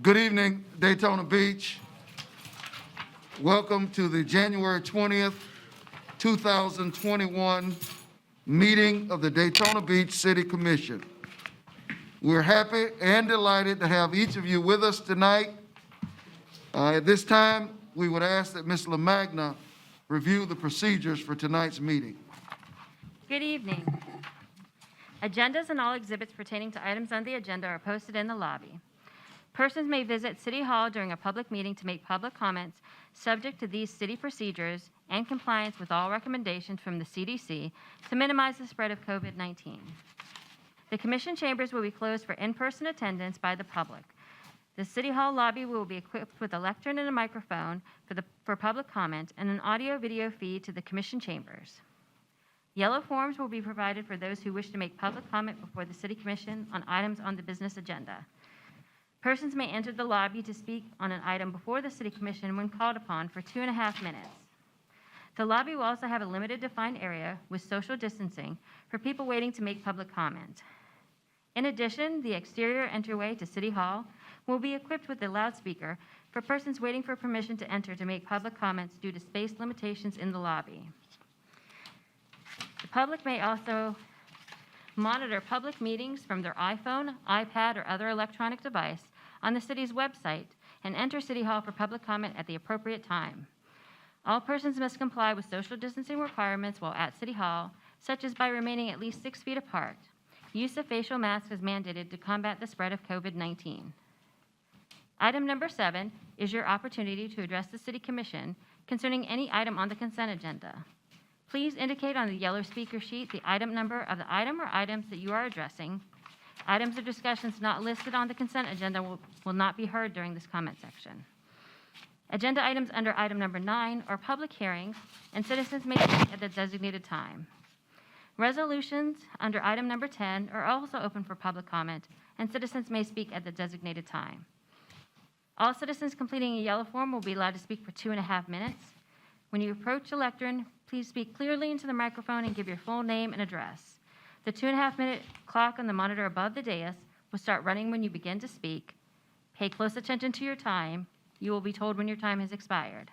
Good evening, Daytona Beach. Welcome to the January 20th, 2021 meeting of the Daytona Beach City Commission. We're happy and delighted to have each of you with us tonight. At this time, we would ask that Ms. LaMagna review the procedures for tonight's meeting. Good evening. Agendas and all exhibits pertaining to items on the agenda are posted in the lobby. Persons may visit City Hall during a public meeting to make public comments subject to these city procedures and compliance with all recommendations from the CDC to minimize the spread of COVID-19. The Commission chambers will be closed for in-person attendance by the public. The City Hall lobby will be equipped with a lectern and a microphone for public comment and an audio-video feed to the Commission chambers. Yellow forms will be provided for those who wish to make public comment before the City Commission on items on the business agenda. Persons may enter the lobby to speak on an item before the City Commission when called upon for 2.5 minutes. The lobby will also have a limited defined area with social distancing for people waiting to make public comment. In addition, the exterior entryway to City Hall will be equipped with a loudspeaker for persons waiting for permission to enter to make public comments due to space limitations in the lobby. The public may also monitor public meetings from their iPhone, iPad, or other electronic device on the city's website and enter City Hall for public comment at the appropriate time. All persons must comply with social distancing requirements while at City Hall, such as by remaining at least 6 feet apart. Use of facial masks is mandated to combat the spread of COVID-19. Item number 7 is your opportunity to address the City Commission concerning any item on the consent agenda. Please indicate on the yellow speaker sheet the item number of the item or items that you are addressing. Items or discussions not listed on the consent agenda will not be heard during this comment section. Agenda items under item number 9 are public hearings, and citizens may speak at the designated time. Resolutions under item number 10 are also open for public comment, and citizens may speak at the designated time. All citizens completing a yellow form will be allowed to speak for 2.5 minutes. When you approach the lectern, please speak clearly into the microphone and give your full name and address. The 2.5-minute clock on the monitor above the dais will start running when you begin to speak. Pay close attention to your time. You will be told when your time has expired.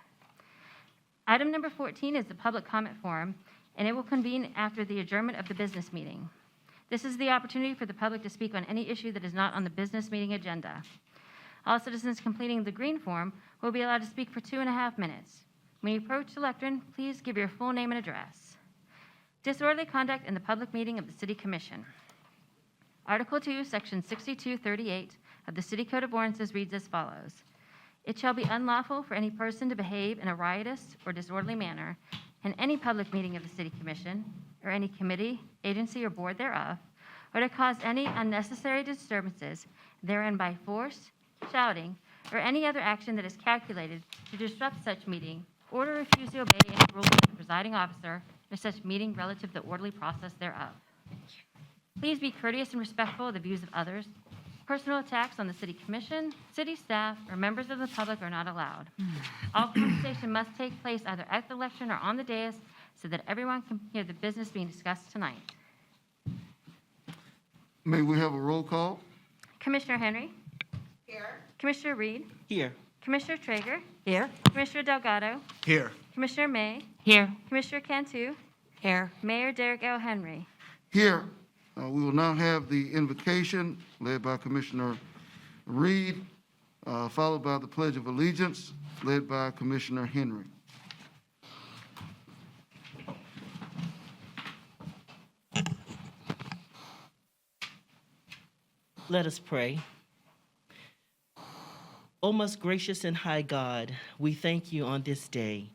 Item number 14 is the public comment forum, and it will convene after the adjournment of the business meeting. This is the opportunity for the public to speak on any issue that is not on the business meeting agenda. All citizens completing the green form will be allowed to speak for 2.5 minutes. When you approach the lectern, please give your full name and address. Disorderly conduct in the public meeting of the City Commission. Article 2, Section 6238 of the City Code of Ordinances reads as follows. It shall be unlawful for any person to behave in a riotous or disorderly manner in any public meeting of the City Commission or any committee, agency, or board thereof, or to cause any unnecessary disturbances therein by force, shouting, or any other action that is calculated to disrupt such meeting, or to refuse to obey any rules of the presiding officer or such meeting relative to the orderly process thereof. Please be courteous and respectful of the views of others. Personal attacks on the City Commission, city staff, or members of the public are not allowed. All conversation must take place either at the lectern or on the dais so that everyone can hear the business being discussed tonight. May we have a roll call? Commissioner Henry? Here. Commissioner Reed? Here. Commissioner Traeger? Here. Commissioner Delgado? Here. Commissioner May? Here. Commissioner Cantu? Here. Mayor Derek L. Henry? Here. We will now have the invocation led by Commissioner Reed, followed by the Pledge of Allegiance led by Commissioner Henry. Let us pray. O most gracious and high God, we thank you on this day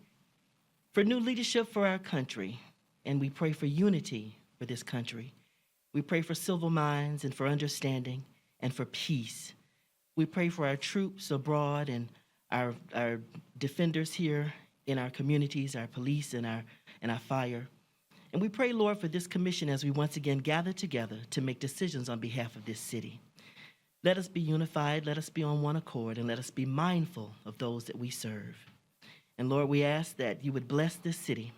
for new leadership for our country, and we pray for unity for this country. We pray for civil minds and for understanding and for peace. We pray for our troops abroad and our defenders here in our communities, our police and our fire. And we pray, Lord, for this commission as we once again gather together to make decisions on behalf of this city. Let us be unified, let us be on one accord, and let us be mindful of those that we serve. And Lord, we ask that you would bless this city,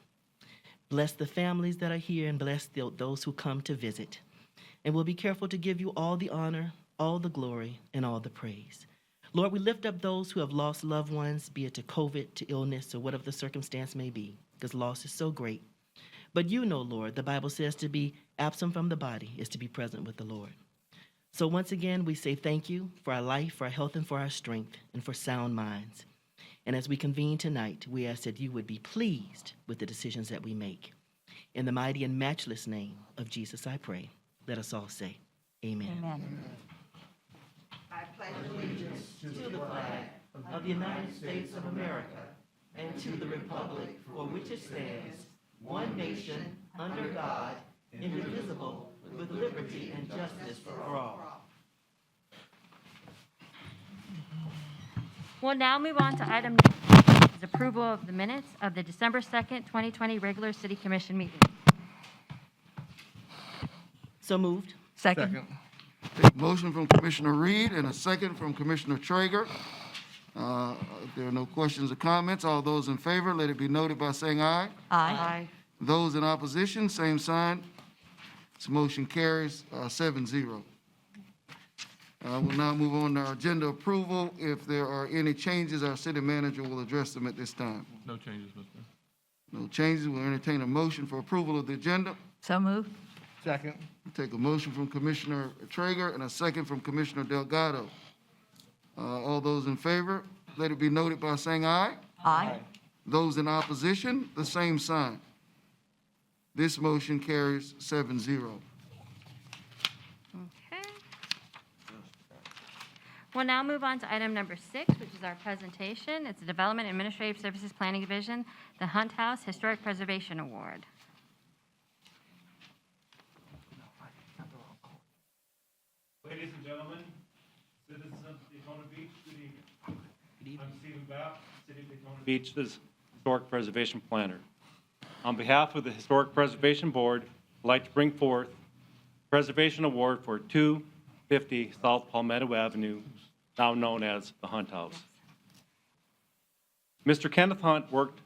bless the families that are here, and bless those who come to visit. And we'll be careful to give you all the honor, all the glory, and all the praise. Lord, we lift up those who have lost loved ones, be it to COVID, to illness, or whatever the circumstance may be, because loss is so great. But you know, Lord, the Bible says to be absent from the body is to be present with the Lord. So once again, we say thank you for our life, for our health, and for our strength, and for sound minds. And as we convene tonight, we ask that you would be pleased with the decisions that we make. In the mighty and matchless name of Jesus, I pray. Let us all say, amen. Amen. To the flag of the United States of America and to the republic for which it stands, one nation, under God, indivisible, with liberty and justice for all. We'll now move on to item number 8, is approval of the minutes of the December 2nd, 2020 regular city commission meeting. So moved. Second. Motion from Commissioner Reed and a second from Commissioner Traeger. If there are no questions or comments, all those in favor, let it be noted by saying aye. Aye. Those in opposition, same sign. This motion carries 7-0. We'll now move on to our agenda approval. If there are any changes, our city manager will address them at this time. No changes, Mr. Mayor. No changes, we'll entertain a motion for approval of the agenda. So moved. Second. Take a motion from Commissioner Traeger and a second from Commissioner Delgado. All those in favor, let it be noted by saying aye. Aye. Those in opposition, the same sign. This motion carries 7-0. Okay. We'll now move on to item number 6, which is our presentation. It's the Development Administrative Services Planning Division, the Hunt House Historic Preservation Award. Ladies and gentlemen, citizens of Daytona Beach, good evening. I'm Stephen Bapp, City of Daytona Beach's Historic Preservation Planner. On behalf of the Historic Preservation Board, I'd like to bring forth the Preservation Award for 250 South Palmetto Avenue, now known as the Hunt House. Mr. Kenneth Hunt worked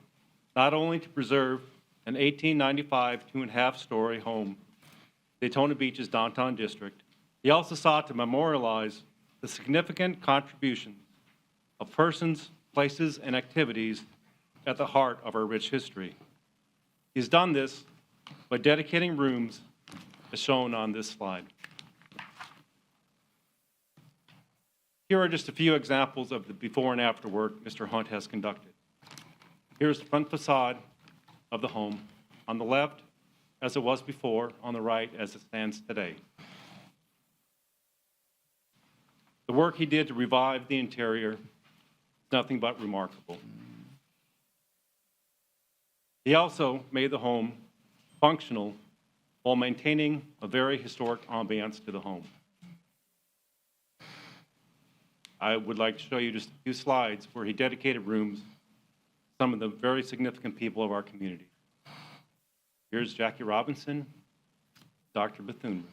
not only to preserve an 1895 2.5-story home, Daytona Beach's downtown district, he also sought to memorialize the significant contributions of persons, places, and activities at the heart of our rich history. He's done this by dedicating rooms as shown on this slide. Here are just a few examples of the before and after work Mr. Hunt has conducted. Here's the front facade of the home, on the left as it was before, on the right as it stands today. The work he did to revive the interior is nothing but remarkable. He also made the home functional while maintaining a very historic ambiance to the home. I would like to show you just a few slides where he dedicated rooms to some of the very significant people of our community. Here's Jackie Robinson, Dr. Bethune.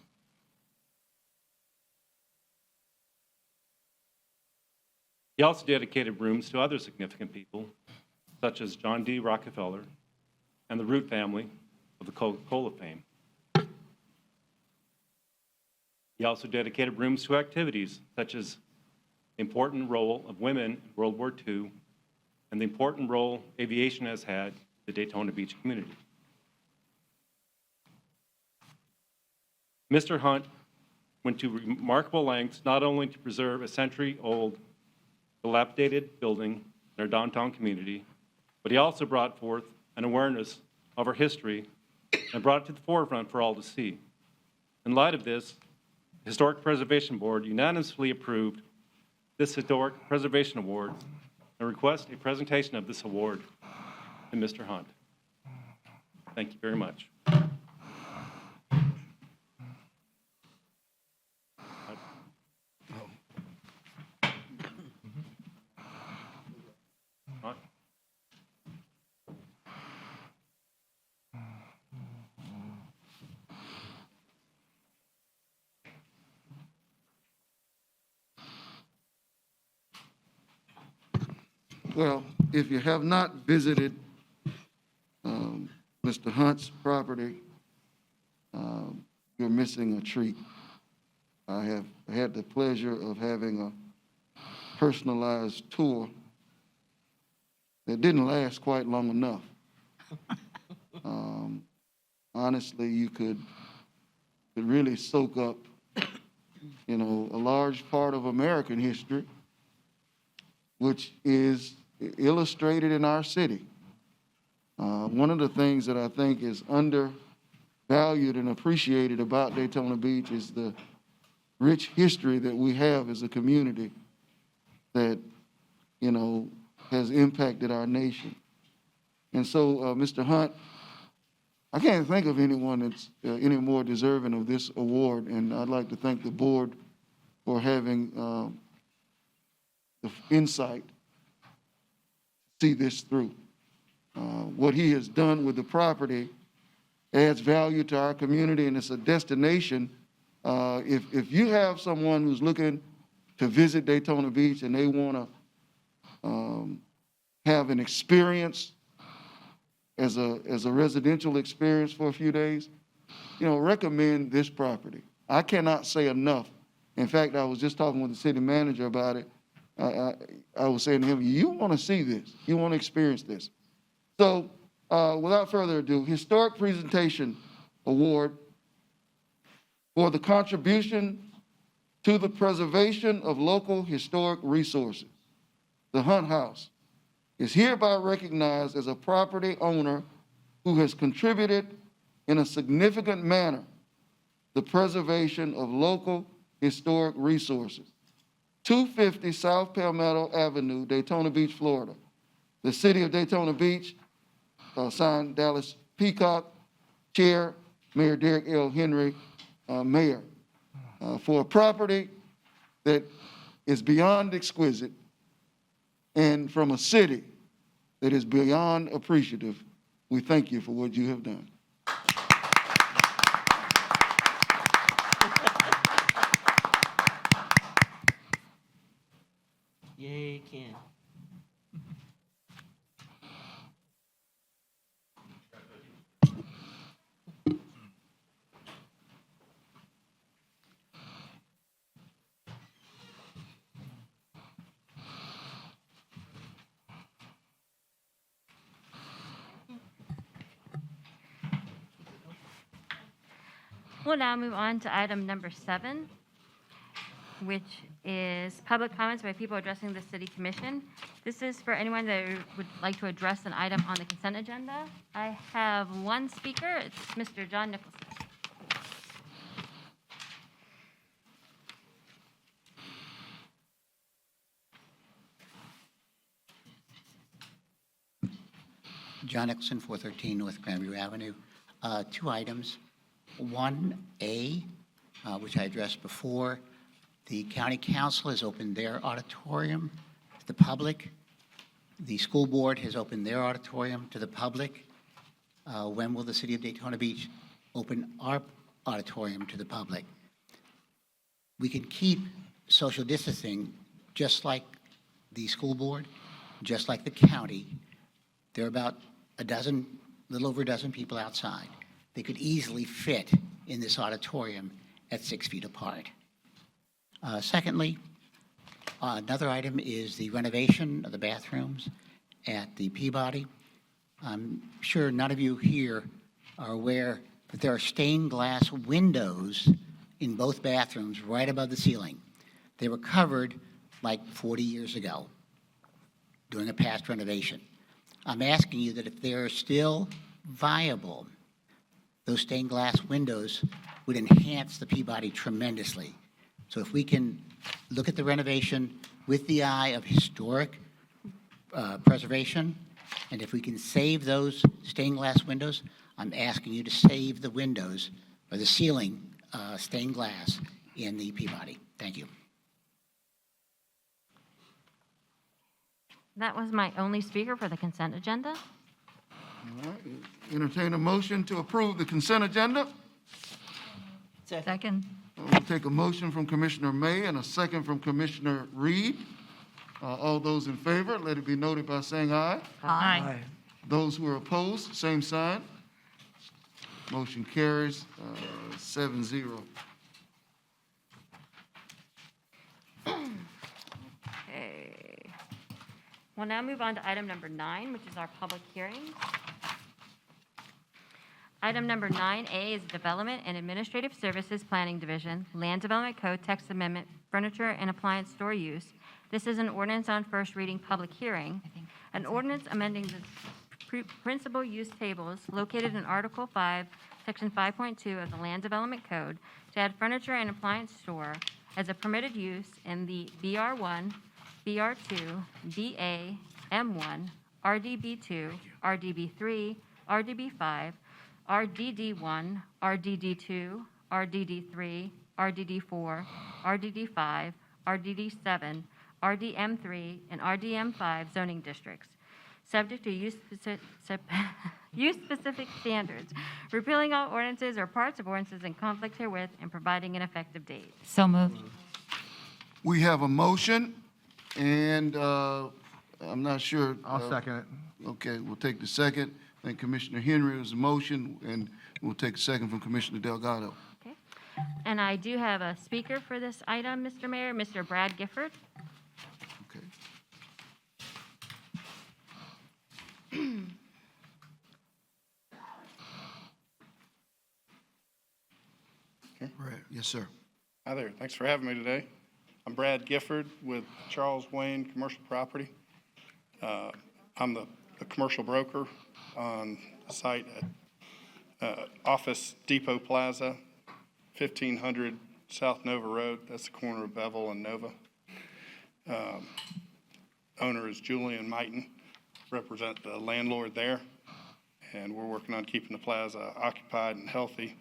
He also dedicated rooms to other significant people, such as John D. Rockefeller and the Root family of the Coca-Cola fame. He also dedicated rooms to activities such as the important role of women in World War II and the important role aviation has had in the Daytona Beach community. Mr. Hunt went to remarkable lengths not only to preserve a century-old dilapidated building in our downtown community, but he also brought forth an awareness of our history and brought it to the forefront for all to see. In light of this, the Historic Preservation Board unanimously approved this Historic Preservation Award and request a presentation of this award to Mr. Hunt. Thank you very much. Well, if you have not visited Mr. Hunt's property, you're missing a treat. I have had the pleasure of having a personalized tour that didn't last quite long enough. Honestly, you could really soak up, a large part of American history, which is illustrated in our city. One of the things that I think is undervalued and appreciated about Daytona Beach is the rich history that we have as a community that, has impacted our nation. And so, Mr. Hunt, I can't think of anyone that's any more deserving of this award, and I'd like to thank the board for having the insight to see this through. What he has done with the property adds value to our community, and it's a destination. If you have someone who's looking to visit Daytona Beach and they want to have an experience as a residential experience for a few days, recommend this property. I cannot say enough. In fact, I was just talking with the city manager about it. I was saying to him, you want to see this. You want to experience this. So without further ado, Historic Presentation Award for the contribution to the preservation of local historic resources. The Hunt House is hereby recognized as a property owner who has contributed in a significant manner the preservation of local historic resources. 250 South Palmetto Avenue, Daytona Beach, Florida. The city of Daytona Beach, signed Dallas Peacock, Chair, Mayor Derek L. Henry, Mayor, for a property that is beyond exquisite and from a city that is beyond appreciative. We thank you for what you have done. Yay, Ken. We'll now move on to item number 7, which is public comments by people addressing the city commission. This is for anyone that would like to address an item on the consent agenda. I have one speaker. It's Mr. John Nicholson. John Nicholson, 413 North Grandview Avenue. 2 items. 1A, which I addressed before, the county council has opened their auditorium to the public. The school board has opened their auditorium to the public. When will the city of Daytona Beach open our auditorium to the public? We can keep social distancing just like the school board, just like the county. There are about little over a dozen people outside. They could easily fit in this auditorium at 6 feet apart. Secondly, another item is the renovation of the bathrooms at the Peabody. I'm sure none of you here are aware that there are stained glass windows in both bathrooms right above the ceiling. They were covered like 40 years ago during a past renovation. I'm asking you that if they're still viable, those stained glass windows would enhance the Peabody tremendously. So if we can look at the renovation with the eye of historic preservation, and if we can save those stained glass windows, I'm asking you to save the windows or the ceiling stained glass in the Peabody. Thank you. That was my only speaker for the consent agenda. All right. Entertain a motion to approve the consent agenda. Second. We'll take a motion from Commissioner May and a second from Commissioner Reed. All those in favor, let it be noted by saying aye. Aye. Those who are opposed, same sign. Motion carries 7-0. Okay. We'll now move on to item number 9, which is our public hearing. Item number 9A is Development and Administrative Services Planning Division, Land Development Code Text Amendment, Furniture and Appliance Store Use. This is an ordinance on first reading public hearing. An ordinance amending the principal use tables located in Article 5, Section 5.2 of the Land Development Code to add furniture and appliance store as a permitted use in the BR1, BR2, BA, M1, RDB2, RDB3, RDB5, RDD1, RDD2, RDD3, RDD4, RDD5, RDD7, RDM3, and RDM5 zoning districts, subject to use-specific standards, repealing all ordinances or parts of ordinances in conflict herewith, and providing an effective date. So moved. We have a motion, and I'm not sure. I'll second it. Okay, we'll take the second. I think Commissioner Henry was the motion, and we'll take a second from Commissioner Delgado. Okay. And I do have a speaker for this item, Mr. Mayor, Mr. Brad Gifford. Okay. Brad, yes, sir. Hi there. Thanks for having me today. I'm Brad Gifford with Charles Wayne Commercial Property. I'm the commercial broker on the site at Office Depot Plaza, 1500 South Nova Road. That's the corner of Bevel and Nova. Owner is Julian Mighton, represent the landlord there, and we're working on keeping the plaza occupied and healthy.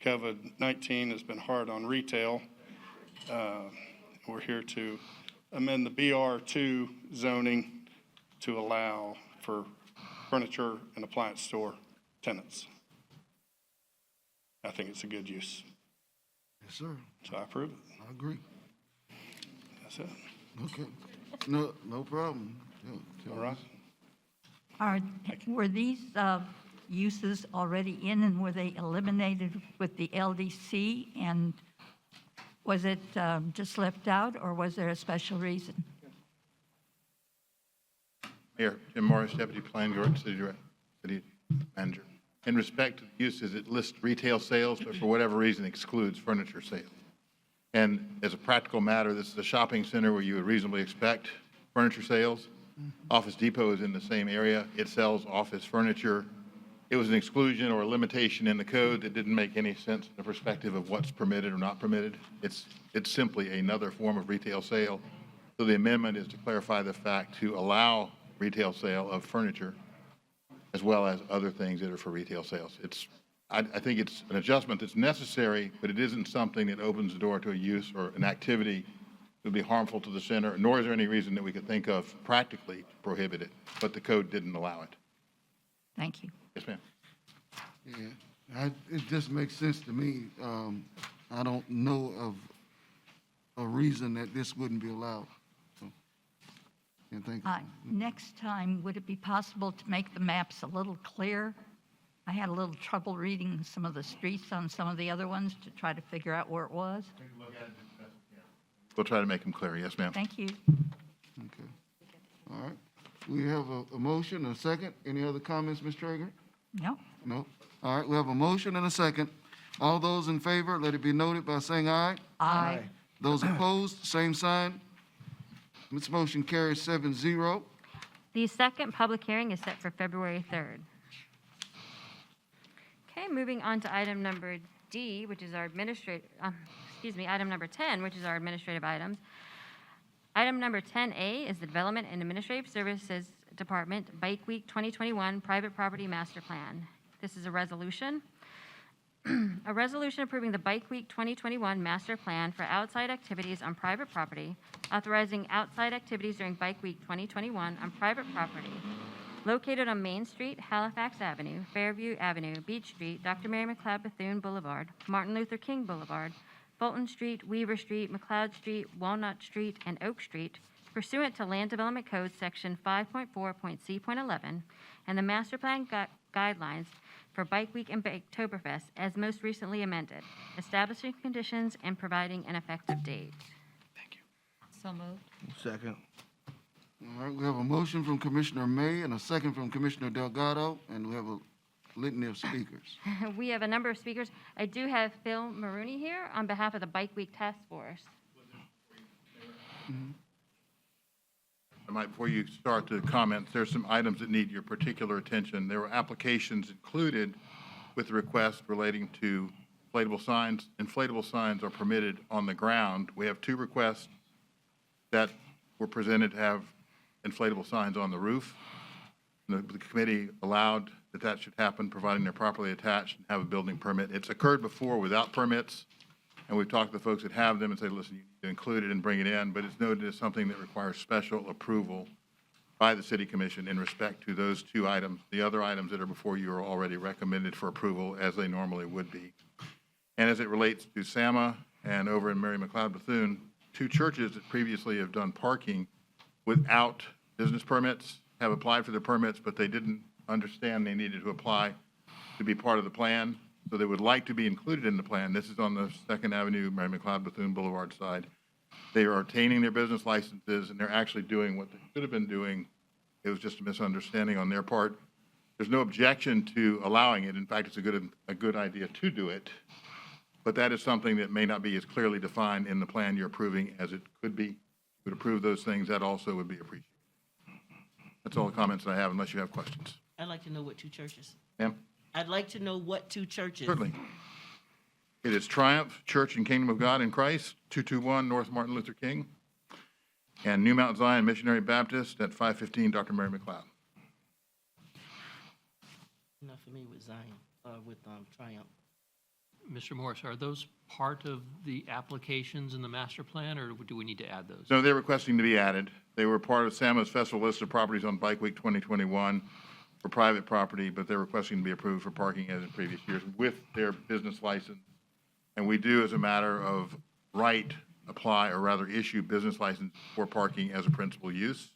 COVID-19 has been hard on retail. We're here to amend the BR2 zoning to allow for furniture and appliance store tenants. I think it's a good use, Yes, sir. so I approve it. I agree. That's it. Okay. No problem. Yeah, All right. Were these uses already in, and were they eliminated with the LDC? And was it just left out, or was there a special reason? Mayor, Jim Morris, Deputy Planning Director, City Manager. In respect to the uses, it lists retail sales, but for whatever reason excludes furniture sales. And as a practical matter, this is a shopping center where you would reasonably expect furniture sales. Office Depot is in the same area. It sells office furniture. It was an exclusion or a limitation in the code that didn't make any sense from the perspective of what's permitted or not permitted. It's simply another form of retail sale. So the amendment is to clarify the fact to allow retail sale of furniture as well as other things that are for retail sales. I think it's an adjustment that's necessary, but it isn't something that opens the door to a use or an activity that would be harmful to the center, nor is there any reason that we could think of practically to prohibit it, but the code didn't allow it. Thank you. Yes, ma'am. Yeah, it just makes sense to me. I don't know of a reason that this wouldn't be allowed. So, yeah, thank you. Next time, would it be possible to make the maps a little clearer? I had a little trouble reading some of the streets on some of the other ones to try to figure out where it was. We'll try to make them clear. Yes, ma'am. Thank you. Okay. All right. We have a motion and a second. Any other comments, Ms. Traeger? No? No? All right, we have a motion and a second. All those in favor, let it be noted by saying aye. Aye. Those opposed, same sign. This motion carries 7-0. The second public hearing is set for February 3rd. Okay, moving on to item number D, which is our item number 10, which is our administrative items. Item number 10A is the Development and Administrative Services Department Bike Week 2021 Private Property Master Plan. This is a resolution. A resolution approving the Bike Week 2021 Master Plan for outside activities on private property, authorizing outside activities during Bike Week 2021 on private property located on Main Street, Halifax Avenue, Fairview Avenue, Beach Street, Dr. Mary McLeod Bethune Boulevard, Martin Luther King Boulevard, Fulton Street, Weaver Street, McLeod Street, Walnut Street, and Oak Street pursuant to Land Development Code Section 5.4.C.11 and the Master Plan guidelines for Bike Week and Biketoberfest as most recently amended, establishing conditions and providing an effective date. So moved. Second. All right, we have a motion from Commissioner May and a second from Commissioner Delgado, and we have a litany of speakers. We have a number of speakers. I do have Phil Maroney here on behalf of the Bike Week Task Force. Before you start the comments, there's some items that need your particular attention. There were applications included with the request relating to inflatable signs. Inflatable signs are permitted on the ground. We have 2 requests that were presented to have inflatable signs on the roof. The committee allowed that should happen, providing they're properly attached and have a building permit. It's occurred before without permits, and we've talked to the folks that have them and say, listen, you need to include it and bring it in, but it's noted as something that requires special approval by the city commission in respect to those 2 items. The other items that are before you are already recommended for approval, as they normally would be. And as it relates to SAMA and over in Mary McLeod Bethune, 2 churches that previously have done parking without business permits have applied for the permits, but they didn't understand they needed to apply to be part of the plan. So they would like to be included in the plan. This is on the 2nd Avenue, Mary McLeod Bethune Boulevard side. They are obtaining their business licenses, and they're actually doing what they should have been doing. It was just a misunderstanding on their part. There's no objection to allowing it. In fact, it's a good idea to do it. But that is something that may not be as clearly defined in the plan you're approving as it could be. If you would approve those things, that also would be appreciated. That's all the comments I have, unless you have questions. I'd like to know what 2 churches. Ma'am? I'd like to know what 2 churches. Certainly. It is Triumph Church and Kingdom of God in Christ, 221 North Martin Luther King, and New Mount Zion Missionary Baptist at 515 Dr. Mary McLeod. I'm not familiar with Zion, with Triumph. Mr. Morris, are those part of the applications in the master plan, or do we need to add those? So they're requesting to be added. They were part of SAMA's festival list of properties on Bike Week 2021 for private property, but they're requesting to be approved for parking as in previous years with their business license. And we do, as a matter of right, apply, or rather issue business license for parking as a principal use.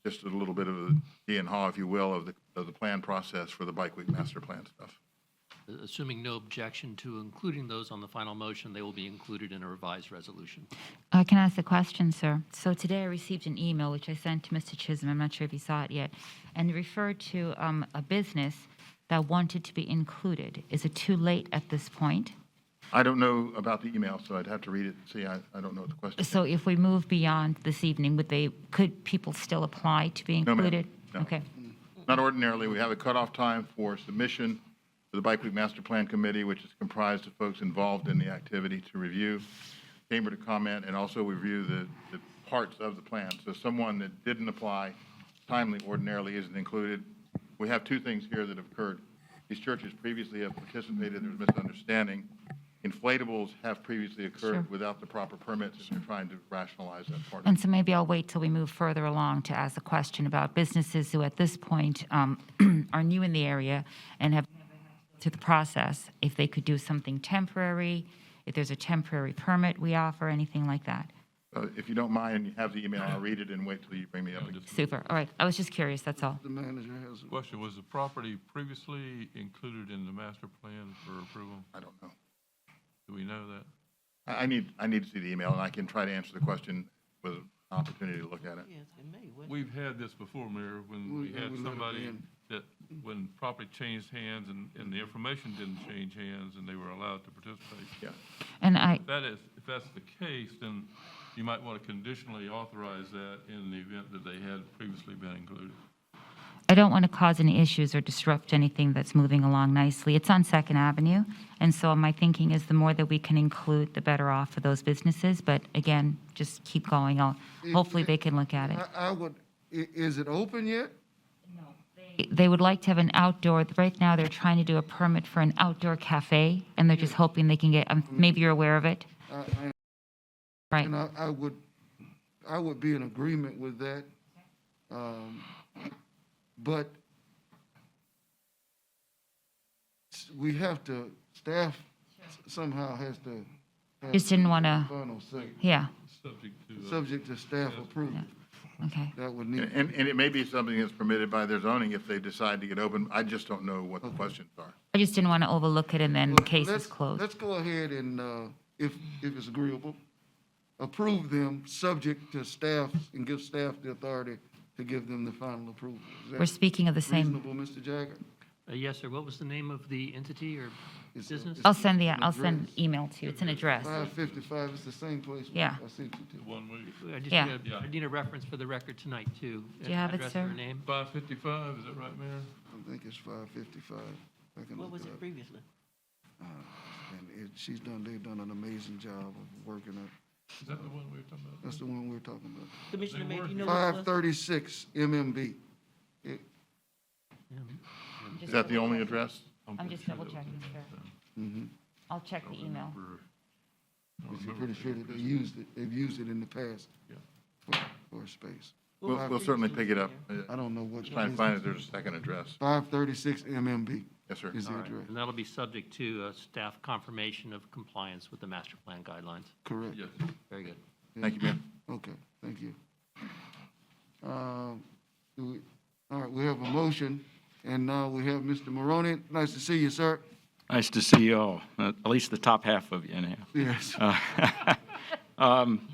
Just a little bit of a dee and haw, if you will, of the plan process for the Bike Week master plan stuff. Assuming no objection to including those on the final motion, they will be included in a revised resolution. I can ask a question, sir. So today I received an email, which I sent to Mr. Chisholm, I'm not sure if he saw it yet, and it referred to a business that wanted to be included. Is it too late at this point? I don't know about the email, so I'd have to read it and see. I don't know what the question is. So if we move beyond this evening, could people still apply to be No, ma'am. included? No. Okay. Not ordinarily. We have a cutoff time for submission to the Bike Week Master Plan Committee, which is comprised of folks involved in the activity to review, chamber to comment, and also review the parts of the plan. So someone that didn't apply timely ordinarily isn't included. We have 2 things here that have occurred. These churches previously have participated. There was misunderstanding. Inflatables have previously occurred Sure. without the proper permits, and they're trying to rationalize that part of And it. so maybe I'll wait till we move further along to ask a question about businesses who at this point are new in the area and have to the process, if they could do something temporary, if there's a temporary permit we offer, anything like that. If you don't mind, and you have the email, I'll read it and wait till you bring me up. Super. All right. I was just curious, that's all. The manager has a Question, was the property previously included in the master plan for approval? I don't know. Do we know that? I need to see the email, and I can try to answer the question with an opportunity to look at it. Yeah, it's in May, wasn't it? We've had this before, Mayor, when we had We let it somebody in. that, when property changed hands and the information didn't change hands and they were allowed to participate. Yeah. And If that's the case, then you might want to conditionally authorize that in the event that they had previously been included. I don't want to cause any issues or disrupt anything that's moving along nicely. It's on 2nd Avenue, and so my thinking is the more that we can include, the better off for those businesses. But again, just keep going. Hopefully they can look at it. I would, is it open yet? They would like to have an outdoor, right now they're trying to do a permit for an outdoor cafe, and they're just hoping they can get, maybe you're aware of it? Right. And I would be in agreement with that. But we have to, staff somehow has to. have Just didn't want to, Final say, yeah, subject to staff approval. okay. That would need, And it may be something that's permitted by their zoning if they decide to get open. I just don't know what the questions are. I just didn't want to overlook it and then the case is let's closed. go ahead and, if it's agreeable, approve them, subject to staff, and give staff the authority to give them the final approval. Is that We're speaking of the same. reasonable, Mr. Jagger? Yes, sir. What was the name of the entity or It's- business? it's- I'll send an email address. to you. It's an address. 555, it's the same place. Yeah. I see what you did. One week. I just Yeah. need I need a reference for the record tonight, too. Do you have it, Address sir? or name. 555, is that right, Mayor? I think it's 555. I can What look was it it up. previously? And they've done an amazing job of working it. Is that the one we were talking about? That's the one we're talking about. Commissioner They May, were. do you know what it was? 536 MMB. Is that the only address? I'm just double checking, sir. Mhm. I'll check the email. But you're pretty sure that they've used it in the past for a space. What was We'll certainly previously, pick it up. Mr. Mayor? I don't know what. Try and find if there's a second address. 536 MMB Yes, sir. is the All right. address. And that'll be subject to staff confirmation of compliance with the master plan guidelines. Correct. Yes. Very good. Thank you, Mayor. Okay, thank you. All right, we have a motion, and now we have Mr. Maroney. Nice to see you, sir. Nice to see you all, at least the top half of you anyhow. Yes.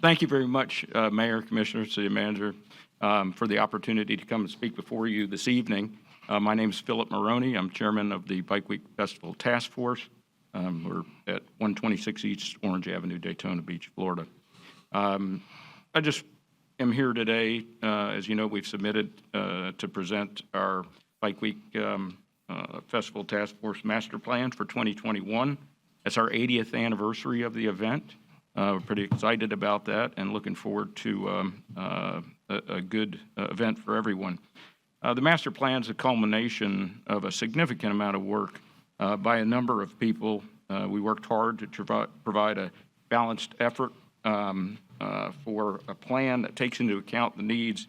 Thank you very much, Mayor, Commissioner, City Manager, for the opportunity to come and speak before you this evening. My name is Philip Maroney. I'm chairman of the Bike Week Festival Task Force. We're at 126 East Orange Avenue, Daytona Beach, Florida. I just am here today, as you know, we've submitted to present our Bike Week Festival Task Force Master Plan for 2021. It's our 80th anniversary of the event. We're pretty excited about that and looking forward to a good event for everyone. The master plan is a culmination of a significant amount of work by a number of people. We worked hard to provide a balanced effort for a plan that takes into account the needs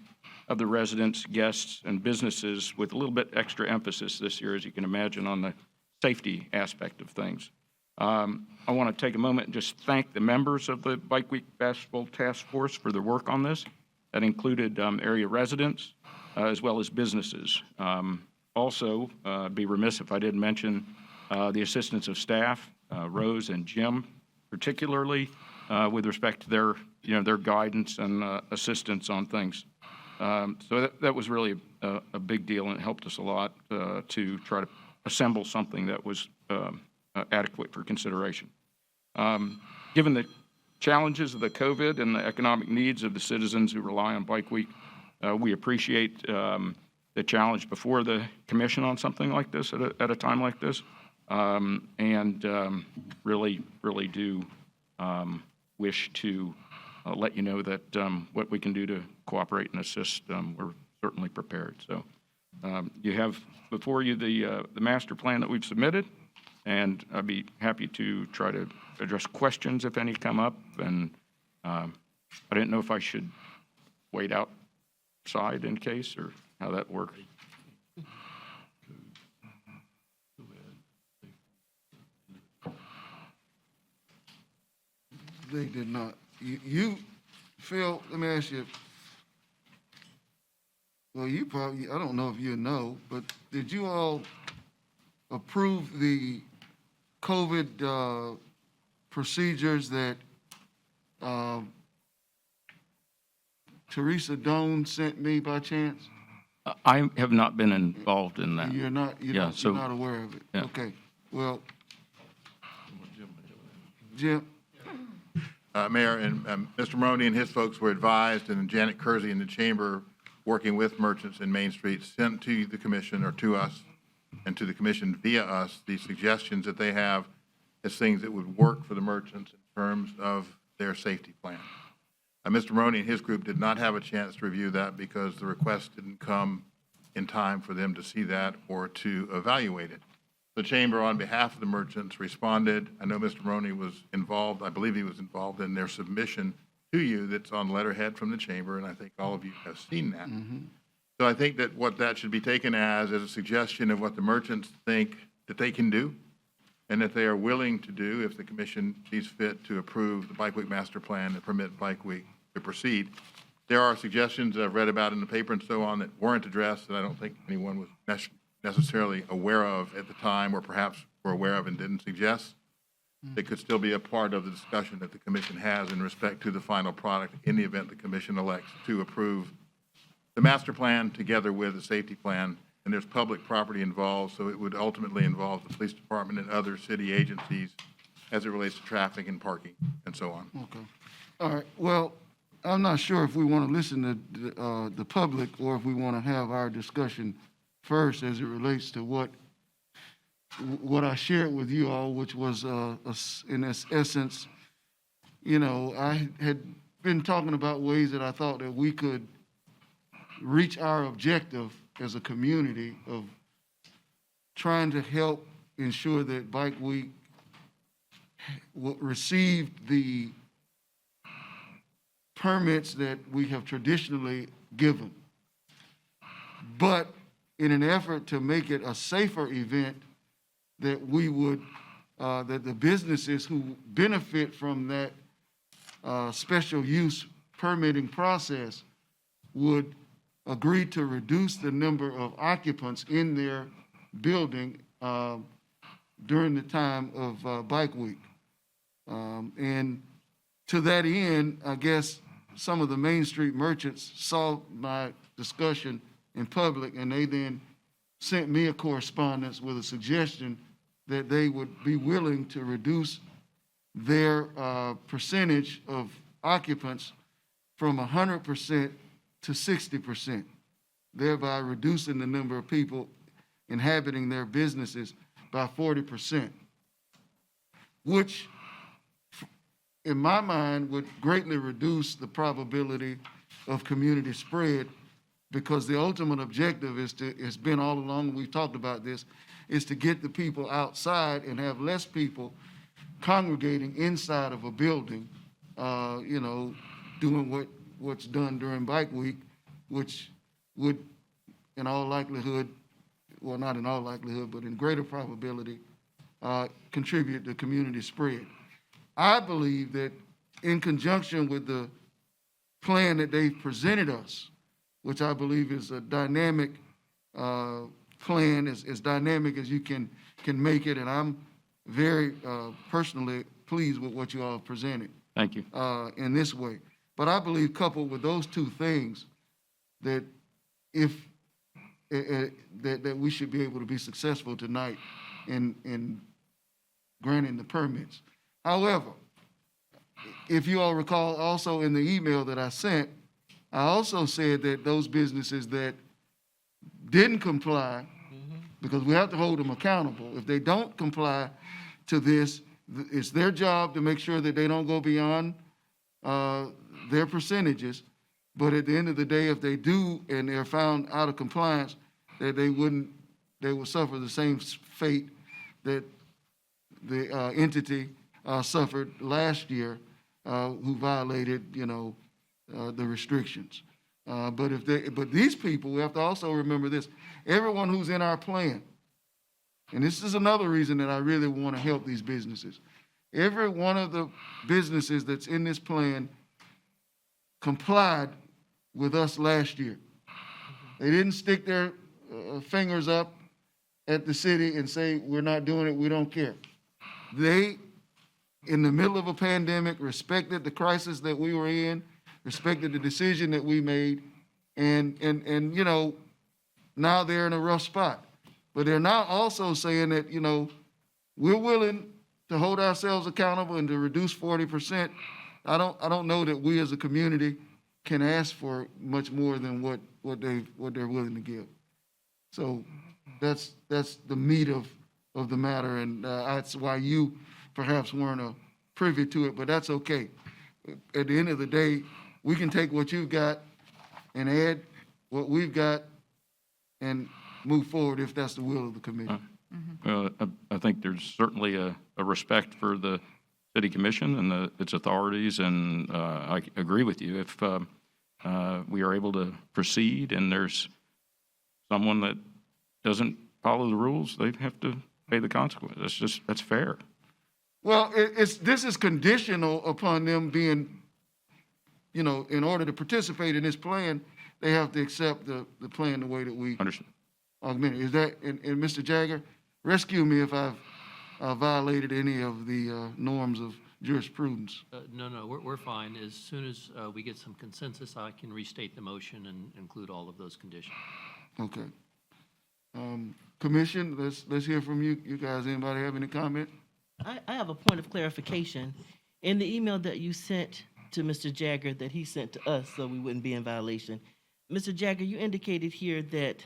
of the residents, guests, and businesses with a little bit extra emphasis this year, as you can imagine, on the safety aspect of things. I want to take a moment and just thank the members of the Bike Week Festival Task Force for their work on this. That included area residents as well as businesses. Also, be remiss if I didn't mention the assistance of staff, Rose and Jim, particularly with respect to their guidance and assistance on things. So that was really a big deal, and it helped us a lot to try to assemble something that was adequate for consideration. Given the challenges of the COVID and the economic needs of the citizens who rely on Bike Week, we appreciate the challenge before the commission on something like this at a time like this, and really do wish to let you know that what we can do to cooperate and assist, we're certainly prepared. So you have before you the master plan that we've submitted, and I'd be happy to try to address questions if any come up. And I didn't know if I should wait outside in case, or how that works. They did not. You, Phil, let me ask you. Well, you probably, I don't know if you know, but did you all approve the COVID procedures that Teresa Doan sent me by chance? I have not been involved in that. You're not, Yeah, so- you're not aware of it? Yeah. Okay, well, Jim, Mayor, and Mr. Maroney and his folks were advised, and Janet Kersey in the chamber, working with merchants in Main Street, sent to the commission, or to us, and to the commission via us, the suggestions that they have as things that would work for the merchants in terms of their safety plan. Mr. Maroney and his group did not have a chance to review that because the request didn't come in time for them to see that or to evaluate it. The chamber, on behalf of the merchants, responded. I know Mr. Maroney was involved. I believe he was involved in their submission to you that's on letterhead from the chamber, and I think all of you have seen that. So I think that what that should be taken as is a suggestion of what the merchants think that they can do and that they are willing to do if the commission sees fit to approve the Bike Week Master Plan and permit Bike Week to proceed. There are suggestions that I've read about in the paper and so on that weren't addressed that I don't think anyone was necessarily aware of at the time, or perhaps were aware of and didn't suggest. that could still be a part of the discussion that the commission has in respect to the final product in the event the commission elects to approve the master plan together with the safety plan. And there's public property involved, so it would ultimately involve the police department and other city agencies as it relates to traffic and parking and so on. Okay. All right. Well, I'm not sure if we want to listen to the public or if we want to have our discussion first as it relates to what I shared with you all, which was, in essence, you know, I had been talking about ways that I thought that we could reach our objective as a community of trying to help ensure that Bike Week received the permits that we have traditionally given. But in an effort to make it a safer event, that we would, that the businesses who benefit from that special use permitting process would agree to reduce the number of occupants in their building during the time of Bike Week. And to that end, I guess some of the Main Street merchants saw my discussion in public, and they then sent me a correspondence with a suggestion that they would be willing to reduce their percentage of occupants from 100% to 60%, thereby reducing the number of people inhabiting their businesses by 40%, which in my mind would greatly reduce the probability of community spread, because the ultimate objective has been all along, we've talked about this, is to get the people outside and have less people congregating inside of a building, you know, doing what's done during Bike Week, which would, in all likelihood, well, not in all likelihood, but in greater probability, contribute to community spread. I believe that in conjunction with the plan that they've presented us, which I believe is a dynamic plan, as dynamic as you can make it, and I'm very personally pleased with what you all have presented. Thank you. In this way. But I believe coupled with those two things, that if that we should be able to be successful tonight in granting the permits. However, if you all recall, also in the email that I sent, I also said that those businesses that didn't comply, because we have to hold them accountable, if they don't comply to this, it's their job to make sure that they don't go beyond their percentages. But at the end of the day, if they do and they're found out of compliance, that they would suffer the same fate that the entity suffered last year, who violated, you know, the restrictions. But these people, we have to also remember this, everyone who's in our plan, and this is another reason that I really want to help these businesses. Every one of the businesses that's in this plan complied with us last year. They didn't stick their fingers up at the city and say, we're not doing it, we don't care. They, in the middle of a pandemic, respected the crisis that we were in, respected the decision that we made, and you know, now they're in a rough spot. But they're now also saying that, you know, we're willing to hold ourselves accountable and to reduce 40%. I don't know that we as a community can ask for much more than what they're willing to give. So that's the meat of the matter, and that's why you perhaps weren't privy to it, but that's okay. At the end of the day, we can take what you've got and add what we've got and move forward if that's the will of the committee. Well, I think there's certainly a respect for the city commission and its authorities, and I agree with you. If we are able to proceed and there's someone that doesn't follow the rules, they have to pay the consequences. That's fair. Well, this is conditional upon them being, you know, in order to participate in this plan, they have to accept the plan the way that we Understand. augment it. Is that, and Mr. Jagger, rescue me if I've violated any of the norms of jurisprudence. No, we're fine. As soon as we get some consensus, I can restate the motion and include all of those conditions. Okay. Commission, let's hear from you. You guys, anybody have any comment? I have a point of clarification. In the email that you sent to Mr. Jagger that he sent to us so we wouldn't be in violation, Mr. Jagger, you indicated here that,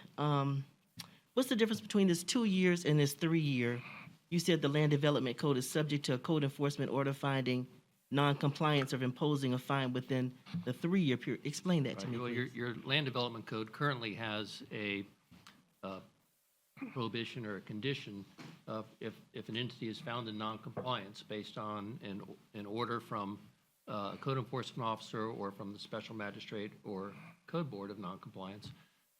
what's the difference between this 2 years and this 3 year? You said the Land Development Code is subject to a code enforcement order finding non-compliance or imposing a fine within the 3 year period. Explain that to me, Well, please. your land development code currently has a prohibition or a condition of if an entity is found in noncompliance based on an order from a code enforcement officer or from the special magistrate or code board of noncompliance,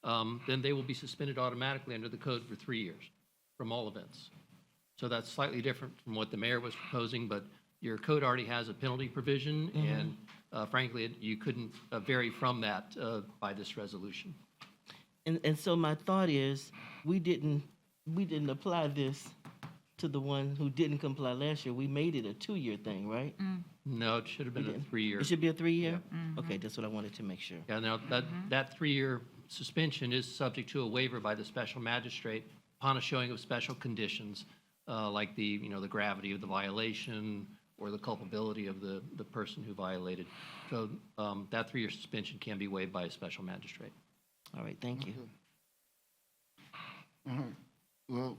then they will be suspended automatically under the code for 3 years from all events. So that's slightly different from what the mayor was proposing, but your code already has a penalty provision, and frankly, you couldn't vary from that by this resolution. And so my thought is, we didn't apply this to the one who didn't comply last year. We made it a 2 year thing, right? No, it should have been a 3 year. It should be a 3 year? Okay, that's what I wanted to make sure. Yeah, now, that 3 year suspension is subject to a waiver by the special magistrate upon a showing of special conditions, like the gravity of the violation or the culpability of the person who violated. So that 3 year suspension can be waived by a special magistrate. All right, thank you. All right, well,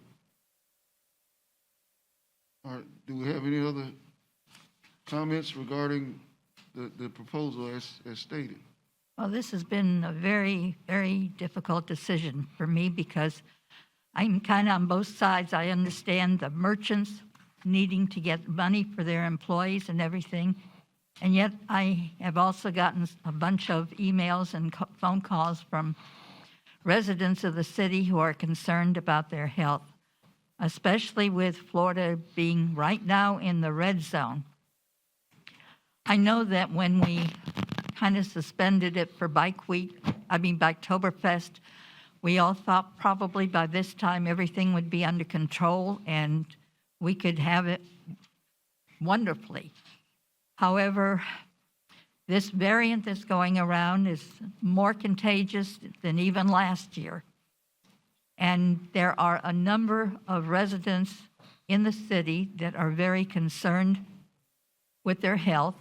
all right, do we have any other comments regarding the proposal as stated? Well, this has been a very, very difficult decision for me because I'm kind of on both sides. I understand the merchants needing to get money for their employees and everything. And yet I have also gotten a bunch of emails and phone calls from residents of the city who are concerned about their health, especially with Florida being right now in the red zone. I know that when we kind of suspended it for Biketoberfest, we all thought probably by this time everything would be under control and we could have it wonderfully. However, this variant that's going around is more contagious than even last year. And there are a number of residents in the city that are very concerned with their health,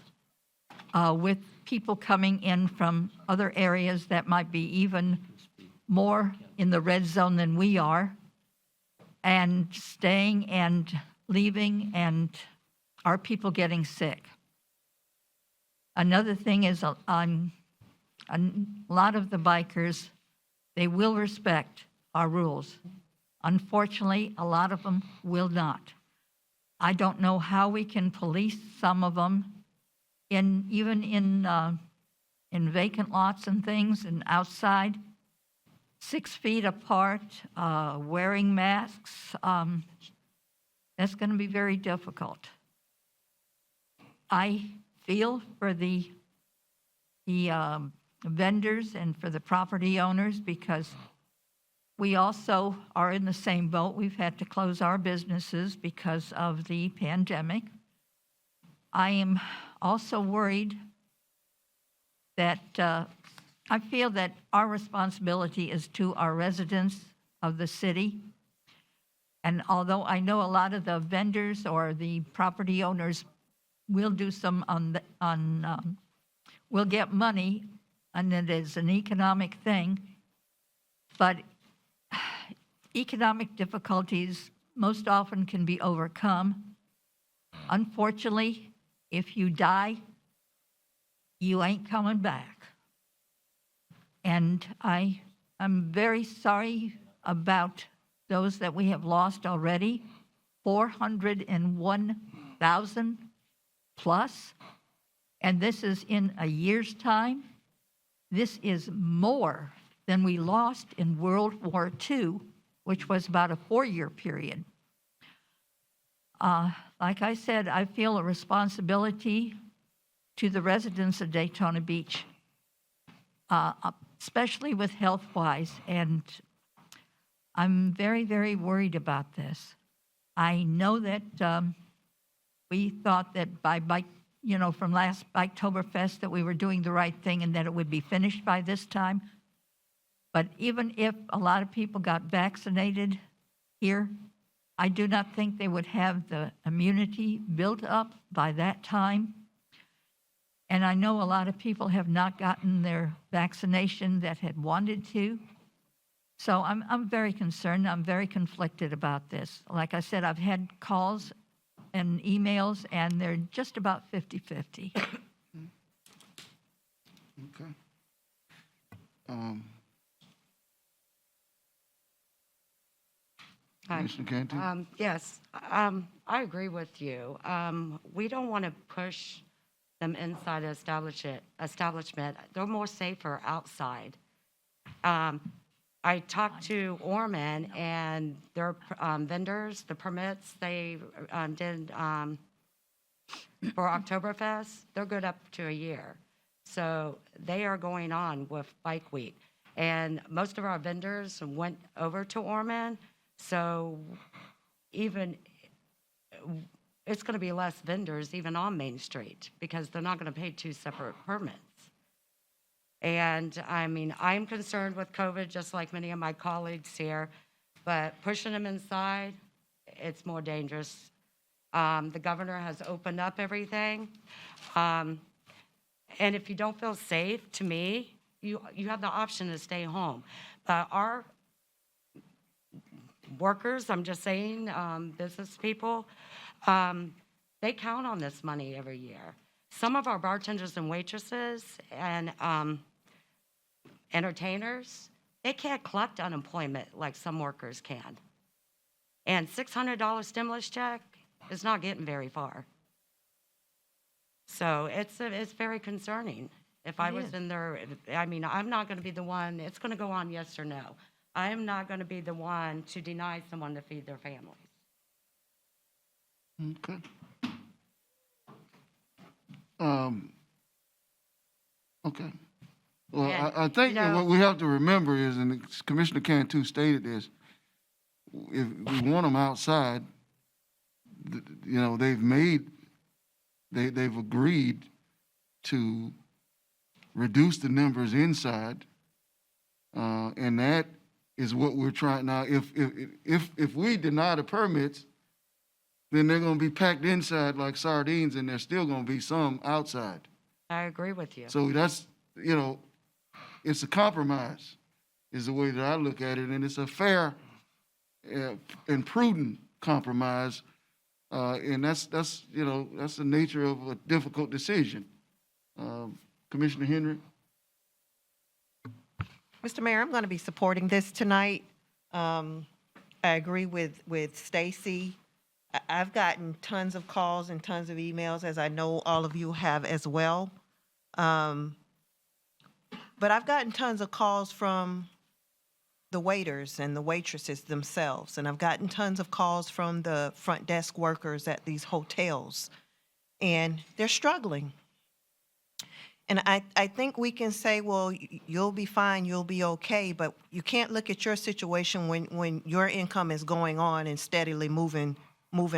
with people coming in from other areas that might be even more in the red zone than we are, and staying and leaving, and are people getting sick? Another thing is a lot of the bikers, they will respect our rules. Unfortunately, a lot of them will not. I don't know how we can police some of them even in vacant lots and things and outside, 6 feet apart, wearing masks. That's going to be very difficult. I feel for the vendors and for the property owners because we also are in the same boat. We've had to close our businesses because of the pandemic. I am also worried that I feel that our responsibility is to our residents of the city. And although I know a lot of the vendors or the property owners will do some will get money, and it is an economic thing, but economic difficulties most often can be overcome. Unfortunately, if you die, you ain't coming back. And I am very sorry about those that we have lost already, 401,000 plus, and this is in a year's time. This is more than we lost in World War II, which was about a 4-year period. Like I said, I feel a responsibility to the residents of Daytona Beach, especially with health-wise, and I'm very, very worried about this. I know that we thought that by bike, from last Biketoberfest that we were doing the right thing and that it would be finished by this time. But even if a lot of people got vaccinated here, I do not think they would have the immunity built up by that time. And I know a lot of people have not gotten their vaccination that had wanted to. So I'm very concerned. I'm very conflicted about this. Like I said, I've had calls and emails, and they're just about 50-50. Okay. Commissioner Cantu? Yes, I agree with you. We don't want to push them inside the establishment. They're more safer outside. I talked to Orman, and their vendors, the permits they did for Oktoberfest, they're good up to a year. So they are going on with Bike Week. And most of our vendors went over to Orman, so even it's going to be less vendors even on Main Street because they're not going to pay two separate permits. And I mean, I'm concerned with COVID, just like many of my colleagues here, but pushing them inside, it's more dangerous. The governor has opened up everything. And if you don't feel safe, to me, you have the option to stay home. But our workers, I'm just saying, business people, they count on this money every year. Some of our bartenders and waitresses and entertainers, they can't collect unemployment like some workers can. And $600 stimulus check is not getting very far. So it's very concerning. If I was in there, I mean, I'm not going to be the one, it's going to go on yes or no. I am not going to be the one to deny someone to feed their families. Okay. Okay. Well, And, I think you know- that what we have to remember is, and Commissioner Cantu stated this, if we want them outside, they've agreed to reduce the numbers inside, and that is what we're trying now. If we deny the permits, then they're going to be packed inside like sardines, and there's still going to be some outside. I agree with you. So that's, it's a compromise, is the way that I look at it, and it's a fair and prudent compromise, and that's the nature of a difficult decision. Commissioner Henry? Mr. Mayor, I'm going to be supporting this tonight. I agree with Stacy. I've gotten tons of calls and tons of emails, as I know all of you have as well. But I've gotten tons of calls from the waiters and the waitresses themselves, and I've gotten tons of calls from the front desk workers at these hotels, and they're struggling. And I think we can say, well, you'll be fine, you'll be okay, but you can't look at your situation when your income is going on and steadily moving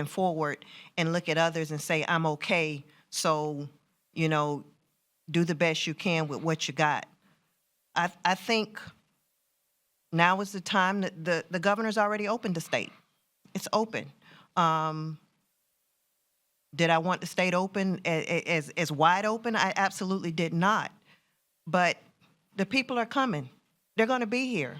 forward and look at others and say, I'm okay, so, do the best you can with what you got. I think now is the time that the governor's already opened the state. It's open. Did I want the state open as wide open? I absolutely did not. But the people are coming. They're going to be here.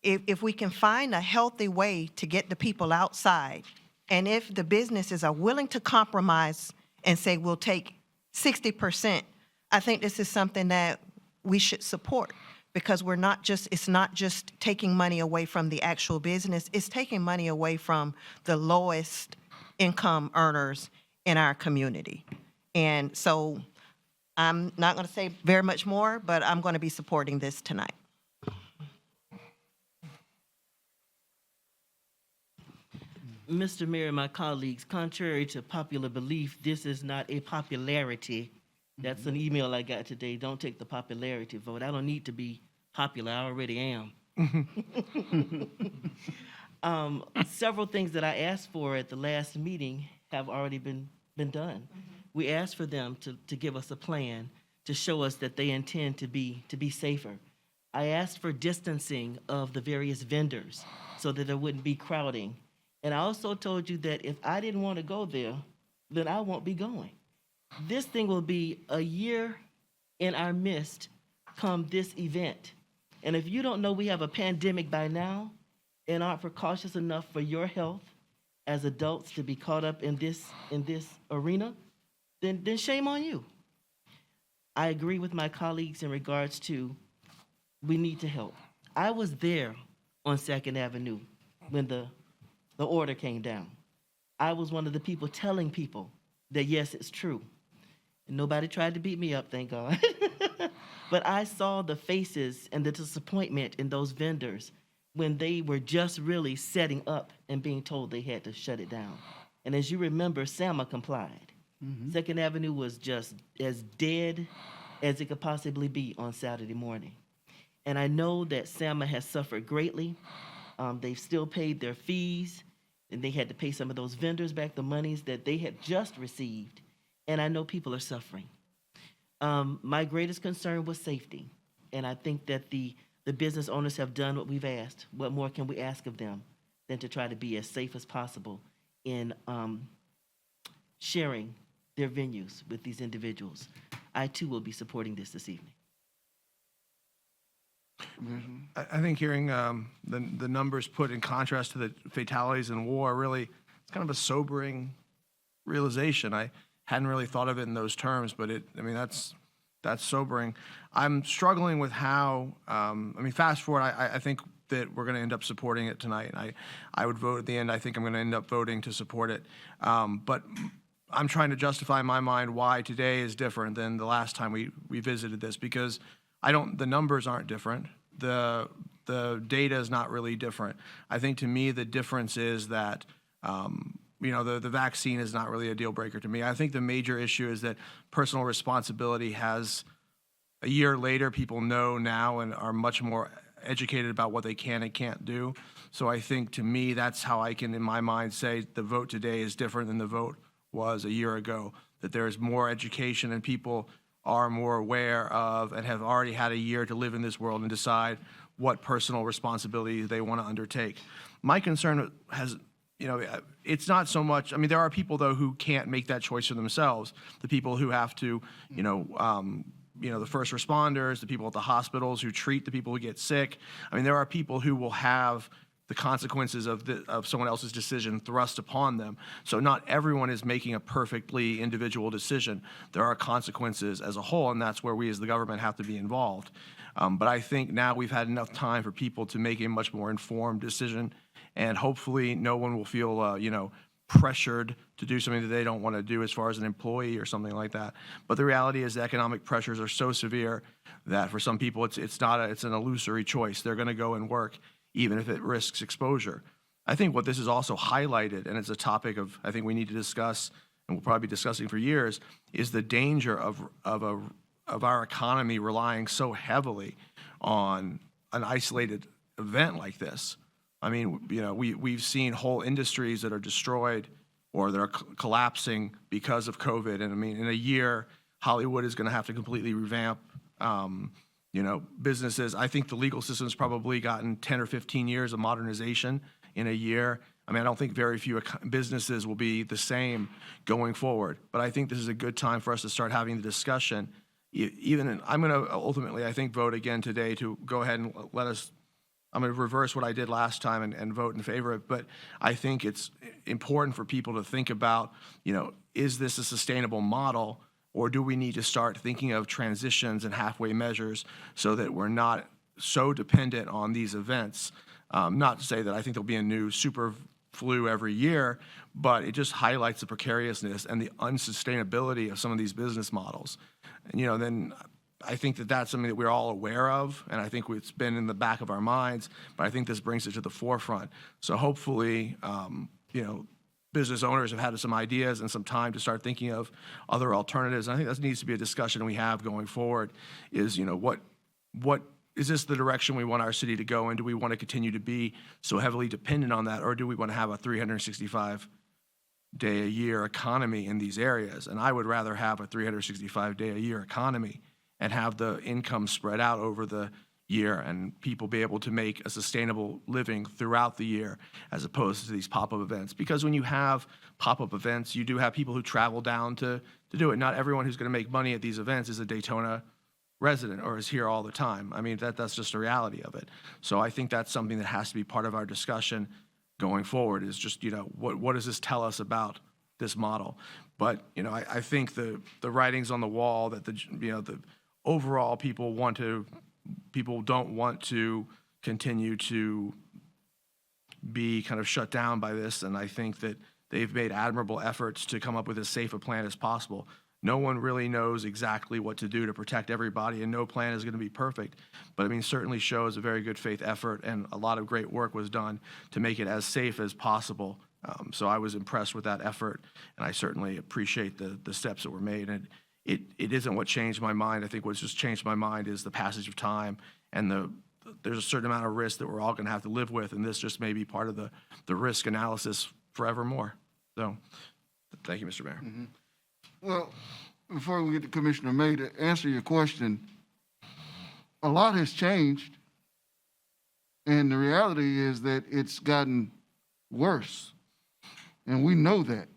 If we can find a healthy way to get the people outside, and if the businesses are willing to compromise and say we'll take 60%, I think this is something that we should support, because it's not just taking money away from the actual business, it's taking money away from the lowest income earners in our community. And so I'm not going to say very much more, but I'm going to be supporting this tonight. Mr. Mayor and my colleagues, contrary to popular belief, this is not a popularity. That's an email I got today. Don't take the popularity vote. I don't need to be popular. I already am. Several things that I asked for at the last meeting have already been done. We asked for them to give us a plan, to show us that they intend to be safer. I asked for distancing of the various vendors so that there wouldn't be crowding. And I also told you that if I didn't want to go there, then I won't be going. This thing will be a year in our midst come this event. And if you don't know we have a pandemic by now and aren't precautious enough for your health as adults to be caught up in this arena, then shame on you. I agree with my colleagues in regards to we need to help. I was there on 2nd Avenue when the order came down. I was one of the people telling people that, yes, it's true. And nobody tried to beat me up, thank God. But I saw the faces and the disappointment in those vendors when they were just really setting up and being told they had to shut it down. And as you remember, SAMA complied. 2nd Avenue was just as dead as it could possibly be on Saturday morning. And I know that SAMA has suffered greatly. They've still paid their fees, and they had to pay some of those vendors back the monies that they had just received. And I know people are suffering. My greatest concern was safety. And I think that the business owners have done what we've asked. What more can we ask of them than to try to be as safe as possible in sharing their venues with these individuals? I too will be supporting this evening. I think hearing the numbers put in contrast to the fatalities in war, really, it's kind of a sobering realization. I hadn't really thought of it in those terms, but that's sobering. I'm struggling with how, fast forward, I think that we're going to end up supporting it tonight. I would vote at the end. I think I'm going to end up voting to support it. But I'm trying to justify in my mind why today is different than the last time we visited this, because the numbers aren't different. The data is not really different. I think to me the difference is that the vaccine is not really a deal breaker to me. I think the major issue is that personal responsibility has, a year later, people know now and are much more educated about what they can and can't do. So I think to me that's how I can in my mind say the vote today is different than the vote was a year ago, that there is more education and people are more aware of and have already had a year to live in this world and decide what personal responsibility they want to undertake. My concern has, it's not so much, there are people though who can't make that choice for themselves. The people who have to, the first responders, the people at the hospitals who treat the people who get sick. There are people who will have the consequences of someone else's decision thrust upon them. So not everyone is making a perfectly individual decision. There are consequences as a whole, and that's where we as the government have to be involved. But I think now we've had enough time for people to make a much more informed decision, and hopefully no one will feel, pressured to do something that they don't want to do as far as an employee or something like that. But the reality is the economic pressures are so severe that for some people it's an illusory choice. They're going to go and work even if it risks exposure. I think what this is also highlighted, and it's a topic I think we need to discuss, and we'll probably be discussing for years, is the danger of our economy relying so heavily on an isolated event like this. We've seen whole industries that are destroyed or that are collapsing because of COVID. And in a year, Hollywood is going to have to completely revamp businesses. I think the legal system's probably gotten 10 or 15 years of modernization in a year. I don't think very few businesses will be the same going forward. But I think this is a good time for us to start having the discussion. I'm going to ultimately, I think, vote again today to go ahead and I'm going to reverse what I did last time and vote in favor of it. But I think it's important for people to think about, is this a sustainable model? Or do we need to start thinking of transitions and halfway measures so that we're not so dependent on these events? Not to say that I think there'll be a new super flu every year, but it just highlights the precariousness and the unsustainability of some of these business models. And, then I think that that's something that we're all aware of, and I think it's been in the back of our minds, but I think this brings it to the forefront. So hopefully, business owners have had some ideas and some time to start thinking of other alternatives. And I think that needs to be a discussion we have going forward is, what is this the direction we want our city to go in? Do we want to continue to be so heavily dependent on that, or do we want to have a 365-day-a-year economy in these areas? And I would rather have a 365-day-a-year economy and have the income spread out over the year and people be able to make a sustainable living throughout the year as opposed to these pop-up events. Because when you have pop-up events, you do have people who travel down to do it. Not everyone who's going to make money at these events is a Daytona resident or is here all the time. I mean, that's just a reality of it. So I think that's something that has to be part of our discussion going forward is just, what does this tell us about this model? But, I think the writing's on the wall that the overall people don't want to continue to be kind of shut down by this, and I think that they've made admirable efforts to come up with as safe a plan as possible. No one really knows exactly what to do to protect everybody, and no plan is going to be perfect. But certainly shows a very good faith effort, and a lot of great work was done to make it as safe as possible. So I was impressed with that effort, and I certainly appreciate the steps that were made. And it isn't what changed my mind. I think what's just changed my mind is the passage of time and there's a certain amount of risk that we're all going to have to live with, and this just may be part of the risk analysis forevermore. So, thank you, Mr. Mayor. Mm-hmm. Well, before we get to Commissioner May, to answer your question, a lot has changed, and the reality is that it's gotten worse, and we know that.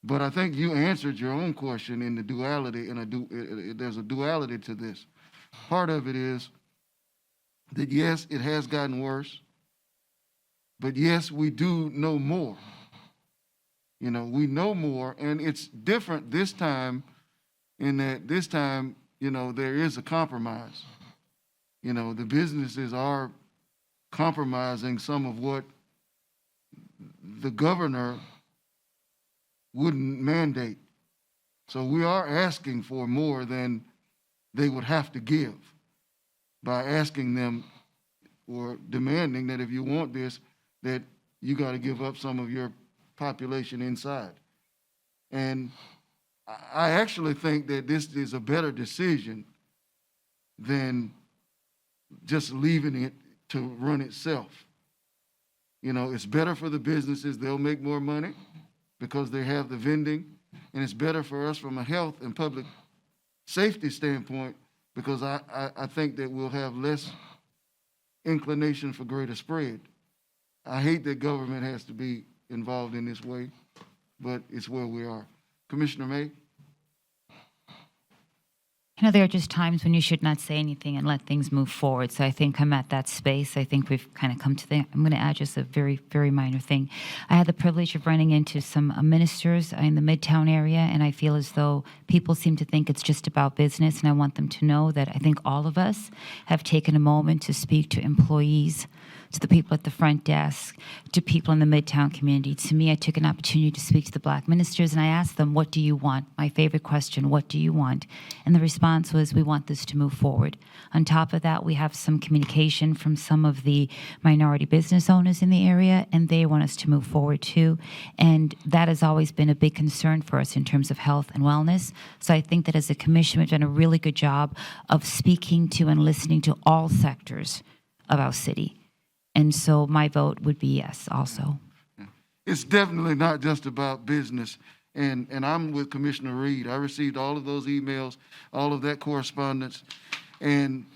But I think you answered your own question in the duality, there's a duality to this. Part of it is that, yes, it has gotten worse, but yes, we do know more. We know more, and it's different this time in that this time, there is a compromise. The businesses are compromising some of what the governor wouldn't mandate. So we are asking for more than they would have to give by asking them or demanding that if you want this, that you got to give up some of your population inside. And I actually think that this is a better decision than just leaving it to run itself. It's better for the businesses. They'll make more money because they have the vending, and it's better for us from a health and public safety standpoint because I think that we'll have less inclination for greater spread. I hate that government has to be involved in this way, but it's where we are. Commissioner May? There are just times when you should not say anything and let things move forward. So I think I'm at that space. I think we've kind of come to I'm going to add just a very, very minor thing. I had the privilege of running into some ministers in the Midtown area, and I feel as though people seem to think it's just about business, and I want them to know that I think all of us have taken a moment to speak to employees, to the people at the front desk, to people in the Midtown community. To me, I took an opportunity to speak to the Black ministers, and I asked them, what do you want? My favorite question, what do you want? And the response was, we want this to move forward. On top of that, we have some communication from some of the minority business owners in the area, and they want us to move forward too. And that has always been a big concern for us in terms of health and wellness. So I think that as a commission, we've done a really good job of speaking to and listening to all sectors of our city. And so my vote would be yes also. It's definitely not just about business. And I'm with Commissioner Reed. I received all of those emails, all of that correspondence. And,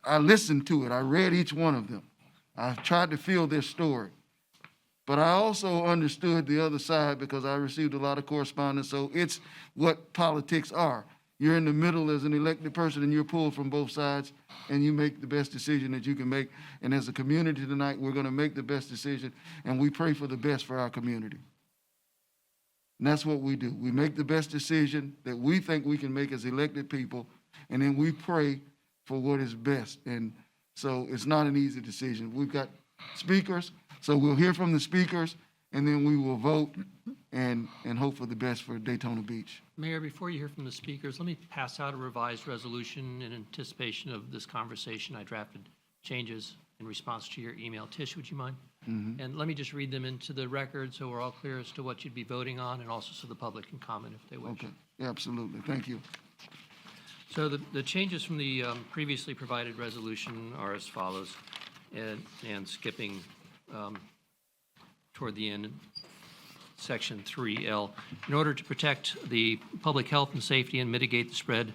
I listened to it. I read each one of them. I tried to feel their story. But I also understood the other side because I received a lot of correspondence. So it's what politics are. You're in the middle as an elected person and you're pulled from both sides and you make the best decision that you can make. And as a community tonight, we're going to make the best decision and we pray for the best for our community. And that's what we do. We make the best decision that we think we can make as elected people, and then we pray for what is best. And so it's not an easy decision. We've got speakers, so we'll hear from the speakers, and then we will vote and hope for the best for Daytona Beach. Mayor, before you hear from the speakers, let me pass out a revised resolution in anticipation of this conversation. I drafted changes in response to your email. Tish, would you mind? Mm-hmm. And let me just read them into the record so we're all clear as to what you'd be voting on, and also so the public can comment if they wish. Okay, absolutely. Thank you. So the changes from the previously provided resolution are as follows, and skipping toward the end, Section 3L. In order to protect the public health and safety and mitigate the spread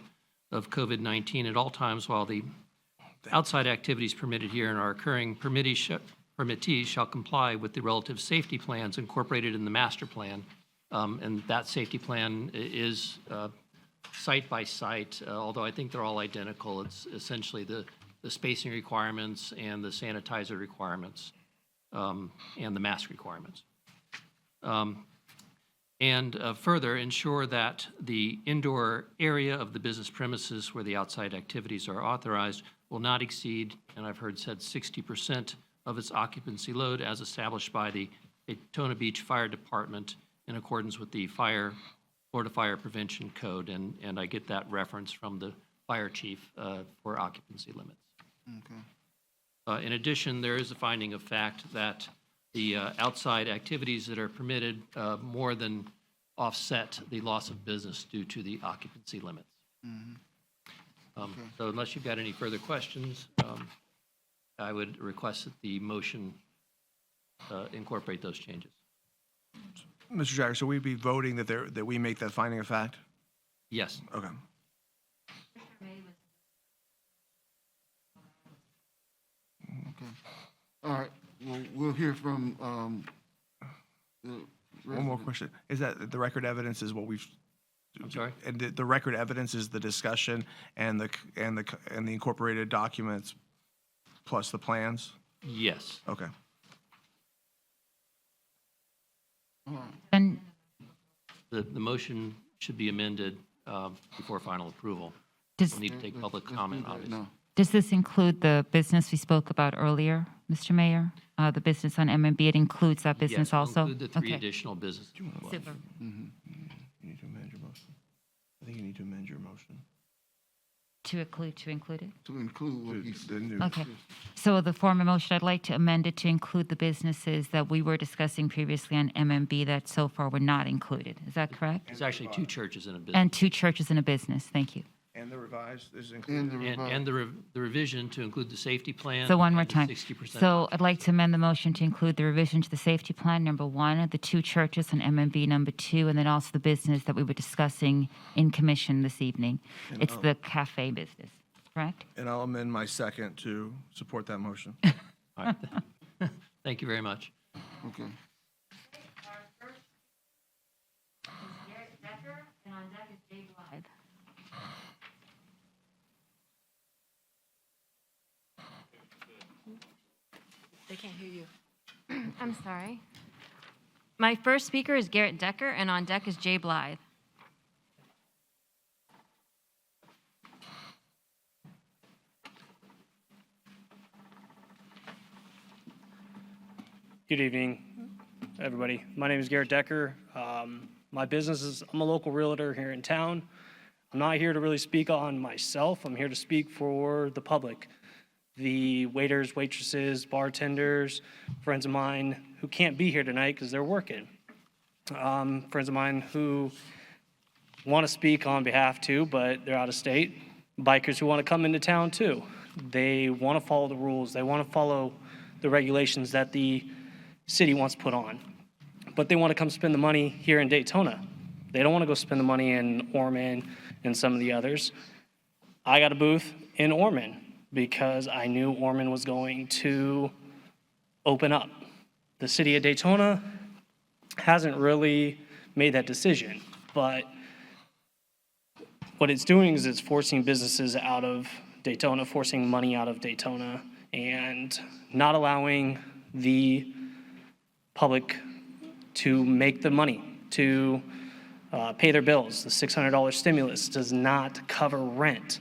of COVID-19 at all times while the outside activities permitted here and are occurring, permittees shall comply with the relative safety plans incorporated in the master plan. And that safety plan is site by site, although I think they're all identical. It's essentially the spacing requirements and the sanitizer requirements and the mask requirements. And further, ensure that the indoor area of the business premises where the outside activities are authorized will not exceed, and I've heard said 60% of its occupancy load as established by the Daytona Beach Fire Department in accordance with the Florida Fire Prevention Code, and I get that reference from the fire chief for occupancy limits. Okay. In addition, there is a finding of fact that the outside activities that are permitted more than offset the loss of business due to the occupancy limits. So unless you've got any further questions, I would request that the motion incorporate those changes. Mr. Jagger, so we'd be voting that we make that finding of fact? Yes. Okay. Okay. All right, we'll hear from the One more resident. question. Is that the record evidence is what we've? I'm sorry? And the record evidence is the discussion and the incorporated documents plus the plans? Yes. Okay. All right. And The motion should be amended before final approval. does, We'll need to take public Let's do comment, that obviously. now. does this include the business we spoke about earlier, Mr. Mayor? The business on MMB, it includes that business Yes, we'll also? include the three Okay. additional businesses. as well. Super. You need to amend your motion. I think you need to amend your motion. To include it? To include what he The said. new- Okay. So the former motion, I'd like to amend it to include the businesses that we were discussing previously on MMB that so far were not included. Is that correct? There's actually two churches in a business. And 2 churches and a business. Thank you. And the revised is And included? the revised. And the revision to include the safety plan. So one more and the time. 60% So I'd like to amend the motion to include the revision to the safety plan, number 1, the 2 churches on MMB, number 2, and then also the business that we were discussing in commission this evening. It's the cafe business, correct? And I'll amend my second to support that motion. All right. Thank you very much. Okay. Our first is Garrett Decker, and on deck is Dave Blythe. They can't hear you. I'm sorry. My first speaker is Garrett Decker, and on deck is Jay Blythe. Good evening, everybody. My name is Garrett Decker. My business is, I'm a local realtor here in town. I'm not here to really speak on myself. I'm here to speak for the public. The waiters, waitresses, bartenders, friends of mine who can't be here tonight because they're working. Friends of mine who want to speak on behalf too, but they're out of state. Bikers who want to come into town too. They want to follow the rules. They want to follow the regulations that the city wants put on. But they want to come spend the money here in Daytona. They don't want to go spend the money in Ormond and some of the others. I got a booth in Ormond because I knew Ormond was going to open up. The city of Daytona hasn't really made that decision, but what it's doing is it's forcing businesses out of Daytona, forcing money out of Daytona, and not allowing the public to make the money, to pay their bills. The $600 stimulus does not cover rent.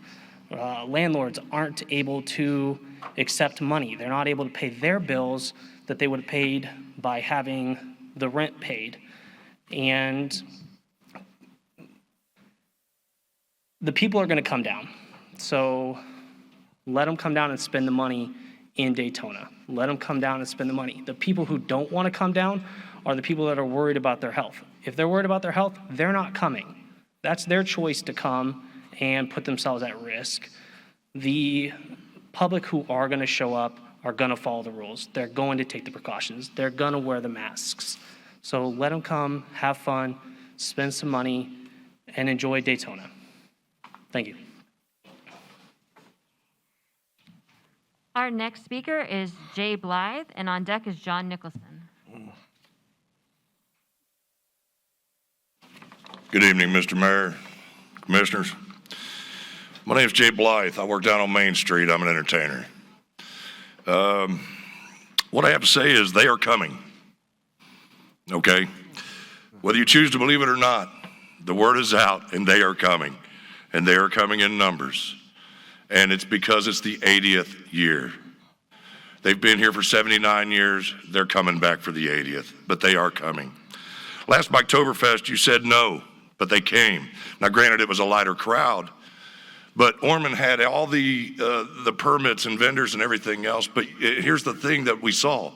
Landlords aren't able to accept money. They're not able to pay their bills that they would have paid by having the rent paid. And the people are going to come down. So let them come down and spend the money in Daytona. Let them come down and spend the money. The people who don't want to come down are the people that are worried about their health. If they're worried about their health, they're not coming. That's their choice to come and put themselves at risk. The public who are going to show up are going to follow the rules. They're going to take the precautions. They're going to wear the masks. So let them come, have fun, spend some money, and enjoy Daytona. Thank you. Our next speaker is Jay Blythe, and on deck is John Nicholson. Good evening, Mr. Mayor, Commissioners. My name is Jay Blythe. I work down on Main Street. I'm an entertainer. What I have to say is they are coming, okay? Whether you choose to believe it or not, the word is out and they are coming, and they are coming in numbers. And it's because it's the 80th year. They've been here for 79 years. They're coming back for the 80th, but they are coming. Last Oktoberfest, you said no, but they came. Now, granted, it was a lighter crowd, but Ormond had all the permits and vendors and everything else. But here's the thing that we saw.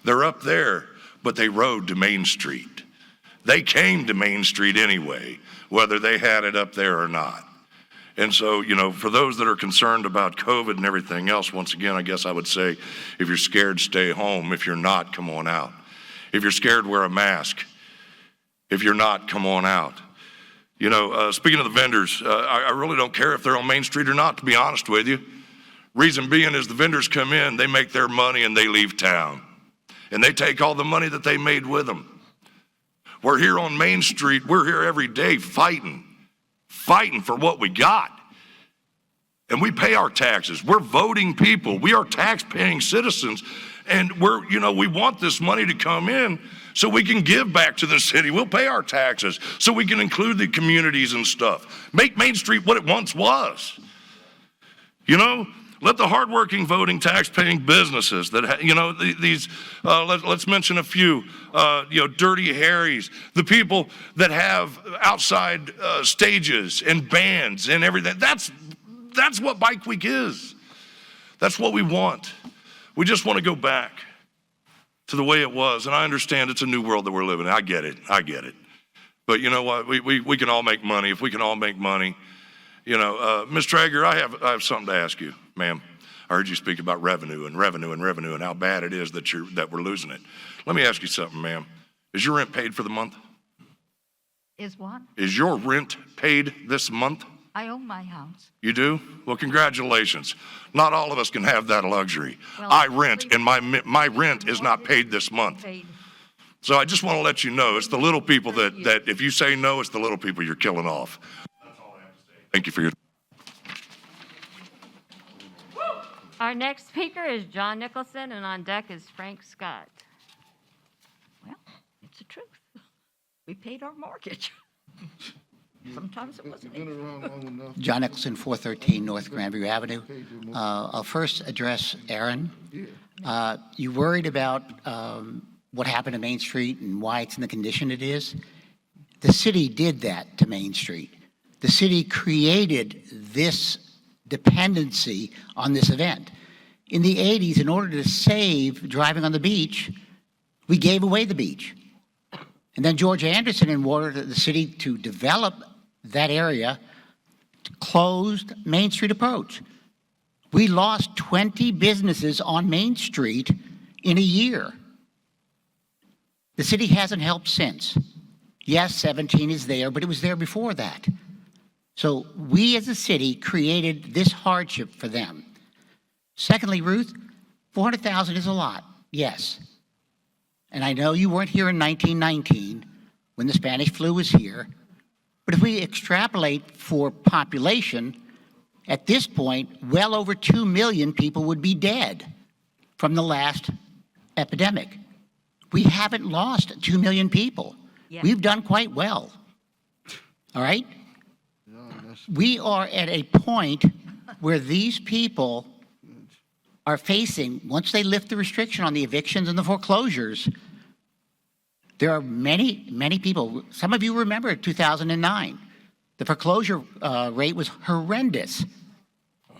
They're up there, but they rode to Main Street. They came to Main Street anyway, whether they had it up there or not. And so, you know, for those that are concerned about COVID and everything else, once again, I guess I would say, if you're scared, stay home. If you're not, come on out. If you're scared, wear a mask. If you're not, come on out. You know, speaking of the vendors, I really don't care if they're on Main Street or not, to be honest with you. Reason being is the vendors come in, they make their money, and they leave town. And they take all the money that they made with them. We're here on Main Street. We're here every day fighting for what we got. And we pay our taxes. We're voting people. We are tax-paying citizens. And we want this money to come in so we can give back to the city. We'll pay our taxes so we can include the communities and stuff. Make Main Street what it once was. You know, let the hardworking, voting, tax-paying businesses that, let's mention a few, Dirty Harry's, the people that have outside stages and bands and everything. That's what Bike Week is. That's what we want. We just want to go back to the way it was. And I understand it's a new world that we're living in. I get it. But you know what? We can all make money. If we can all make money, Ms. Traeger, I have something to ask you, ma'am. I heard you speak about revenue and how bad it is that we're losing it. Let me ask you something, ma'am. Is your rent paid for the month? Is what? Is your rent paid this month? I own my house. You do? Well, congratulations. Not all of us can have that luxury. Well, I rent, and my rent is not paid this month. So I just want to let you know, it's the little people that if you say no, it's the little people you're killing off. That's all I have to say. Thank you for your Our next speaker is John Nicholson, and on deck is Frank Scott. Well, it's the truth. We paid our mortgage. Sometimes it wasn't. John Nicholson, 413 North Granview Avenue. I'll first address Aaron. You worried about what happened to Main Street and why it's in the condition it is? The city did that to Main Street. The city created this dependency on this event. In the 80s, in order to save driving on the beach, we gave away the beach. And then George Anderson, in order for the city to develop that area, closed Main Street approach. We lost 20 businesses on Main Street in a year. The city hasn't helped since. Yes, 17 is there, but it was there before that. So we as a city created this hardship for them. Secondly, Ruth, $400,000 is a lot, yes. And I know you weren't here in 1919 when the Spanish flu was here, but if we extrapolate for population, at this point, well over 2 million people would be dead from the last epidemic. We haven't lost 2 million people. Yeah. We've done quite well, all right? We are at a point where these people are facing, once they lift the restriction on the evictions and the foreclosures, there are many, many people. Some of you remember 2009. The foreclosure rate was horrendous.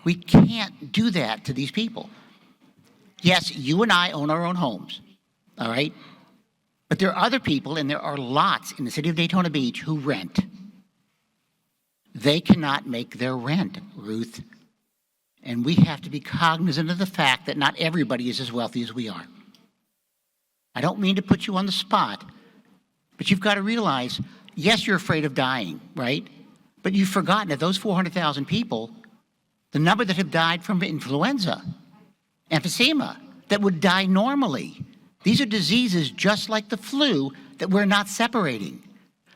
We can't do that to these people. Yes, you and I own our own homes, all right? But there are other people, and there are lots in the city of Daytona Beach who rent. They cannot make their rent, Ruth. And we have to be cognizant of the fact that not everybody is as wealthy as we are. I don't mean to put you on the spot, but you've got to realize, yes, you're afraid of dying, right? But you've forgotten that those 400,000 people, the number that have died from influenza, emphysema, that would die normally. These are diseases just like the flu that we're not separating.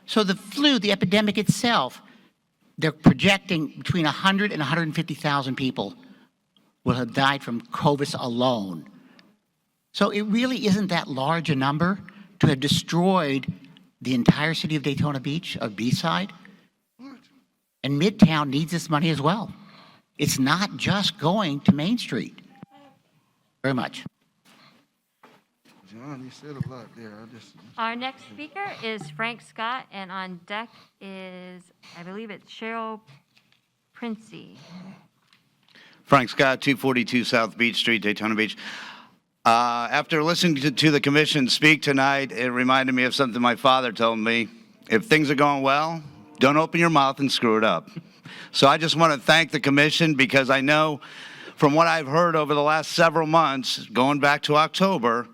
So the flu, the epidemic itself, they're projecting between 100 and 150,000 people will have died from COVID alone. So it really isn't that large a number to have destroyed the entire city of Daytona Beach, of Beachside. And Midtown needs this money as well. It's not just going to Main Street. Very much. John, you said a lot there. Our next speaker is Frank Scott, and on deck is, I believe it's Cheryl Princey. Frank Scott, 242 South Beach Street, Daytona Beach. After listening to the commission speak tonight, it reminded me of something my father told me. If things are going well, don't open your mouth and screw it up. So I just want to thank the commission, because I know from what I've heard over the last several months, going back to October,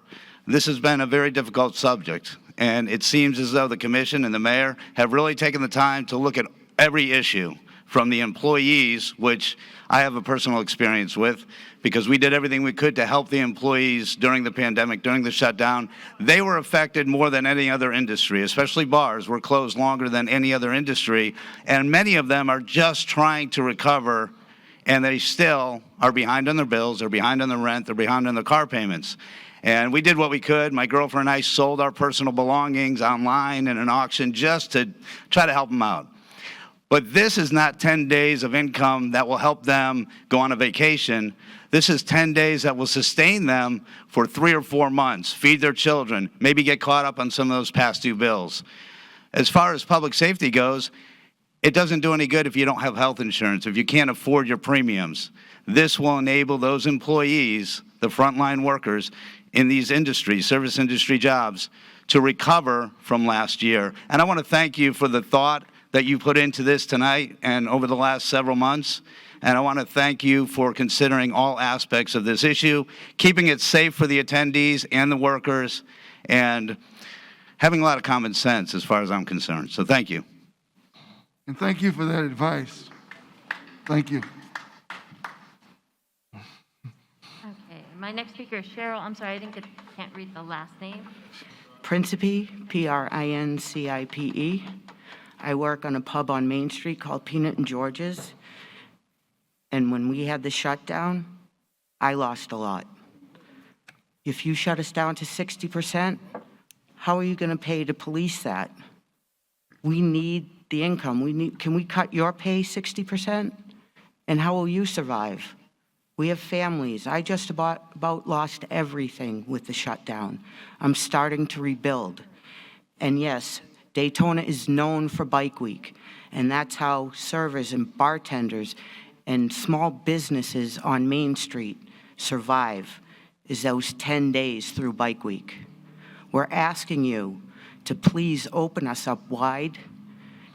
this has been a very difficult subject. And it seems as though the commission and the mayor have really taken the time to look at every issue, from the employees, which I have a personal experience with, because we did everything we could to help the employees during the pandemic, during the shutdown. They were affected more than any other industry, especially bars were closed longer than any other industry, and many of them are just trying to recover, and they still are behind on their bills, they're behind on the rent, they're behind on their car payments. And we did what we could. My girlfriend and I sold our personal belongings online in an auction just to try to help them out. But this is not 10 days of income that will help them go on a vacation. This is 10 days that will sustain them for 3 or 4 months, feed their children, maybe get caught up on some of those past due bills. As far as public safety goes, it doesn't do any good if you don't have health insurance, if you can't afford your premiums. This will enable those employees, the frontline workers in these industries, service industry jobs, to recover from last year. And I want to thank you for the thought that you put into this tonight and over the last several months. And I want to thank you for considering all aspects of this issue, keeping it safe for the attendees and the workers, and having a lot of common sense as far as I'm concerned. So thank you. And thank you for that advice. Thank you. Okay, my next speaker is Cheryl, I'm sorry, can't read the last name. Principe, P-R-I-N-C-I-P-E. I work on a pub on Main Street called Peanut and George's. And when we had the shutdown, I lost a lot. If you shut us down to 60%, how are you going to pay to police that? We need the income. Can we cut your pay 60%? And how will you survive? We have families. I just about lost everything with the shutdown. I'm starting to rebuild. And yes, Daytona is known for Bike Week, and that's how servers and bartenders and small businesses on Main Street survive, is those 10 days through Bike Week. We're asking you to please open us up wide,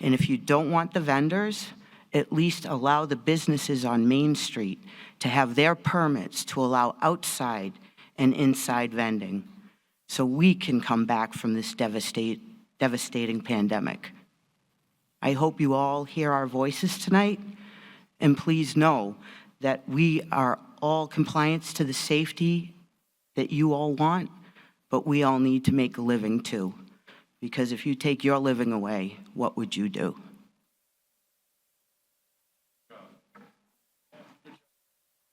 and if you don't want the vendors, at least allow the businesses on Main Street to have their permits to allow outside and inside vending, so we can come back from this devastating pandemic. I hope you all hear our voices tonight, and please know that we are all compliance to the safety that you all want, but we all need to make a living too. Because if you take your living away, what would you do?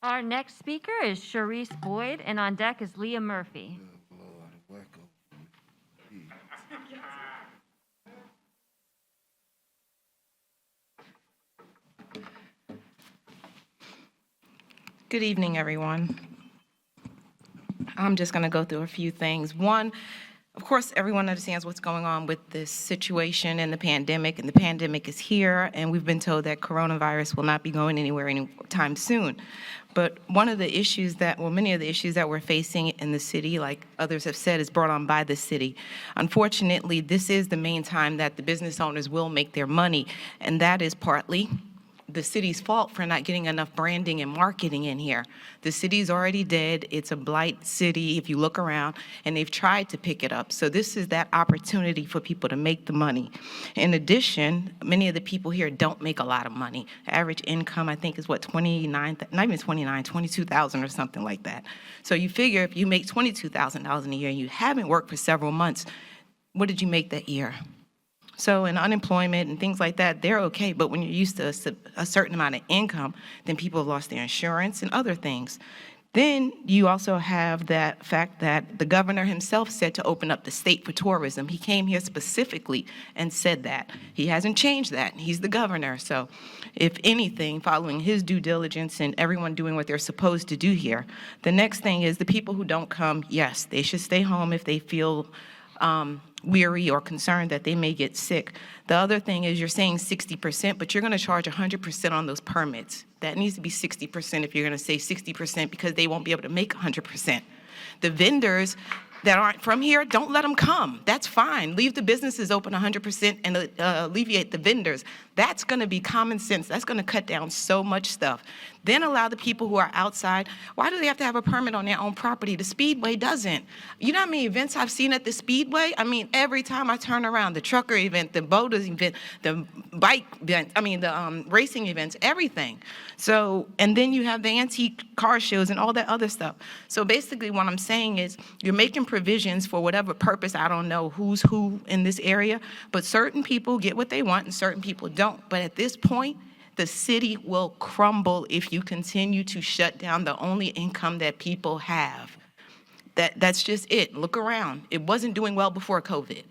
Our next speaker is Sharice Boyd, and on deck is Leah Murphy. Good evening, everyone. I'm just going to go through a few things. One, Of course, everyone understands what's going on with this situation and the pandemic is here, and we've been told that coronavirus will not be going anywhere anytime soon. But one of the issues many of the issues that we're facing in the city, like others have said, is brought on by the city. Unfortunately, this is the main time that the business owners will make their money, and that is partly the city's fault for not getting enough branding and marketing in here. The city's already dead. It's a blight city if you look around, and they've tried to pick it up. So this is that opportunity for people to make the money. In addition, many of the people here don't make a lot of money. Average income, I think, is what, 29, not even 29, 22,000 or something like that. So you figure if you make $22,000 a year and you haven't worked for several months, what did you make that year? So in unemployment and things like that, they're okay. But when you're used to a certain amount of income, then people have lost their insurance and other things. Then you also have that fact that the governor himself said to open up the state for tourism. He came here specifically and said that. He hasn't changed that. He's the governor. So if anything, following his due diligence and everyone doing what they're supposed to do here, the next thing is the people who don't come, yes, they should stay home if they feel weary or concerned that they may get sick. The other thing is you're saying 60%, but you're going to charge 100% on those permits. That needs to be 60% if you're going to say 60% because they won't be able to make 100%. The vendors that aren't from here, don't let them come. That's fine. Leave the businesses open 100% and alleviate the vendors. That's going to be common sense. That's going to cut down so much stuff. Then allow the people who are outside. Why do they have to have a permit on their own property? The Speedway doesn't. You know how many events I've seen at the Speedway? I mean, every time I turn around, the trucker event, the boaters event, the bike event, the racing events, everything. So, and then you have the antique car shows and all that other stuff. So basically what I'm saying is you're making provisions for whatever purpose. I don't know who's who in this area, but certain people get what they want and certain people don't. But at this point, the city will crumble if you continue to shut down the only income that people have. That's just it. Look around. It wasn't doing well before COVID.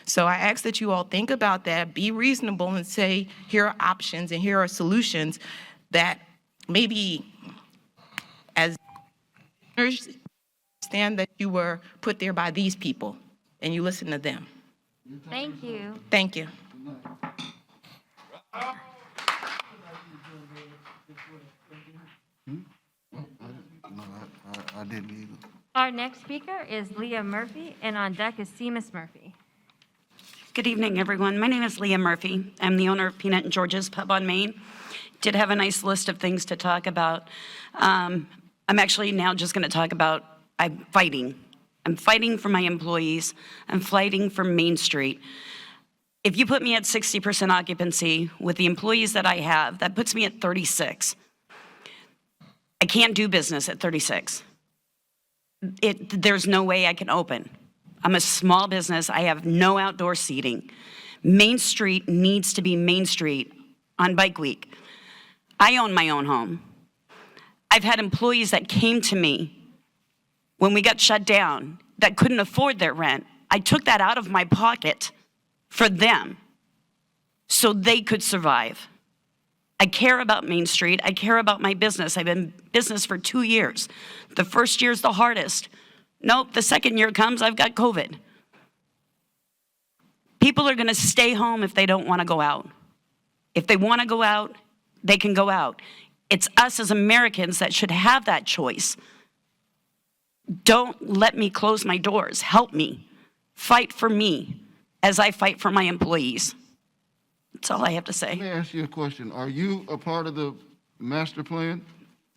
So I ask that you all think about that, be reasonable and say, here are options and here are solutions that maybe as understand that you were put there by these people and you listen to them. Thank you. Thank you. I didn't either. Our next speaker is Leah Murphy, and on deck is Seamus Murphy. Good evening, everyone. My name is Leah Murphy. I'm the owner of Peanut and George's Pub on Main. Did have a nice list of things to talk about. I'm actually now just going to talk about I'm fighting. I'm fighting for my employees. I'm fighting for Main Street. If you put me at 60% occupancy with the employees that I have, that puts me at 36. I can't do business at 36. There's no way I can open. I'm a small business. I have no outdoor seating. Main Street needs to be Main Street on Bike Week. I own my own home. I've had employees that came to me when we got shut down that couldn't afford their rent. I took that out of my pocket for them so they could survive. I care about Main Street. I care about my business. I've been in business for 2 years. The first year's the hardest. Nope, the second year comes, I've got COVID. People are gonna stay home if they don't wanna go out. If they wanna go out, they can go out. It's us as Americans that should have that choice. Don't let me close my doors. Help me. Fight for me as I fight for my employees. That's all I have to say. Let me ask you a question. Are you a part of the master plan?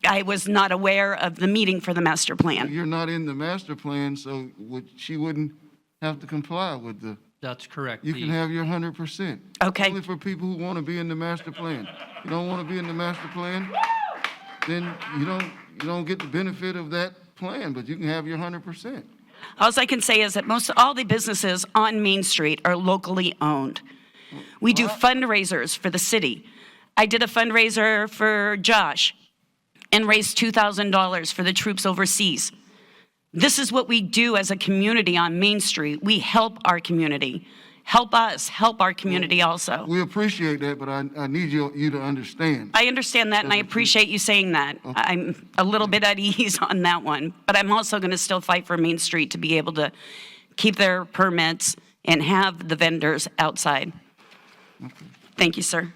I was not aware of the meeting for the master plan. You're not in the master plan, so she wouldn't have to comply with the... That's correct. You can have your 100%. Okay. Only for people who want to be in the master plan. You don't want to be in the master plan, then you don't get the benefit of that plan, but you can have your 100%. All I can say is that most all the businesses on Main Street are locally owned. We do fundraisers for the city. I did a fundraiser for Josh and raised $2,000 for the troops overseas. This is what we do as a community on Main Street. We help our community. Help us, help our community also. We appreciate that, but I need you to understand. I understand that, and I appreciate you saying that. Okay. I'm a little bit at ease on that one, but I'm also going to still fight for Main Street to be able to keep their permits, and have the vendors outside. Thank you, sir.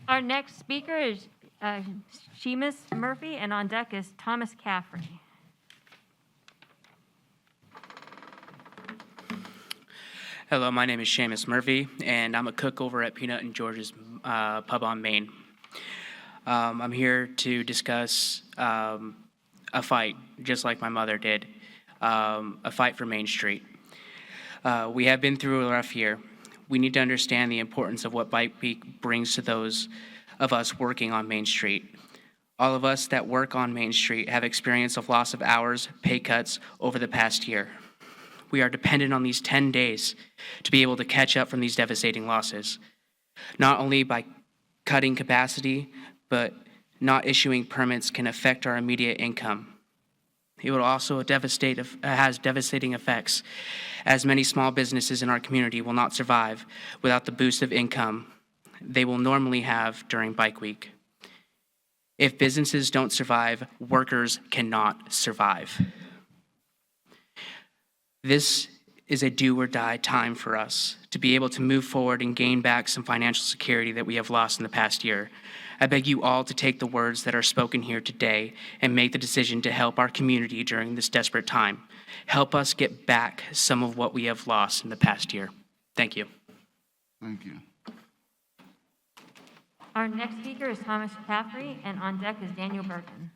Our next speaker is Seamus Murphy, and on deck is Thomas Caffrey. Hello, my name is Seamus Murphy, and I'm a cook over at Peanut and George's Pub on Main. I'm here to discuss a fight, just like my mother did, a fight for Main Street. We have been through a rough year. We need to understand the importance of what Bike Week brings to those of us working on Main Street. All of us that work on Main Street have experienced a loss of hours, pay cuts over the past year. We are dependent on these 10 days to be able to catch up from these devastating losses, not only by cutting capacity, but not issuing permits can affect our immediate income. It will also has devastating effects, as many small businesses in our community will not survive without the boost of income they will normally have during Bike Week. If businesses don't survive, workers cannot survive. This is a do or die time for us to be able to move forward and gain back some financial security that we have lost in the past year. I beg you all to take the words that are spoken here today and make the decision to help our community during this desperate time. Help us get back some of what we have lost in the past year. Thank you. Thank you. Our next speaker is Thomas Caffrey, and on deck is Daniel Bergen.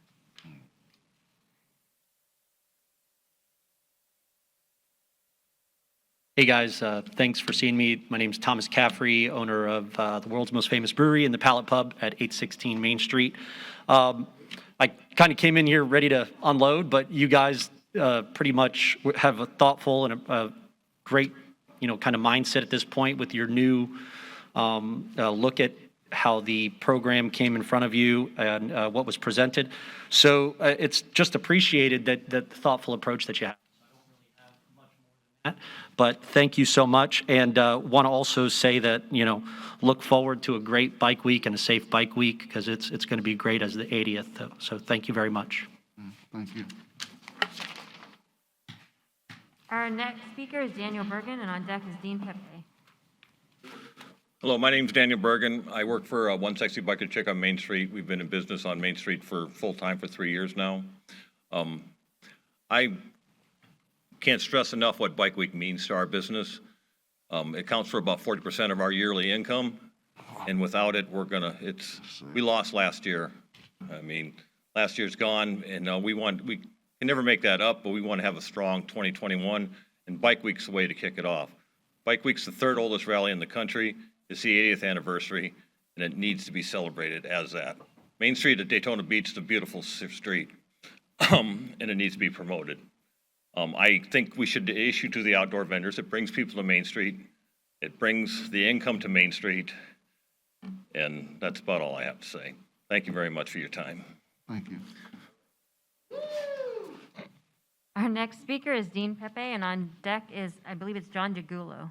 Hey guys, thanks for seeing me. My name's Thomas Caffrey, owner of the world's most famous brewery in the Pallet Pub at 816 Main Street. I kind of came in here ready to unload, but you guys pretty much have a thoughtful and a great, kind of mindset at this point with your new look at how the program came in front of you and what was presented. So it's just appreciated that thoughtful approach that you have. But thank you so much, and want to also say that, look forward to a great Bike Week and a safe Bike Week, because it's going to be great as the 80th. So thank you very much. Thank you. Our next speaker is Daniel Bergen, and on deck is Dean Pepe. Hello, my name's Daniel Bergen. I work for One Sexy Biker Chick on Main Street. We've been in business on Main Street for full-time for 3 years now. I can't stress enough what Bike Week means to our business. It accounts for about 40% of our yearly income, and without it, we lost last year. I mean, last year's gone, and we can never make that up, but we want to have a strong 2021, and Bike Week's the way to kick it off. Bike Week's the third oldest rally in the country. It's the 80th anniversary, and it needs to be celebrated as that. Main Street at Daytona Beach is a beautiful street, and it needs to be promoted. I think we should issue to the outdoor vendors. It brings people to Main Street. It brings the income to Main Street. And that's about all I have to say. Thank you very much for your time. Thank you. Our next speaker is Dean Pepe, and on deck is, I believe it's John DeGulo.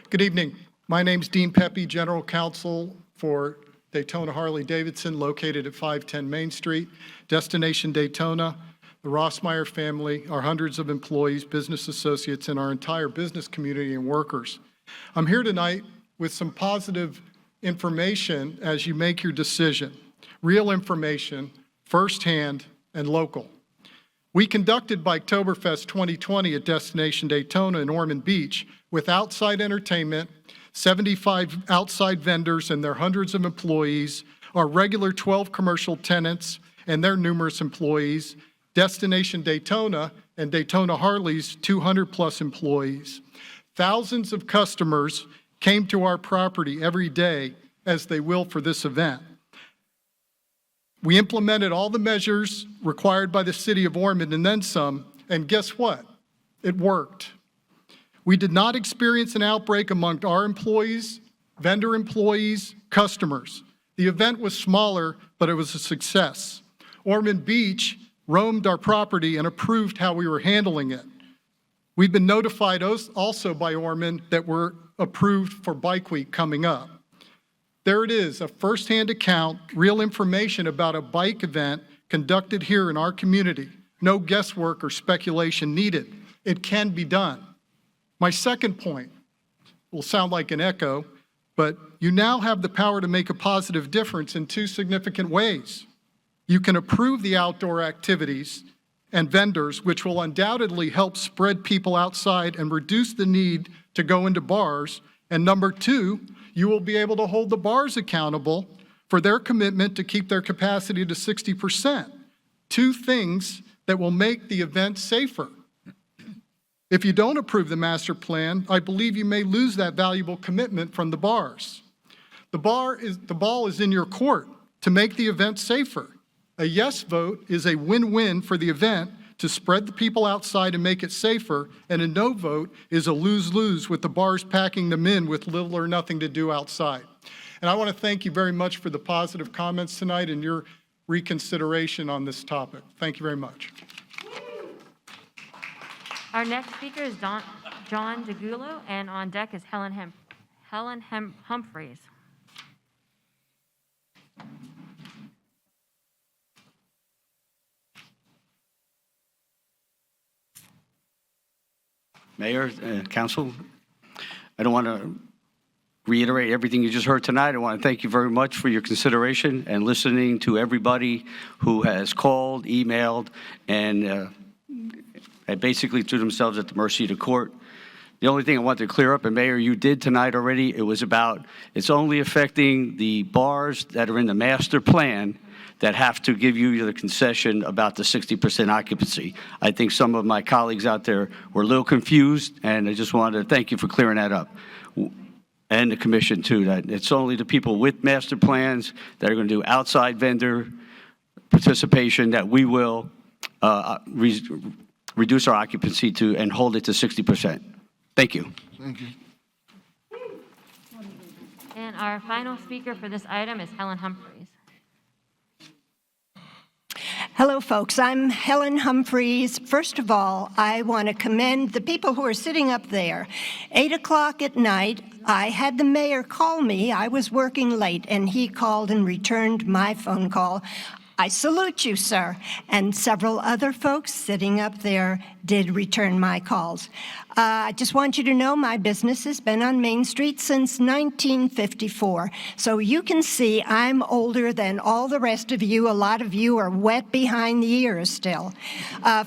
Good evening. My name's Dean Pepe, General Counsel for Daytona Harley-Davidson, located at 510 Main Street. Destination Daytona. The Rossmeyer family, our hundreds of employees, business associates, and our entire business community and workers. I'm here tonight with some positive information as you make your decision. Real information, firsthand and local. We conducted Biketoberfest 2020 at Destination Daytona in Ormond Beach with outside entertainment, 75 outside vendors and their hundreds of employees, our regular 12 commercial tenants and their numerous employees, Destination Daytona and Daytona Harley's 200-plus employees. Thousands of customers came to our property every day, as they will for this event. We implemented all the measures required by the city of Ormond and then some, and guess what? It worked. We did not experience an outbreak among our employees, vendor employees, customers. The event was smaller, but it was a success. Ormond Beach roamed our property and approved how we were handling it. We've been notified also by Ormond that we're approved for Bike Week coming up. There it is, a firsthand account, real information about a bike event conducted here in our community, No guesswork or speculation needed. It can be done. My second point will sound like an echo, but you now have the power to make a positive difference in two significant ways. You can approve the outdoor activities and vendors, which will undoubtedly help spread people outside and reduce the need to go into bars. And number two, you will be able to hold the bars accountable for their commitment to keep their capacity to 60%. Two things that will make the event safer. If you don't approve the master plan, I believe you may lose that valuable commitment from the bars. The ball is in your court to make the event safer. A yes vote is a win-win for the event to spread the people outside and make it safer, and a no vote is a lose-lose with the bars packing them in with little or nothing to do outside. And I want to thank you very much for the positive comments tonight and your reconsideration on this topic. Thank you very much. Our next speaker is John DeGulo, and on deck is Helen Humphreys. Mayor, Council, I don't want to reiterate everything you just heard tonight. I want to thank you very much for your consideration and listening to everybody who has called, emailed, and basically threw themselves at the mercy of the court. The only thing I wanted to clear up, and Mayor, you did tonight already, it was about, it's only affecting the bars that are in the master plan that have to give you the concession about the 60% occupancy. I think some of my colleagues out there were a little confused, and I just wanted to thank you for clearing that up. And the commission too, that it's only the people with master plans that are going to do outside vendor participation that we will reduce our occupancy to and hold it to 60%. Thank you. Thank you. And our final speaker for this item is Helen Humphreys. Hello, folks. I'm Helen Humphreys. First of all, I want to commend the people who are sitting up there. 8 o'clock at night, I had the mayor call me. I was working late, and he called and returned my phone call. I salute you, sir. And several other folks sitting up there did return my calls. I just want you to know my business has been on Main Street since 1954. So you can see I'm older than all the rest of you. A lot of you are wet behind the ears still.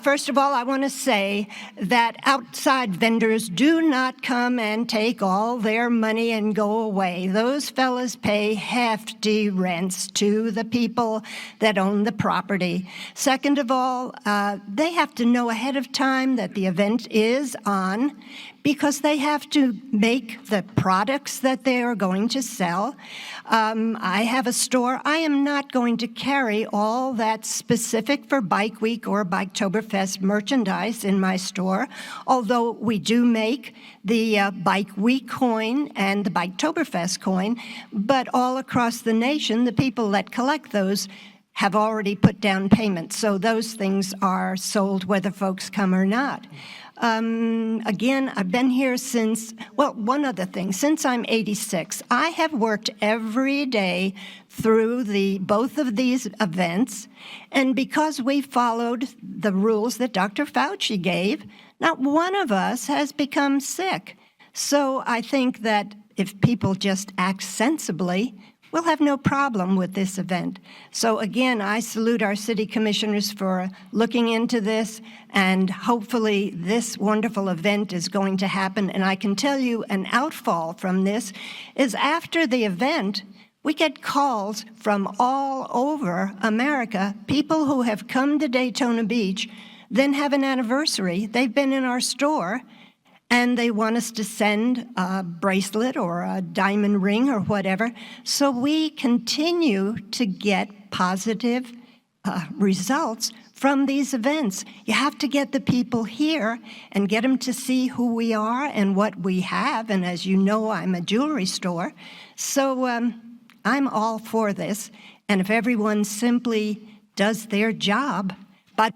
First of all, I want to say that outside vendors do not come and take all their money and go away. Those fellas pay hefty rents to the people that own the property. Second of all, they have to know ahead of time that the event is on, because they have to make the products that they are going to sell. I have a store. I am not going to carry all that specific for Bike Week or Biketoberfest merchandise in my store, although we do make the Bike Week coin and the Biketoberfest coin, but all across the nation, the people that collect those have already put down payments, so those things are sold whether folks come or not. Again, I've been here since, well, one other thing, since I'm 86. I have worked every day through both of these events, and because we followed the rules that Dr. Fauci gave, not one of us has become sick. So I think that if people just act sensibly, we'll have no problem with this event. So again, I salute our city commissioners for looking into this, and hopefully this wonderful event is going to happen. And I can tell you an outfall from this is after the event, we get calls from all over America, people who have come to Daytona Beach, then have an anniversary. They've been in our store, and they want us to send a bracelet or a diamond ring or whatever. So we continue to get positive results from these events. You have to get the people here and get them to see who we are and what we have. And as you know, I'm a jewelry store. So I'm all for this. And if everyone simply does their job, but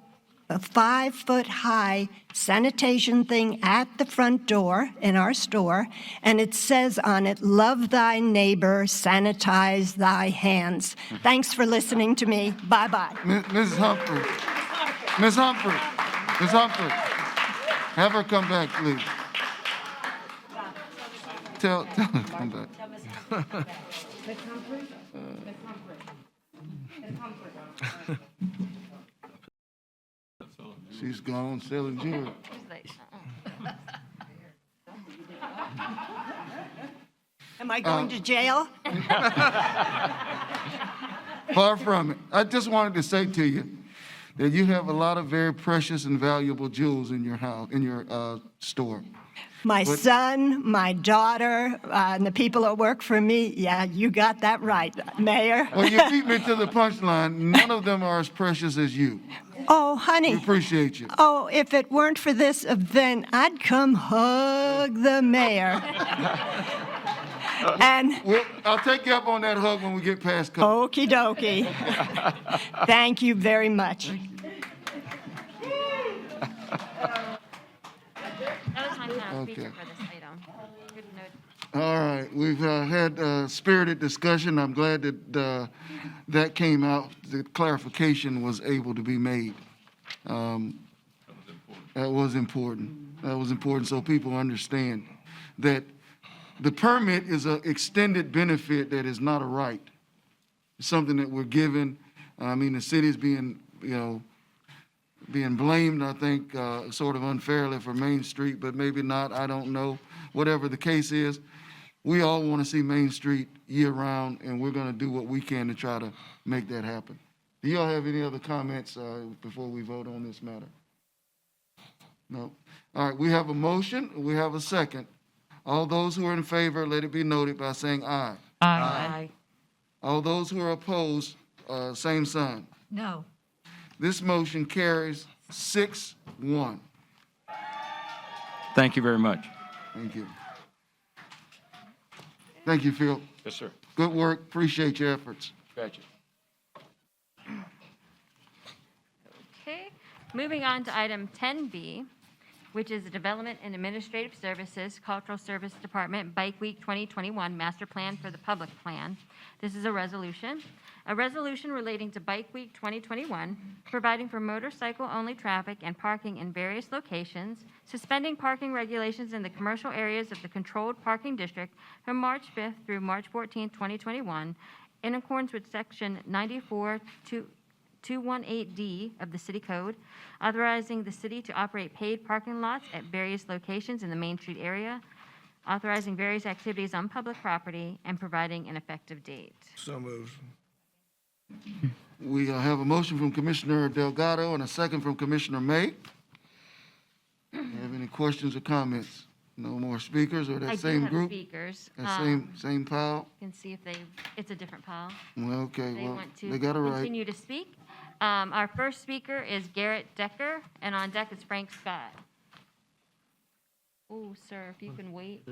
a 5-foot-high sanitation thing at the front door in our store, and it says on it, "Love thy neighbor, sanitize thy hands." Thanks for listening to me. Bye-bye. Mrs. Humphrey. Ms. Humphrey, Ms. Humphrey, have her come back, please. Tell her to come back. She's gone selling jewelry. Am I going to jail? Far from it. I just wanted to say to you that you have a lot of very precious and valuable jewels in your house, in your store. My But- son, my daughter, and the people that work for me, yeah, you got that right, Mayor. Well, you beat me to the punchline. None of them are as precious as you. Oh, honey. We appreciate you. Oh, if it weren't for this event, I'd come hug the mayor. And I'll take you up on that hug when we get past. okie dokie. Thank you very much. That was my final Okay. speaker for this item. Good note. All right, we've had spirited discussion. I'm glad that that came out, the clarification was able to be made. That was important. That was important so people understand that the permit is an extended benefit that is not a right. It's something that we're given. I mean, the city's being, being blamed, I think, sort of unfairly for Main Street, but maybe not, I don't know. Whatever the case is, we all want to see Main Street year-round, and we're going to do what we can to try to make that happen. Do y'all have any other comments before we vote on this matter? No? All right, we have a motion, we have a second. All those who are in favor, let it be noted by saying aye. Aye. All those who are opposed, same sign. No. This motion carries 6-1. Thank you very much. Thank you. Thank you, Phil. Yes, sir. Good work. Appreciate your efforts. Gotcha. Okay, moving on to item 10B, which is the Development and Administrative Services, Cultural Service Department Bike Week 2021 Master Plan for the Public Plan. This is a resolution relating to Bike Week 2021, providing for motorcycle-only traffic and parking in various locations, suspending parking regulations in the commercial areas of the Controlled Parking District from March 5th through March 14th, 2021, in accordance with Section 218D of the City Code, authorizing the city to operate paid parking lots at various locations in the Main Street area, authorizing various activities on public property, and providing an effective date. So moved. We have a motion from Commissioner Delgado and a second from Commissioner May. Have any questions or comments? No more speakers or that I same do have group? speakers. That same pile? You can see if it's a different pile. Well, okay, They well, want they to got it right. continue to speak. Our first speaker is Garrett Decker, and on deck is Frank Scott. Oh, sir, if you can wait.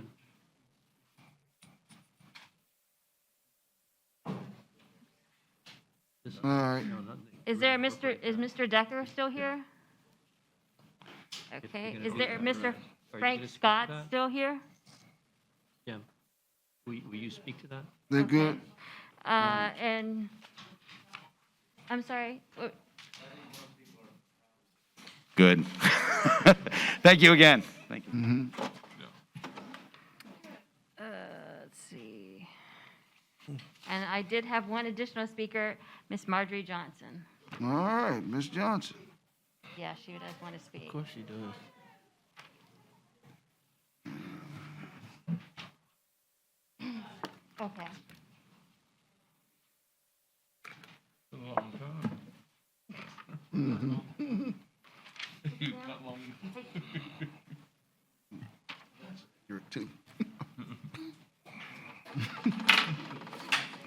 All right. Is Mr. Decker still here? Okay, is there Mr. Frank Scott still here? Yeah. Will you speak to that? They're good? And, I'm sorry, Good. Thank you again. Thank you. let's see. And I did have one additional speaker, Miss Marjorie Johnson. All right, Ms. Johnson. Yeah, she does want to speak. Of course she does. Okay. You're two.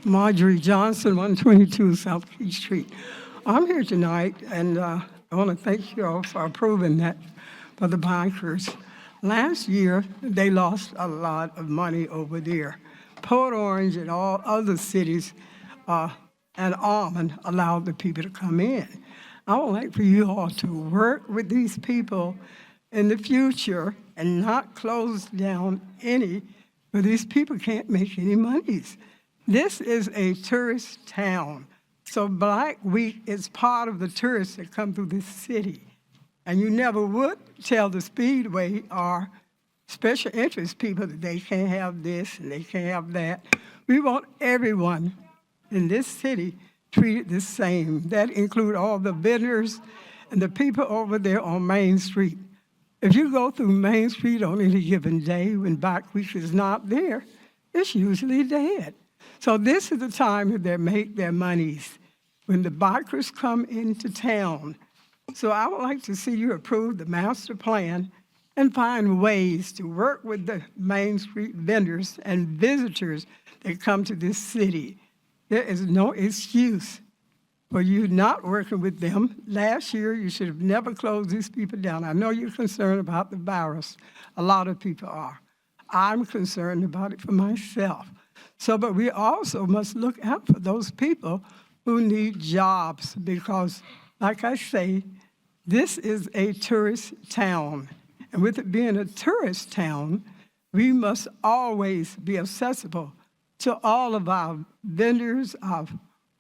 Marjorie Johnson, 122 South Peach Street. I'm here tonight, and I want to thank you all for approving that for the bikers. Last year, they lost a lot of money over there. Port Orange and all other cities and Almond allowed the people to come in. I would like for you all to work with these people in the future and not close down any, but these people can't make any monies. This is a tourist town. So Black Week is part of the tourists that come through this city. And you never would tell the Speedway or special interest people that they can't have this and they can't have that. We want everyone in this city treated the same. That include all the vendors and the people over there on Main Street. If you go through Main Street on any given day when Black Week is not there, it's usually dead. So this is the time that they make their monies, when the bikers come into town. So I would like to see you approve the master plan and find ways to work with the Main Street vendors and visitors that come to this city. There is no excuse for you not working with them. Last year, you should have never closed these people down. I know you're concerned about the virus. A lot of people are. I'm concerned about it for myself. So, but we also must look out for those people who need jobs because, like I say, this is a tourist town. And with it being a tourist town, we must always be accessible to all of our vendors, our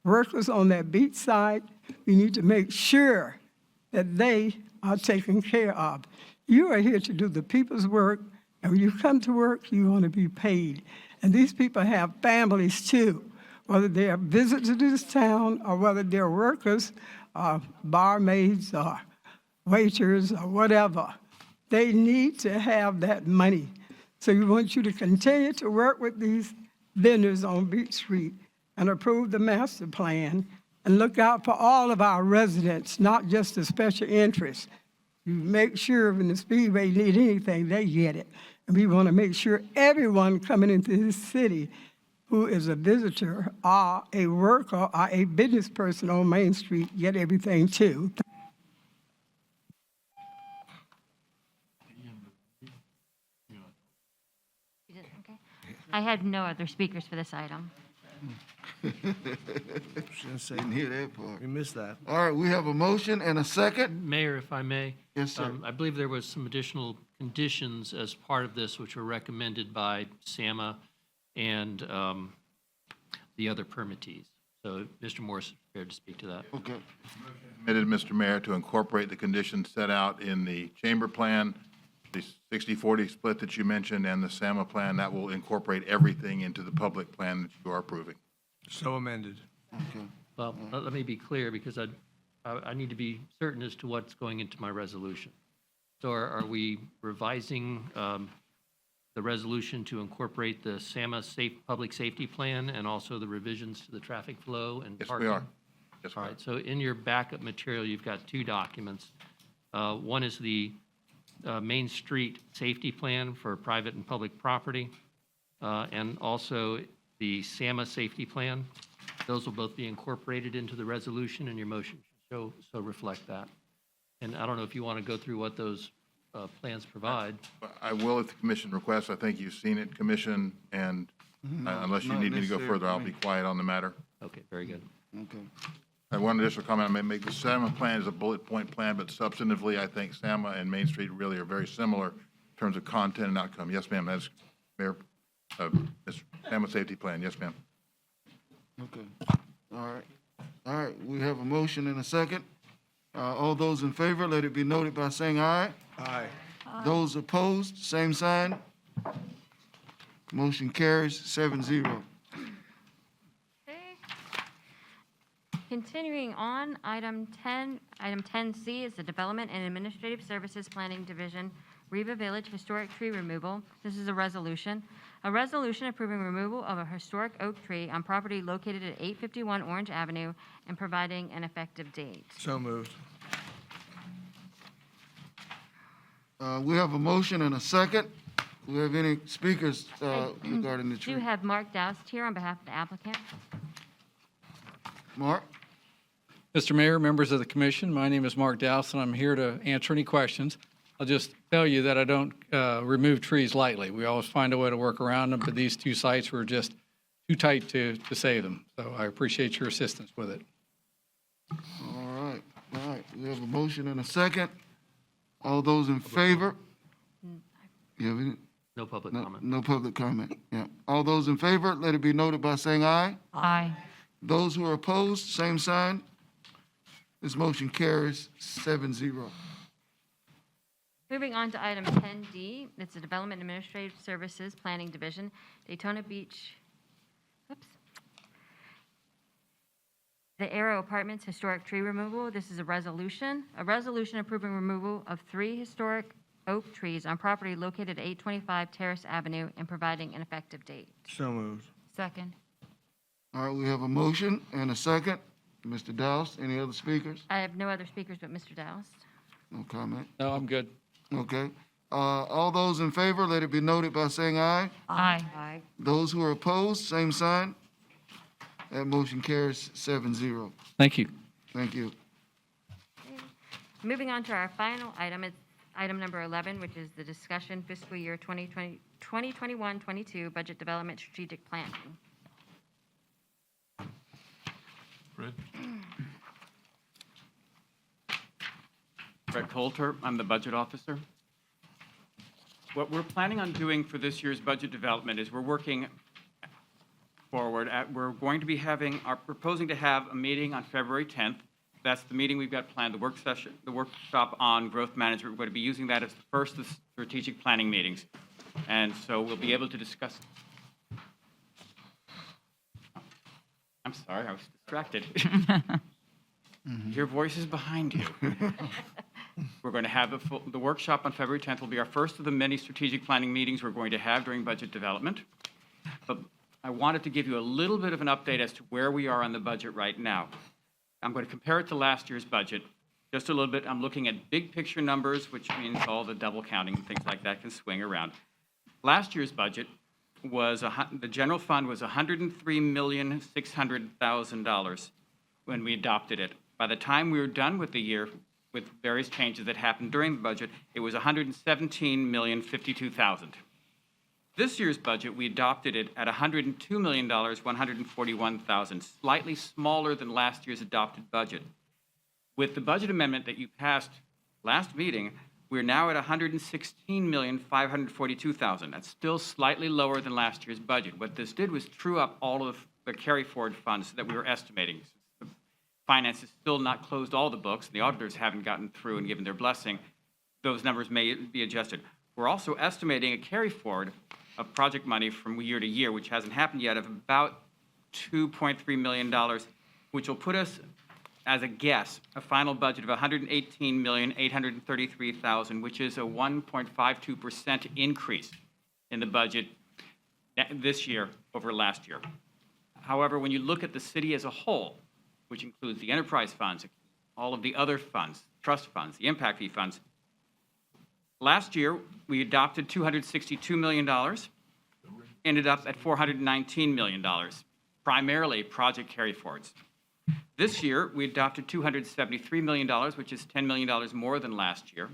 workers on that beach side. We need to make sure that they are taken care of. You are here to do the people's work, and when you come to work, you want to be paid. And these people have families too, whether they are visitors to this town or whether they're workers, barmaids or waiters or whatever. They need to have that money. So we want you to continue to work with these vendors on Beach Street and approve the master plan and look out for all of our residents, not just the special interests. You make sure when the Speedway need anything, they get it. And we want to make sure everyone coming into this city who is a visitor or a worker or a business person on Main Street get everything too. Okay. I had no other speakers for this item. Didn't hear that part. We missed that. All right, we have a motion and a second. Mayor, if I may. Yes, sir. I believe there was some additional conditions as part of this which were recommended by SAMA and the other permittees. So Mr. Morris is prepared to speak to that. Okay. Submitted, Mr. Mayor, to incorporate the conditions set out in the chamber plan, the 60-40 split that you mentioned, and the SAMA plan. That will incorporate everything into the public plan that you are approving. So amended. Okay. Well, let me be clear because I need to be certain as to what's going into my resolution. So are we revising the resolution to incorporate the SAMA public safety plan and also the revisions to the traffic flow and Yes, parking? we are. Yes, we All are. right, so in your backup material, you've got two documents. One is the Main Street Safety Plan for private and public property, and also the SAMA Safety Plan. Those will both be incorporated into the resolution, and your motion should so reflect that. And I don't know if you want to go through what those plans provide. I will if the commission requests. I think you've seen it, commission, and unless you not need me to go necessarily further, I'll me. be quiet on the matter. Okay, very good. Okay. One additional comment I may make, the SAMA plan is a bullet point plan, but substantively, I think SAMA and Main Street really are very similar in terms of content and outcome. Yes, ma'am, that's Mayor, SAMA safety plan. Yes, ma'am. Okay. All right. All right, we have a motion and a second. All those in favor, let it be noted by saying aye. Aye. Those opposed, same sign. Motion carries 7-0. Okay. Continuing on, item 10C is the Development and Administrative Services Planning Division, Reba Village Historic Tree Removal. This is a resolution. A resolution approving removal of a historic oak tree on property located at 851 Orange Avenue and providing an effective date. So moved. We have a motion and a second. Do we have any speakers regarding the Do tree? have Mark Doust here on behalf of the applicant. Mark? Mr. Mayor, members of the commission, my name is Mark Doust, and I'm here to answer any questions. I'll just tell you that I don't remove trees lightly. We always find a way to work around them, but these two sites were just too tight to save them. So I appreciate your assistance with it. All right, all right. We have a motion and a second. All those in favor? You have any? No public No, comment. no public comment, yeah. All those in favor, let it be noted by saying aye. Aye. Those who are opposed, same sign. This motion carries 7-0. Moving on to item 10D, it's the Development Administrative Services Planning Division, Daytona Beach, the Aero Apartments Historic Tree Removal. This is a resolution approving removal of 3 historic oak trees on property located at 825 Terrace Avenue and providing an effective date. So moved. Second. All right, we have a motion and a second. Mr. Dowse, any other speakers? I have no other speakers but Mr. Dowse. No comment. No, I'm good. Okay. All those in favor, let it be noted by saying aye. Aye. Those who are opposed, same sign. That motion carries 7-0. Thank you. Thank you. Moving on to our final item, it's item number 11, which is the discussion fiscal year 2021-22 budget development strategic planning. Brett Coulter, I'm the budget officer. What we're planning on doing for this year's budget development is we're working forward. We're going to be proposing to have a meeting on February 10th. That's the meeting we've got planned, the workshop on growth management. We're going to be using that as the first of the strategic planning meetings. And so we'll be able to discuss. I'm sorry, I was distracted. Your voice is behind you. We're going to have the workshop on February 10th will be our first of the many strategic planning meetings we're going to have during budget development. But I wanted to give you a little bit of an update as to where we are on the budget right now. I'm going to compare it to last year's budget just a little bit. I'm looking at big picture numbers, which means all the double counting and things like that can swing around. Last year's budget was, the general fund was $103,600,000 when we adopted it. By the time we were done with the year, with various changes that happened during the budget, it was $117,052,000. This year's budget, we adopted it at $102,141,000, slightly smaller than last year's adopted budget. With the budget amendment that you passed last meeting, we're now at $116,542,000. That's still slightly lower than last year's budget. What this did was true up all of the carry forward funds that we were estimating. Finance has still not closed all the books. The auditors haven't gotten through and given their blessing. Those numbers may be adjusted. We're also estimating a carry forward of project money from year to year, which hasn't happened yet, of about $2.3 million, which will put us, as a guess, a final budget of $118,833,000, which is a 1.52% increase in the budget this year over last year. However, when you look at the city as a whole, which includes the enterprise funds, all of the other funds, trust funds, the impact fee funds. Last year, we adopted $262 million, ended up at $419 million, primarily project carry forwards. This year, we adopted $273 million, which is $10 million more than last year.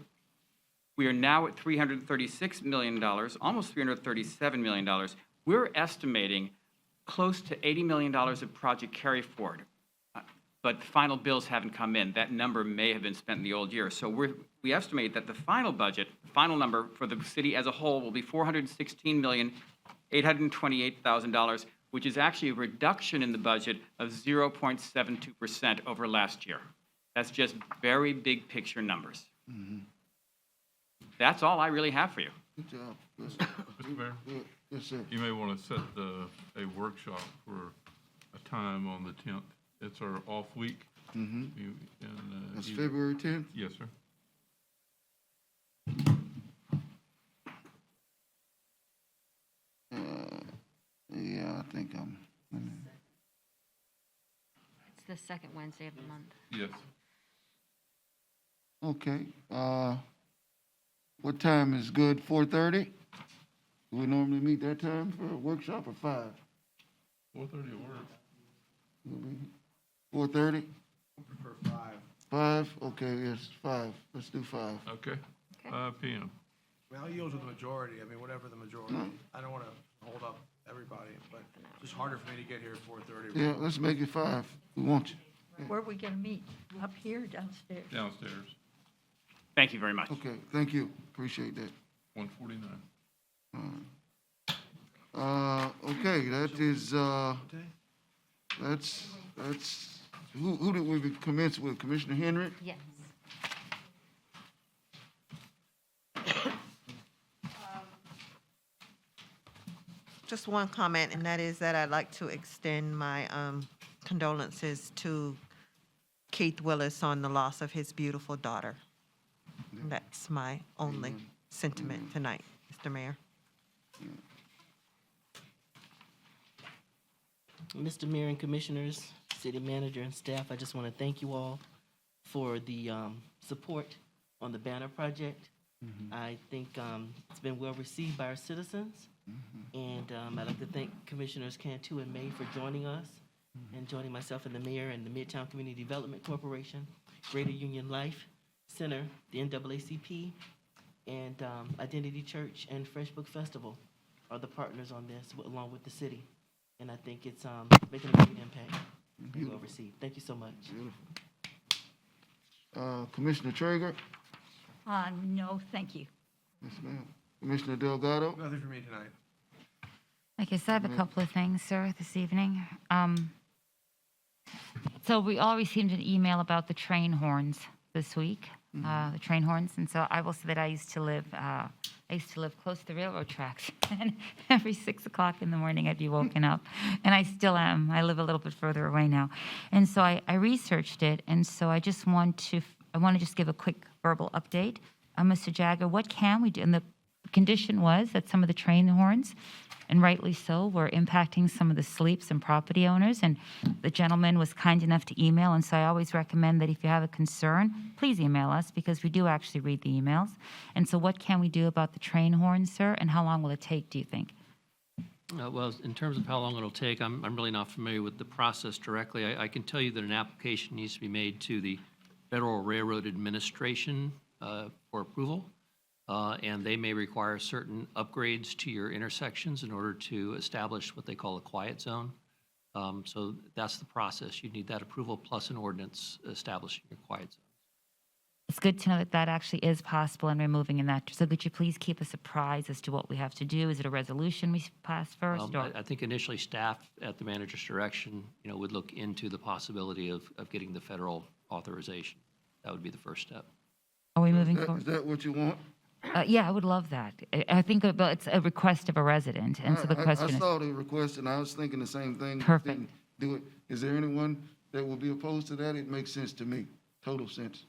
We are now at $336 million, almost $337 million. We're estimating close to $80 million of project carry forward. But the final bills haven't come in. That number may have been spent in the old year. So we estimate that the final budget, the final number for the city as a whole will be $416,828,000, which is actually a reduction in the budget of 0.72% over last year. That's just very big picture numbers. That's all I really have for you. Good job. Mr. Mayor? Yes, sir. You may want to set a workshop for a time on the 10th. It's our off week. That's February 10th? Yes, sir. Yeah, I think It's the second Wednesday of the month. Yes. okay. What time is good? 4:30? Do we normally meet that time for a workshop or 5? 4:30 will work. 4:30? I prefer 5. 5? Okay, yes, 5. Let's do 5. Okay. 5 p.m. Well, I'll yield to the majority. I mean, whatever the majority. I don't want to hold up everybody, but it's just harder for me to get here at 4:30. Yeah, let's make it 5. We want you. Where are we going to meet? Up here, downstairs? Downstairs. Thank you very much. Okay, thank you. Appreciate that. 149. Okay, that is, That's, who did we commence with? Commissioner Henry? Yes. Just one comment, and that is that I'd like to extend my condolences to Keith Willis on the loss of his beautiful daughter. That's my only sentiment tonight, Mr. Mayor. Mr. Mayor and Commissioners, City Manager and staff, I just want to thank you all for the support on the banner project. I think it's been well received by our citizens. And I'd like to thank Commissioners Cantu and May for joining us and joining myself and the mayor and the Midtown Community Development Corporation, Greater Union Life Center, the NAACP, and Identity Church and Fresh Book Festival are the partners on this, along with the city. And I think it's making a great impact and well received. Thank you so much. Commissioner Traeger? No, thank you. Yes, ma'am. Commissioner Delgado? Nothing for me tonight. Okay, so I have a couple of things, sir, this evening. So we all received an email about the train horns this week, the train horns. And so I will say that I used to live close to the railroad tracks. And every 6 o'clock in the morning, I'd be woken up. And I still am. I live a little bit further away now. And so I researched it. And so I want to just give a quick verbal update. Mr. Jagger, what can we do? And the condition was that some of the train horns, and rightly so, were impacting some of the sleeps and property owners. And the gentleman was kind enough to email. And so I always recommend that if you have a concern, please email us, because we do actually read the emails. And so what can we do about the train horns, sir? And how long will it take, do you think? Well, in terms of how long it'll take, I'm really not familiar with the process directly. I can tell you that an application needs to be made to the Federal Railroad Administration for approval. And they may require certain upgrades to your intersections in order to establish what they call a quiet zone. So that's the process. You need that approval plus an ordinance establishing your quiet zone. It's good to know that that actually is possible and we're moving in that. So could you please keep us apprised as to what we have to do? Is it a resolution we pass first? Or? I think initially staff at the manager's direction, would look into the possibility of getting the federal authorization. That would be the first step. Are we moving forward? Is that what you want? Yeah, I would love that. I think it's a request of a resident, and so the question I is... saw the request, and I was thinking the same thing. Perfect. Didn't do it. Is there anyone that will be opposed to that? It makes sense to me, total sense.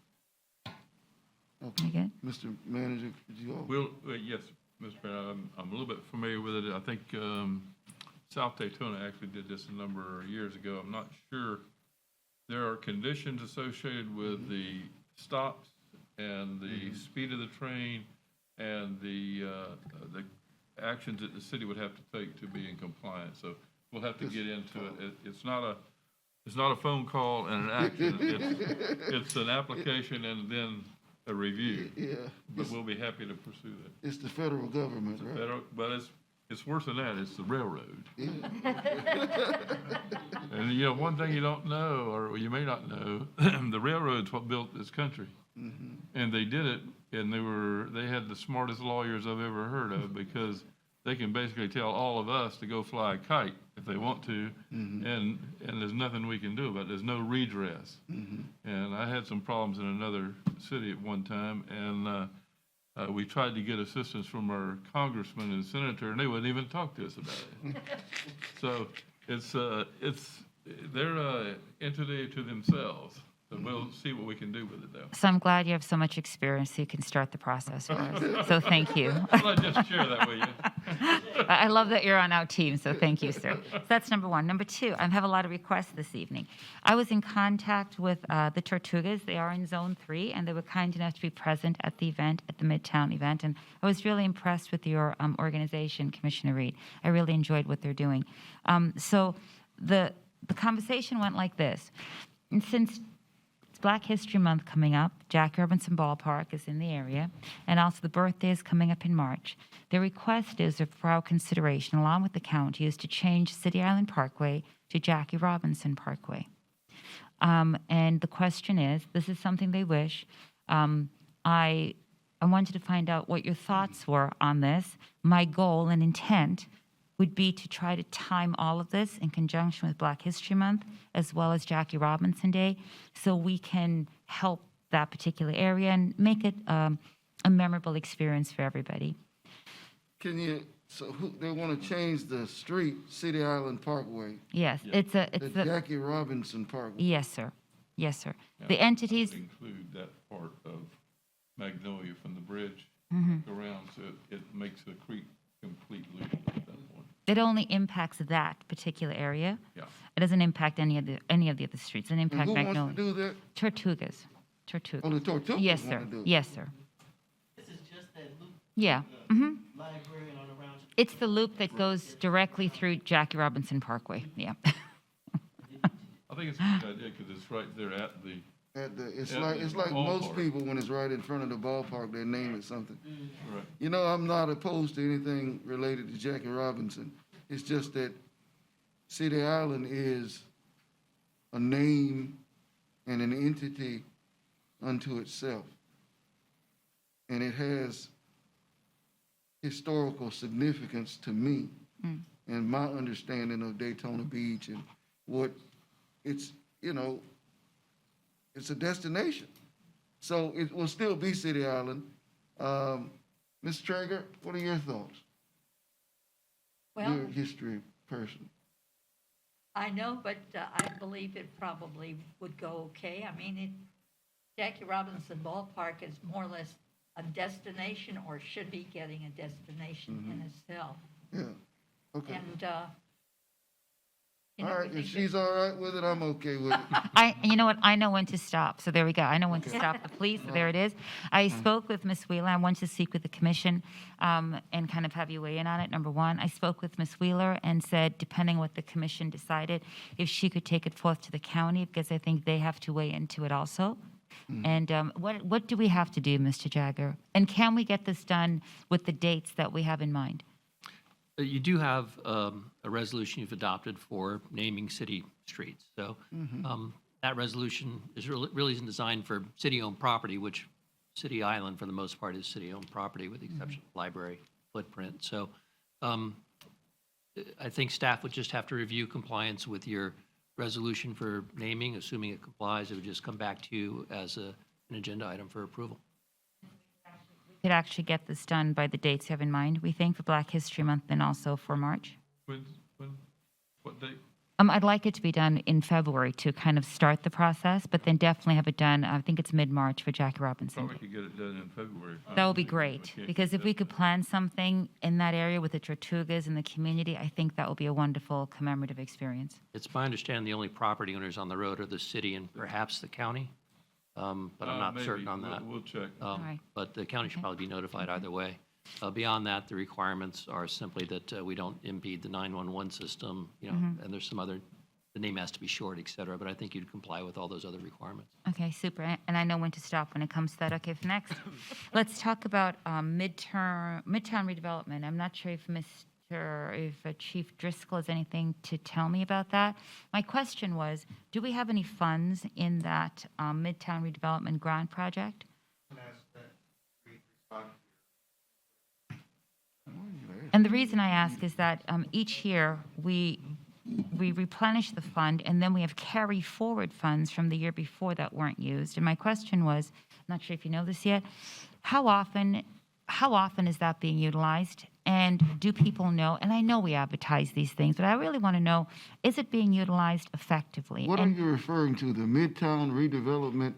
Okay. Good. Mr. Manager, could you all? Well, yes, Mr. Mayor, I'm a little bit familiar with it. I think South Daytona actually did this a number of years ago. I'm not sure. There are conditions associated with the stops and the speed of the train and the actions that the city would have to take to be in compliance. So we'll have to get into it. It's not a phone call and an action. It's an application and then a review. Yeah. But we'll be happy to pursue that. It's the federal government, right? But it's worse than that. It's the railroad. Yeah. And one thing you don't know, or you may not know, the railroad's what built this country. Mm-hmm. And they did it, and they had the smartest lawyers I've ever heard of, because they can basically tell all of us to go fly a kite if they want to, and there's nothing we can do about it. There's no redress. And I had some problems in another city at one time, and we tried to get assistance from our congressman and senator, and they wouldn't even talk to us about it. So they're an entity to themselves. So we'll see what we can do with it, though. So I'm glad you have so much experience so you can start the process for us. So thank you. Well, I just share that with you. I love that you're on our team, so thank you, sir. So that's number one. Number two, I have a lot of requests this evening. I was in contact with the Tortugas. They are in Zone 3, and they were kind enough to be present at the event, at the Midtown event. And I was really impressed with your organization, Commissioner Reed. I really enjoyed what they're doing. So the conversation went like this. And since Black History Month coming up, Jackie Robinson Ballpark is in the area, and also the birthday is coming up in March. The request is for our consideration, along with the county, is to change City Island Parkway to Jackie Robinson Parkway. And the question is, this is something they wish. I wanted to find out what your thoughts were on this. My goal and intent would be to try to time all of this in conjunction with Black History Month as well as Jackie Robinson Day, so we can help that particular area and make it a memorable experience for everybody. Can you, they want to change the street, City Island Parkway, Yes, it's the the, Jackie Robinson Parkway. yes, sir. Yes, sir. Yeah, The entities, that would include that part of Magnolia from the bridge Mhm. around, so it makes the creek completely at that point. it only impacts that particular area. Yeah. It doesn't impact any of the other streets. It And impacts who wants to Magnolia. do that? Tortugas. Tortugas. Oh, the Tortugas Yes, wanna sir. do it. Yes, sir. This is just that loop. Yeah. Mm-hmm. Library and all around. It's the loop that goes directly through Jackie Robinson Parkway. Yeah. I think it's a good idea, because it's right there at the, It's Yeah, like, it's like most ballpark. people, when it's right in front of the ballpark, they name it something. right. You know, I'm not opposed to anything related to Jackie Robinson. It's just that City Island is a name and an entity unto itself. And it has historical significance to me and my understanding of Daytona Beach and what it's, you know, it's a destination. So it will still be City Island. Ms. Traeger, what are your thoughts? Well, You're a history person. I know, but I believe it probably would go okay. I mean, Jackie Robinson Ballpark is more or less a destination, or should be getting a destination in itself. Yeah, okay. And, All right, if she's all right with it, I'm okay with it. You know what? I know when to stop. So there we go. I know when to stop the police. So there it is. I spoke with Ms. Wheeler. I wanted to speak with the commission and kind of have you weigh in on it. Number one, I spoke with Ms. Wheeler and said, depending what the commission decided, if she could take it forth to the county, because I think they have to weigh into it also. And what do we have to do, Mr. Jagger? And can we get this done with the dates that we have in mind? You do have a resolution you've adopted for naming city streets. So that resolution is really isn't designed for city-owned property, which City Island, for the most part, is city-owned property with the exception of library footprint. So I think staff would just have to review compliance with your resolution for naming. Assuming it complies, it would just come back to you as an agenda item for approval. Could actually get this done by the dates you have in mind, we think, for Black History Month and also for March? What date? I'd like it to be done in February to kind of start the process, but then definitely have it done, I think it's mid-March for Jackie Robinson. Probably could get it done in February. That would be great, because if we could plan something in that area with the Tortugas and the community, I think that would be a wonderful commemorative experience. It's my understanding the only property owners on the road are the city and perhaps the county, but I'm not Maybe. certain on that. We'll check. right. But the county should probably be notified either way. Beyond that, the requirements are simply that we don't impede the 911 system, and there's some other, the name has to be short, et cetera, but I think you'd comply with all those other requirements. Okay, super, and I know when to stop when it comes to that. Okay, for next, let's talk about midtown redevelopment. I'm not sure if Chief Driscoll has anything to tell me about that. My question was, do we have any funds in that midtown redevelopment grant project? And the reason I ask is that each year we replenish the fund, and then we have carry forward funds from the year before that weren't used. And my question was, I'm not sure if you know this yet, how often is that being utilized? And do people know? And I know we advertise these things, but I really want to know, is it being utilized effectively? What are And you referring to, the Midtown Redevelopment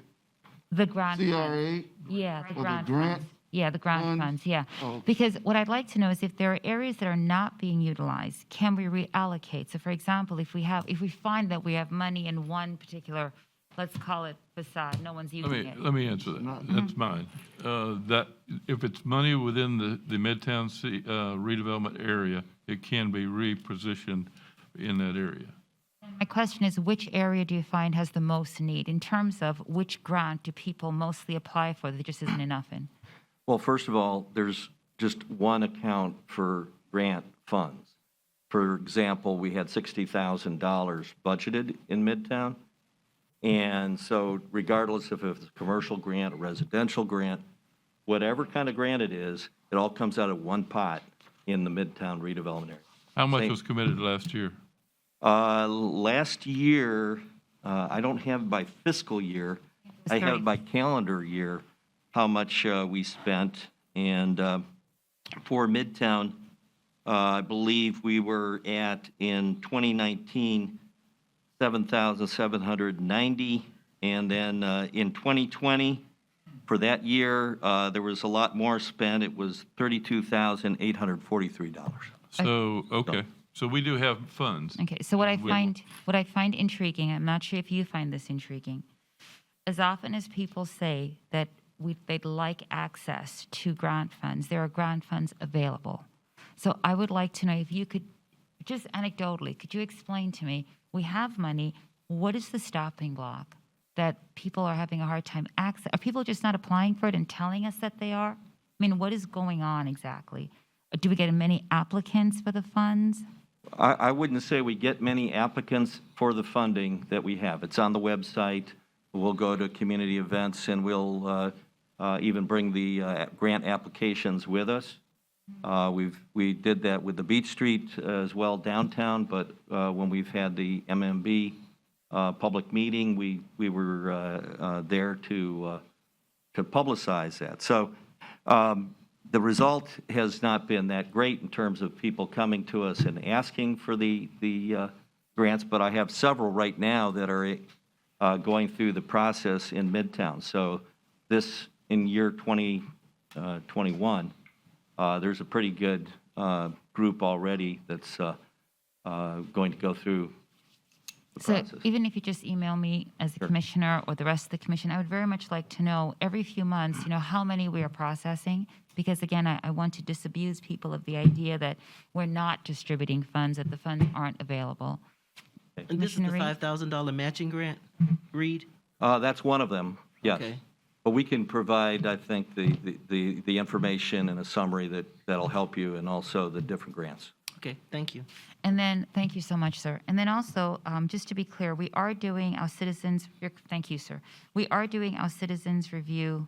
the grant funds. CRA? Yeah, the Or the grant grant funds. Yeah, the grant funds? funds, yeah. Oh. Because what I'd like to know is if there are areas that are not being utilized, can we reallocate? So for example, if we find that we have money in one particular, let's call it facade, no one's using it. Let me answer that. That's mine. That, if it's money within the Midtown redevelopment area, it can be repositioned in that area. My question is, which area do you find has the most need in terms of which grant do people mostly apply for that there just isn't enough in? Well, first of all, there's just one account for grant funds. For example, we had $60,000 budgeted in Midtown. And so regardless if it's a commercial grant, a residential grant, whatever kind of grant it is, it all comes out of one pot in the Midtown redevelopment area. How much Same. was committed last year? Last year, I don't have by fiscal year. I have by calendar year how much we spent. And for Midtown, I believe we were at, in 2019, 7,790. And then in 2020, for that year, there was a lot more spent. It was $32,843. So, okay, so we do have funds. Okay, so what I find intriguing, I'm not sure if you find this intriguing, as often as people say that they'd like access to grant funds, there are grant funds available. So I would like to know if you could, just anecdotally, could you explain to me, we have money, what is the stopping block that people are having a hard time access? Are people just not applying for it and telling us that they are? I mean, what is going on exactly? Do we get many applicants for the funds? I wouldn't say we get many applicants for the funding that we have. It's on the website. We'll go to community events, and we'll even bring the grant applications with us. We did that with the Beach Street as well downtown, but when we've had the MMB public meeting, we were there to publicize that. So the result has not been that great in terms of people coming to us and asking for the grants, but I have several right now that are going through the process in Midtown. So this, in year 2021, there's a pretty good group already that's going to go through the So process. even if you just email me as a commissioner or the rest of the commission, I would very much like to know every few months, how many we are processing. Because again, I want to disabuse people of the idea that we're not distributing funds, that the funds aren't available. And this is the Commissioner Reed? $5,000 matching grant, Reed? That's one of them, yes. Okay. But we can provide, I think, the information and a summary that'll help you, and also the different grants. Okay, thank you. And then, thank you so much, sir. And then also, just to be clear, we are doing our citizens, thank you, sir. We are doing our citizens review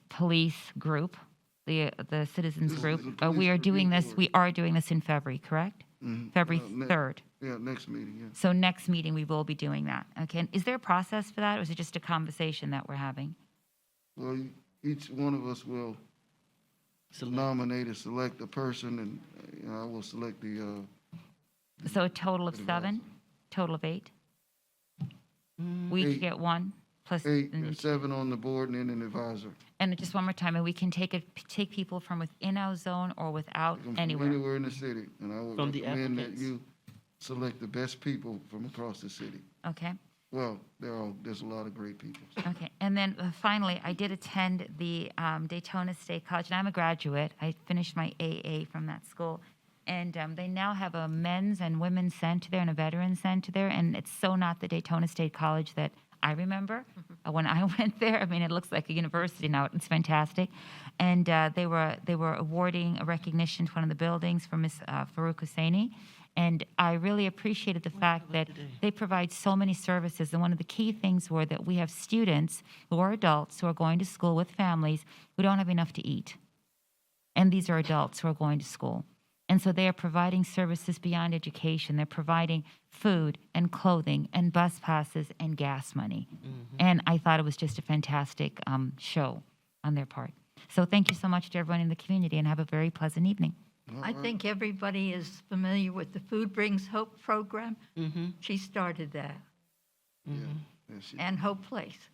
police group, the citizens group. We are doing this in February, correct? February 3rd. Yeah, next meeting, yeah. So next meeting, we will be doing that. Okay, and is there a process for that, or is it just a conversation that we're having? Well, each one of us will nominate and select a person, and I will select the, So a total of 7, total of 8? We each 8. get 1, plus, 8 and 7 on the board, and then an advisor. and just one more time, and we can take people from within our zone or without From anywhere. anywhere in the city, and I would From the recommend that applicants. you select the best people from across the city. Okay, Well, there's a lot of great people. okay. And then finally, I did attend the Daytona State College, and I'm a graduate. I finished my AA from that school. And they now have a men's and women's center there and a veterans center there. And it's so not the Daytona State College that I remember when I went there. I mean, it looks like a university now. It's fantastic. And they were awarding a recognition to one of the buildings for Ms. Farouk Husseini. And I really appreciated the fact that they provide so many services. And one of the key things were that we have students who are adults who are going to school with families who don't have enough to eat. And these are adults who are going to school. And so they are providing services beyond education. They're providing food and clothing and bus passes and gas money. And I thought it was just a fantastic show on their part. So thank you so much to everyone in the community, and have a very pleasant evening. I think everybody is familiar with the Food Brings Hope program. She started that, and Hope Place.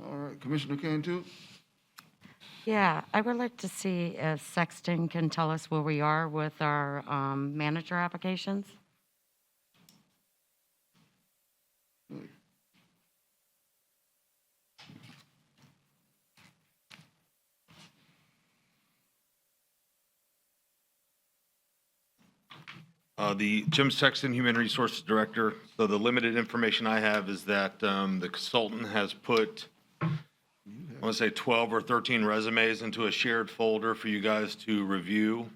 All right, Commissioner Cantu? Yeah, I would like to see if Sexton can tell us where we are with our manager applications. The Jim Sexton, Human Resources Director. So the limited information I have is that the consultant has put, I want to say 12 or 13 resumes into a shared folder for you guys to review.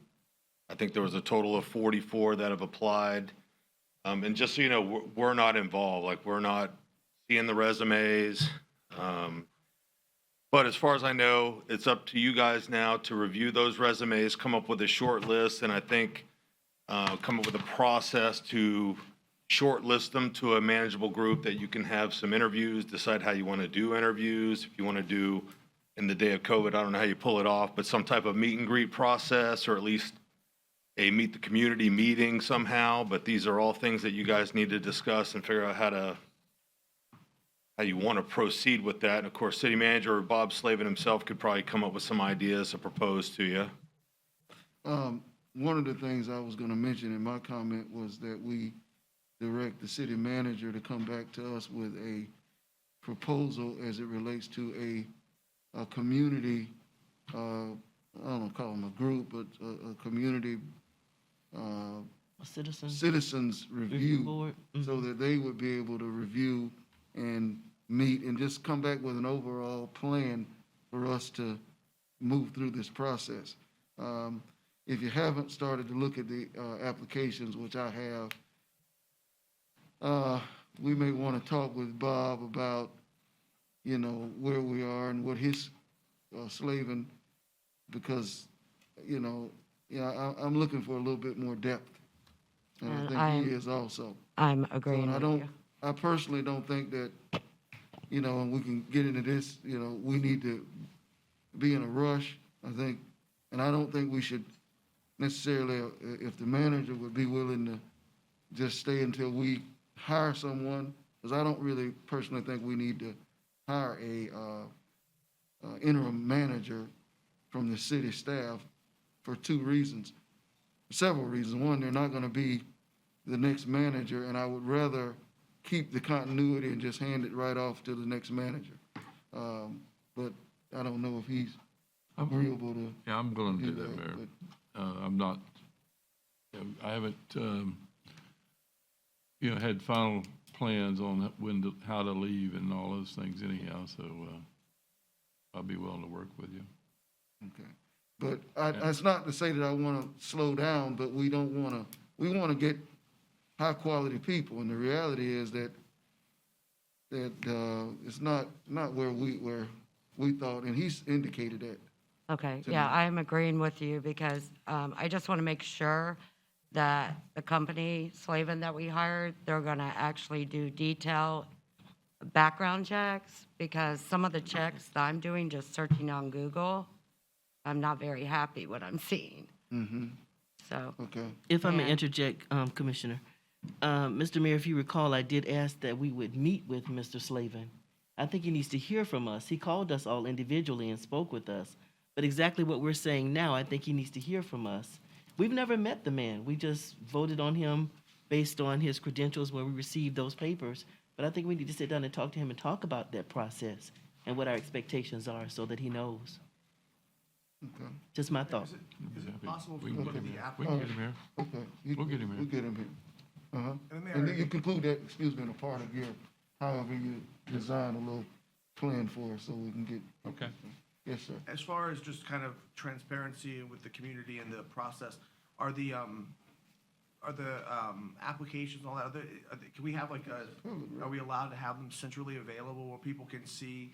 I think there was a total of 44 that have applied. And just so you know, we're not involved. Like, we're not seeing the resumes. But as far as I know, it's up to you guys now to review those resumes, come up with a short list, and I think come up with a process to shortlist them to a manageable group that you can have some interviews, decide how you want to do interviews. If you want to do, in the day of COVID, I don't know how you pull it off, but some type of meet and greet process, or at least a meet the community meeting somehow. But these are all things that you guys need to discuss and figure out how you want to proceed with that. And of course, city manager Bob Slavin himself could probably come up with some ideas to propose to you. One of the things I was going to mention in my comment was that we direct the city manager to come back to us with a proposal as it relates to a community, I don't know, call them a group, but a community A citizen. citizens Review review, board. so that they would be able to review and meet and just come back with an overall plan for us to move through this process. If you haven't started to look at the applications, which I have, we may want to talk with Bob about, you know, where we are and what his Slavin, because, I'm looking for a little bit more depth. And I And think he is also. I'm So, agreeing and with you. I personally don't think that, and we can get into this, we need to be in a rush, I think. And I don't think we should necessarily, if the manager would be willing to just stay until we hire someone, because I don't really personally think we need to hire a interim manager from the city staff for several reasons. One, they're not going to be the next manager, and I would rather keep the continuity and just hand it right off to the next manager. But I don't know if he's agreeable to. Yeah, I'm going to do that, that, Mayor. I'm not, I haven't, had final plans on how to leave and all those things anyhow, so I'll be willing to work with you. Okay. But it's not to say that I want to slow down, but we want to get high-quality people, and the reality is that it's not where we thought, and he's indicated that. Okay, to yeah, me. I'm agreeing with you because I just want to make sure that the company, Slavin, that we hired, they're going to actually do detailed background checks because some of the checks that I'm doing, just searching on Google, I'm not very happy what I'm seeing. Mm-hmm. So, Okay. If I may And- interject, Commissioner, Mr. Mayor, if you recall, I did ask that we would meet with Mr. Slavin. I think he needs to hear from us. He called us all individually and spoke with us. But exactly what we're saying now, I think he needs to hear from us. We've never met the man. We just voted on him based on his credentials when we received those papers. But I think we need to sit down and talk to him and talk about that process and what our expectations are so that he knows. Okay. Just my thought. Is it possible We we can look get at him the here. We can get application? him here. Okay. We'll get him here. We'll get him here. Uh-huh. And Mayor, And then you conclude that, in a part of your, however you design a little plan for us so we can get. Okay. Yes, sir. As far as just kind of transparency with the community and the process, are the applications and all that, can we have are we allowed to have them centrally available where people can see,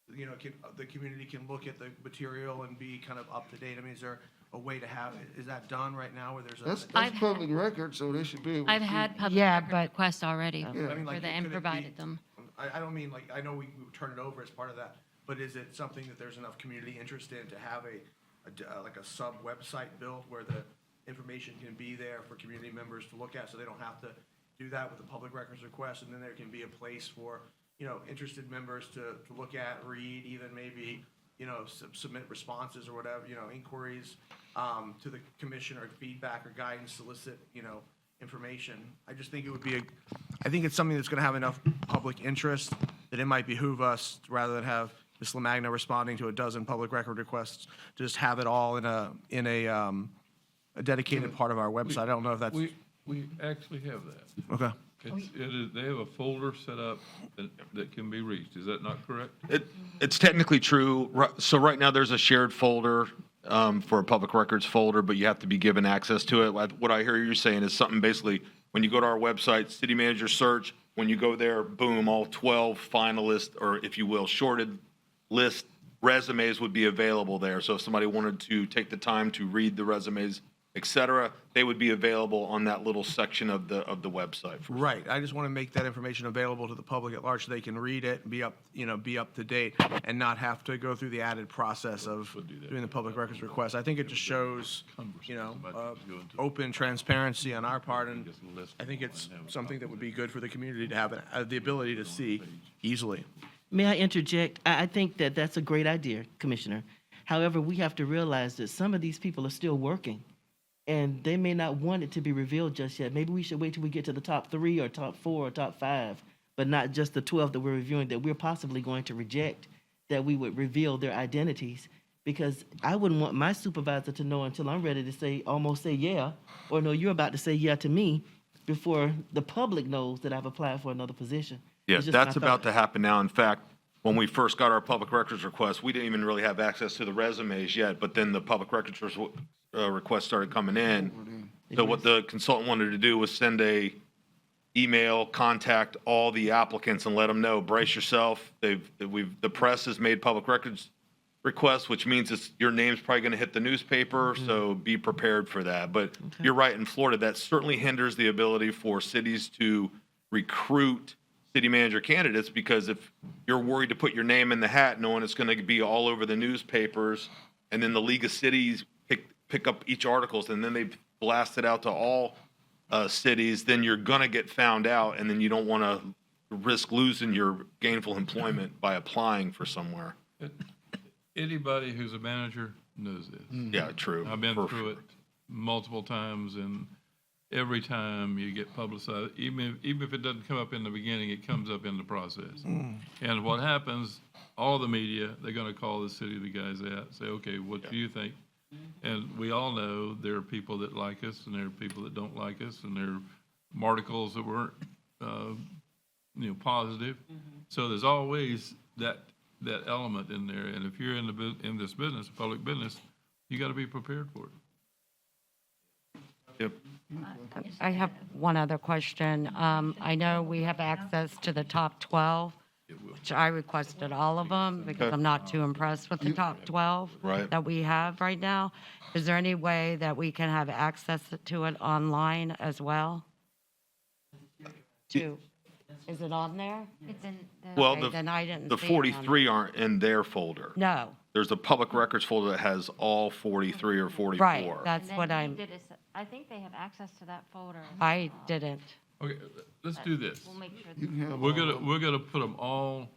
the community can look at the material and be kind of up to date? I mean, is there a way to have, is that done right now where there's a? That's I've- public record, so they should be able to. I've see. had public Yeah, record but- requests already Yeah. I mean, for like, them and could it provided be- them. I don't mean, like, I know we turn it over as part of that, but is it something that there's enough community interest in to have like a sub-website built where the information can be there for community members to look at, so they don't have to do that with the public records request, and then there can be a place for, interested members to look at, read, even maybe, submit responses or whatever, inquiries to the commission or feedback or guidance, solicit, information. I just think it would be I think it's something that's going to have enough public interest that it might behoove us, rather than have Ms. Lamagna responding to a dozen public record requests, to just have it all in a dedicated part of our website. I don't know if that's, We actually have that. Okay. They have a folder set up that can be reached. Is that not correct? It's technically true. So right now, there's a shared folder for a public records folder, but you have to be given access to it. What I hear you saying is something basically, when you go to our website, city manager search, when you go there, boom, all 12 finalists, or if you will, shorted list resumes would be available there. So if somebody wanted to take the time to read the resumes, et cetera, they would be available on that little section of the website. Right. I just want to make that information available to the public at large so they can read it, be up to date, and not have to go through the added process of doing the public records request. I think it just shows, open transparency on our part, and I think it's something that would be good for the community to have the ability to see easily. May I interject? I think that that's a great idea, Commissioner. However, we have to realize that some of these people are still working, and they may not want it to be revealed just yet. Maybe we should wait till we get to the top 3 or top 4 or top 5, but not just the 12 that we're reviewing that we're possibly going to reject, that we would reveal their identities. Because I wouldn't want my supervisor to know until I'm ready to almost say yeah, or no, you're about to say yeah to me before the public knows that I've applied for another position. Yeah, It's just my that's about thought. to happen now. In fact, when we first got our public records request, we didn't even really have access to the resumes yet, but then the public records requests started coming in. So what the consultant wanted to do was send a email, contact all the applicants and let them know, brace yourself. The press has made public records requests, which means your name's probably going to hit the newspaper, so be prepared for that. But you're right, in Florida, that certainly hinders the ability for cities to recruit city manager candidates, because if you're worried to put your name in the hat knowing it's going to be all over the newspapers, and then the League of Cities pick up each articles, and then they blast it out to all cities, then you're going to get found out, and then you don't want to risk losing your gainful employment by applying for somewhere. Anybody who's a manager knows this. Yeah, true. I've been through it multiple times, and every time you get publicized, even if it doesn't come up in the beginning, it comes up in the process. And what happens, all the media, they're going to call the city the guys at, say, okay, what do you think? And we all know there are people that like us, and there are people that don't like us, and there are articles that weren't, positive. So there's always that element in there. And if you're in this business, public business, you got to be prepared for it. Yep. I have one other question. I know we have access to the top 12, which I requested all of them because Okay. I'm not too impressed with the top 12 Right. that we have right now. Is there any way that we can have access to it online as well? Is it on there? It's in Well, Okay, then I didn't the see it on 43 aren't in their folder. No, There's a public records folder that has all 43 or 44. right, that's And what then he did I think they have access to that folder. I didn't. Okay, let's do this. We'll make sure. You can have We're gonna put them all,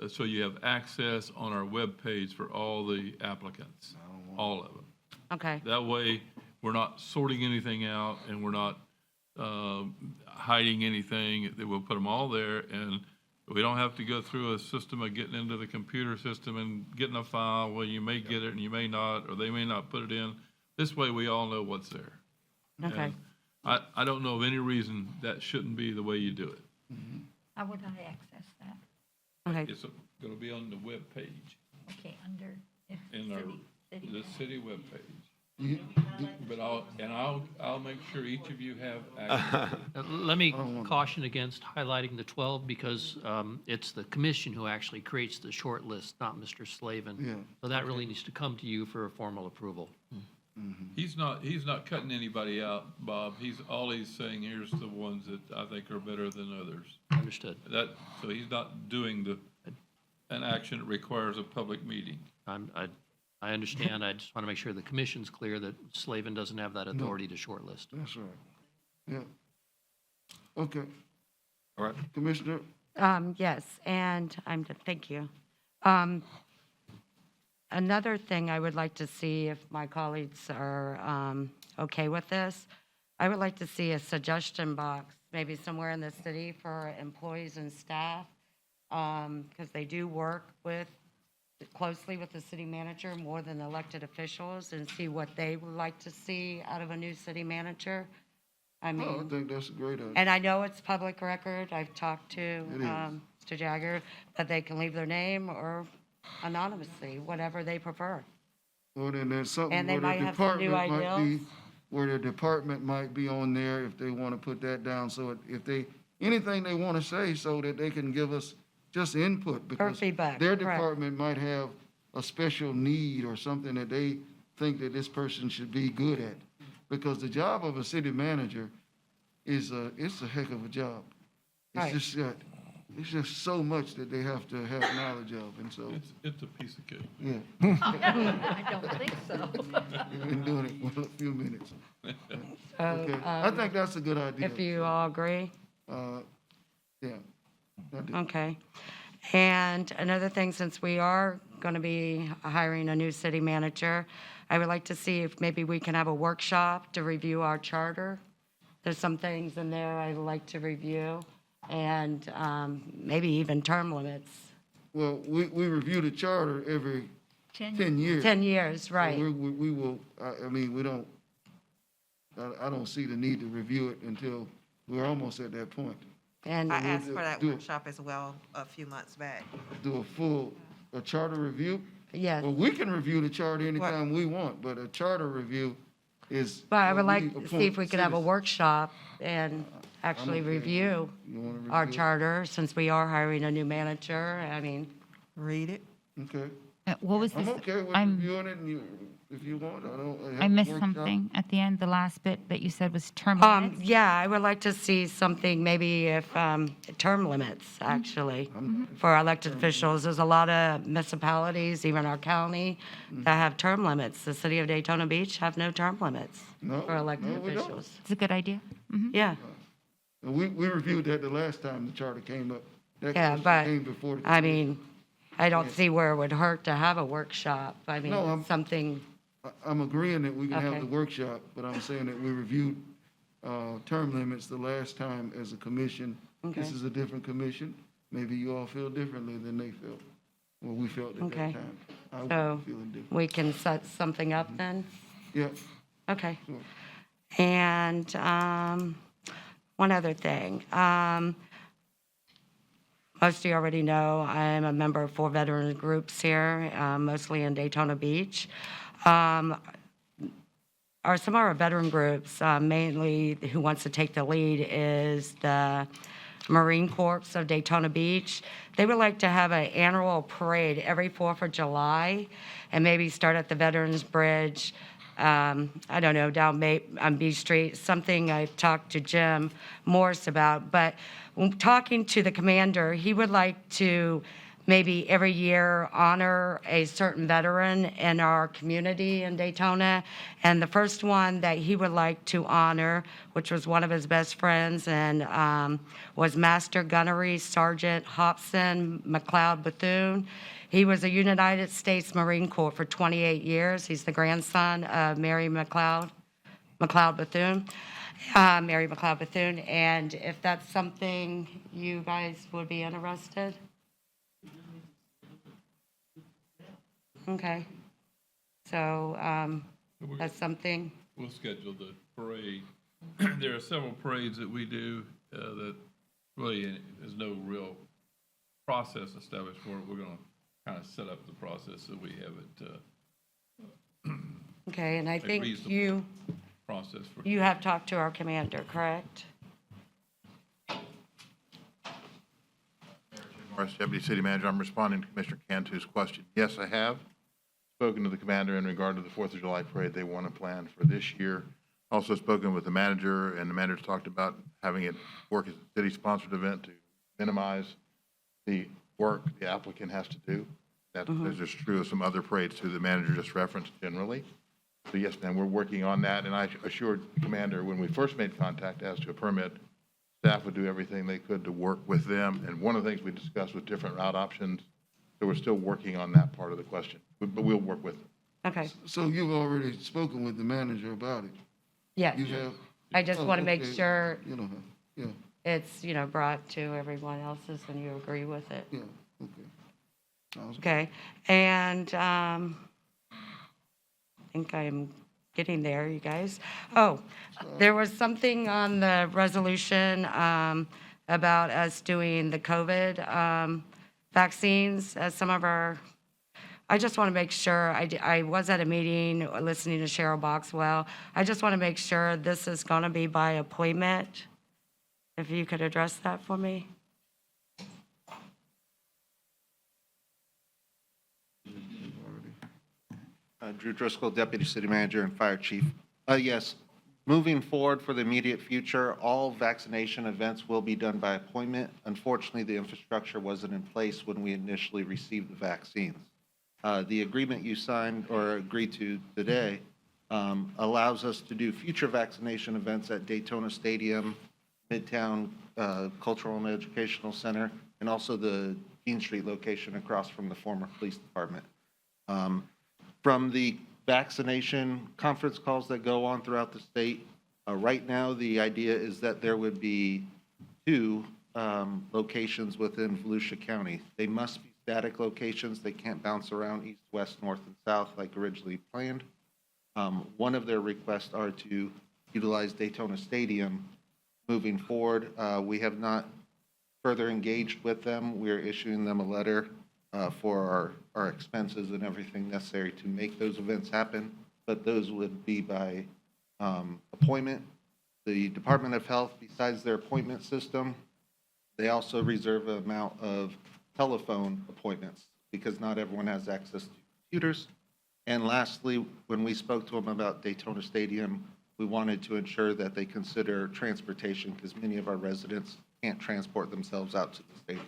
so you have access on our webpage for all the applicants, all of them. Okay, That way, we're not sorting anything out, and we're not hiding anything. We'll put them all there, and we don't have to go through a system of getting into the computer system and getting a file. Well, you may get it and you may not, or they may not put it in. This way, we all know what's there. okay. And I don't know of any reason that shouldn't be the way you do it. How would I access that? Okay, It's gonna be on the webpage, Okay, under, if in our, city. the city webpage. But I'll make sure each of you have access. Let me caution against highlighting the 12 because it's the commission who actually creates the short list, not Mr. Slavin. Yeah. So that really needs to come to you for a formal approval. He's not cutting anybody out, Bob. All he's saying, here's the ones that I think are better than others. Understood. So he's not doing an action that requires a public meeting. I understand. I just want to make sure the commission's clear that Slavin doesn't have that authority to shortlist. That's right. Yeah. Okay. All right. Commissioner? Yes, and thank you. Another thing I would like to see, if my colleagues are okay with this, I would like to see a suggestion box, maybe somewhere in the city for employees and staff, because they do work closely with the city manager more than elected officials, and see what they would like to see out of a new city manager. I mean. Oh, I think that's a great idea. And I know it's public record, I've talked to It is. Mr. Jagger, but they can leave their name or anonymously, whatever they prefer. Well, then there's something And they where might the have some new department might be, ideas. where the department might be on there if they want to put that down. So if anything they want to say so that they can give us just input. Because feedback, their correct. department might have a special need or something that they think that this person should be good at. Because the job of a city manager is it's a heck of a job. Right. It's just so much that they have to have knowledge of, and so, It's a piece of cake. yeah. I don't think so. We've been doing it for a few minutes. So, Okay, I think that's a good idea. If you all agree? Yeah. I do. Okay. And another thing, since we are going to be hiring a new city manager, I would like to see if maybe we can have a workshop to review our charter. There's some things in there I'd like to review, and maybe even term limits. Well, we review the charter every 10 years. 10 years, So right. we will, I mean, we don't, I don't see the need to review it until we're almost at that point. And I we'll asked for that do- workshop as well a few months back. Do a charter review? Yes. Well, we can review the charter anytime we want, but a charter review is. But I would when like we to see appoint if we could have a citizens. workshop and actually okay. review You wanna our review it? charter, since we are hiring a new manager. I mean, Read it. Okay. What was I'm this? okay with I'm- reviewing it, and you, if you want, I don't. have I a missed workshop. something at the end, the last bit that you said was term limits. yeah, I would like to see something, maybe if, term limits, actually, for elected officials. There's a lot of municipalities, even our county, that have term limits. The city of Daytona Beach have no term limits No, for elected no, we don't. officials. It's a good idea. Yeah, And we reviewed that the last time the charter came up. That yeah, question but, came before the I committee. mean, I don't see where it would hurt to have a workshop. I No, I'm- mean, something, I'm agreeing that we can have Okay. the workshop, but I'm saying that we reviewed term limits the last time as a commission. This Okay. is a different commission. Maybe you all feel differently than they felt, or we felt at Okay. that time. I so wasn't feeling different. we can set something up then? Yeah, Okay. sure. And one other thing. Most of you already know I'm a member of 4 veteran groups here, mostly in Daytona Beach. Some of our veteran groups, mainly who wants to take the lead is the Marine Corps of Daytona Beach. They would like to have an annual parade every 4th of July and maybe start at the Veterans Bridge, I don't know, down on Beach Street, something I've talked to Jim Morse about. But when talking to the commander, he would like to maybe every year honor a certain veteran in our community in Daytona. And the first one that he would like to honor, which was one of his best friends, and was Master Gunnery Sergeant Hobson McLeod Bethune. He was a United States Marine Corps for 28 years. He's the grandson of Mary McLeod Bethune. Mary McLeod Bethune. And if that's something you guys would be interested. Okay. So that's something. We'll schedule the parade. There are several parades that we do that really there's no real process established for it. We're going to kind of set up the process so we have it Okay, and I a think reasonable process for. you have talked to our commander, correct? Morris, Deputy City Manager, I'm responding to Commissioner Cantu's question. Yes, I have spoken to the commander in regard to the 4th of July parade they want to plan for this year. Also spoken with the manager, and the manager's talked about having it work as a city-sponsored event to minimize the work the applicant has to do. That is just true of some other parades too, the manager just referenced generally. So yes, ma'am, we're working on that, and I assured the commander when we first made contact as to a permit, staff would do everything they could to work with them. And one of the things we discussed was different route options. So we're still working on that part of the question, but we'll work with them. Okay, So you've already spoken with the manager about it? yes. You have? I just Oh, want to make okay. sure You know, yeah, it's, brought to everyone else's and you agree with it. yeah, okay. Sounds good. Okay, and I think I'm getting there, you guys. Oh, there was something on the resolution about us doing the COVID vaccines as some of our, I just want to make sure, I was at a meeting listening to Cheryl Boxwell. I just want to make sure this is going to be by appointment. If you could address that for me. Drew Driscoll, Deputy City Manager and Fire Chief. Yes, moving forward for the immediate future, all vaccination events will be done by appointment. Unfortunately, the infrastructure wasn't in place when we initially received the vaccines. The agreement you signed or agreed to today allows us to do future vaccination events at Daytona Stadium, Midtown Cultural and Educational Center, and also the Dean Street location across from the former police department. From the vaccination conference calls that go on throughout the state, right now the idea is that there would be 2 locations within Volusia County. They must be static locations. They can't bounce around east, west, north, and south like originally planned. One of their requests are to utilize Daytona Stadium moving forward. We have not further engaged with them. We're issuing them a letter for our expenses and everything necessary to make those events happen, but those would be by appointment. The Department of Health, besides their appointment system, they also reserve an amount of telephone appointments because not everyone has access to computers. And lastly, when we spoke to them about Daytona Stadium, we wanted to ensure that they consider transportation because many of our residents can't transport themselves out to the stadium.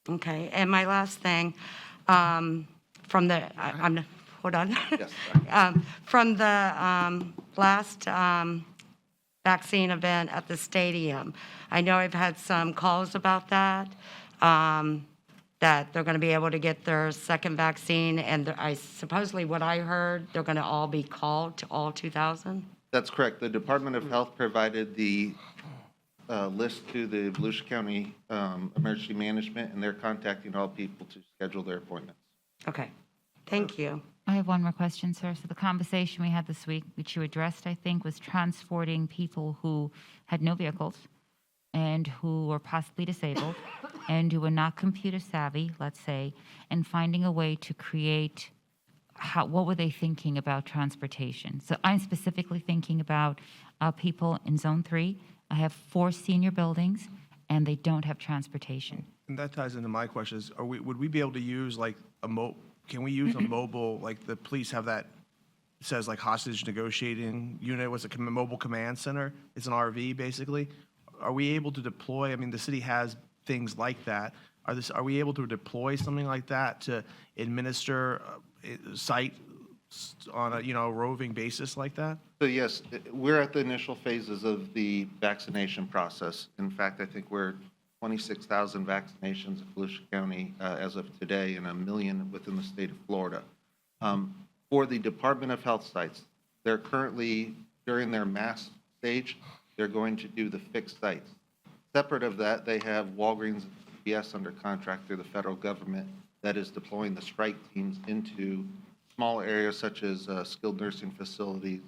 Okay, and my last thing, from the, hold on. Yes. From the last vaccine event at the stadium, I know I've had some calls about that, that they're going to be able to get their second vaccine, and I supposedly what I heard, they're going to all be called to all 2,000? That's correct. The Department of Health provided the list to the Volusia County Emergency Management, and they're contacting all people to schedule their appointments. Okay, thank you. I have one more question, sir. So the conversation we had this week, which you addressed, I think, was transporting people who had no vehicles and who were possibly disabled and who were not computer savvy, let's say, and finding a way to create what were they thinking about transportation? So I'm specifically thinking about people in Zone 3. I have 4 senior buildings, and they don't have transportation. And that ties into my question is, would we be able to use like can we use a mobile, like the police have that, it says like hostage negotiating unit, what's a mobile command center? It's an RV basically. Are we able to deploy, I mean, the city has things like that. Are we able to deploy something like that to administer site on a roving basis like that? So yes, we're at the initial phases of the vaccination process. In fact, I think we're 26,000 vaccinations in Volusia County as of today and 1 million within the state of Florida. For the Department of Health sites, they're currently, during their mass stage, they're going to do the fixed sites. Separate of that, they have Walgreens and CVS under contract through the federal government that is deploying the strike teams into small areas such as skilled nursing facilities.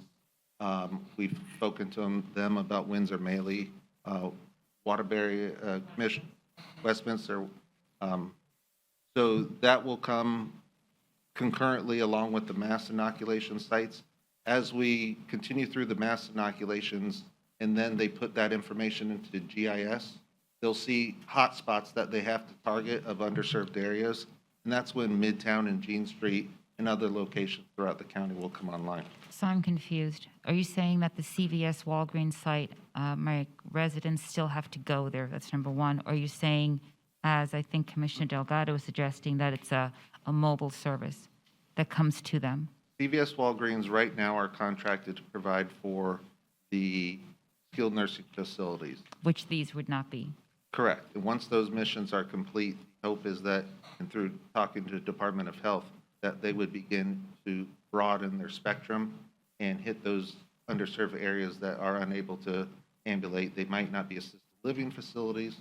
We've spoken to them about Windsor, Maley, Waterbury, Commission, Westminster. So that will come concurrently along with the mass inoculation sites. As we continue through the mass inoculations and then they put that information into GIS, they'll see hot spots that they have to target of underserved areas. And that's when Midtown and Jean Street and other locations throughout the county will come online. So I'm confused. Are you saying that the CVS Walgreens site, my residents still have to go there? That's number one. Or are you saying, as I think Commissioner Delgado was suggesting, that it's a mobile service that comes to them? CVS Walgreens right now are contracted to provide for the skilled nursing facilities. Which these would not be. Correct. And once those missions are complete, the hope is that, and through talking to the Department of Health, that they would begin to broaden their spectrum and hit those underserved areas that are unable to ambulate. They might not be assisted living facilities.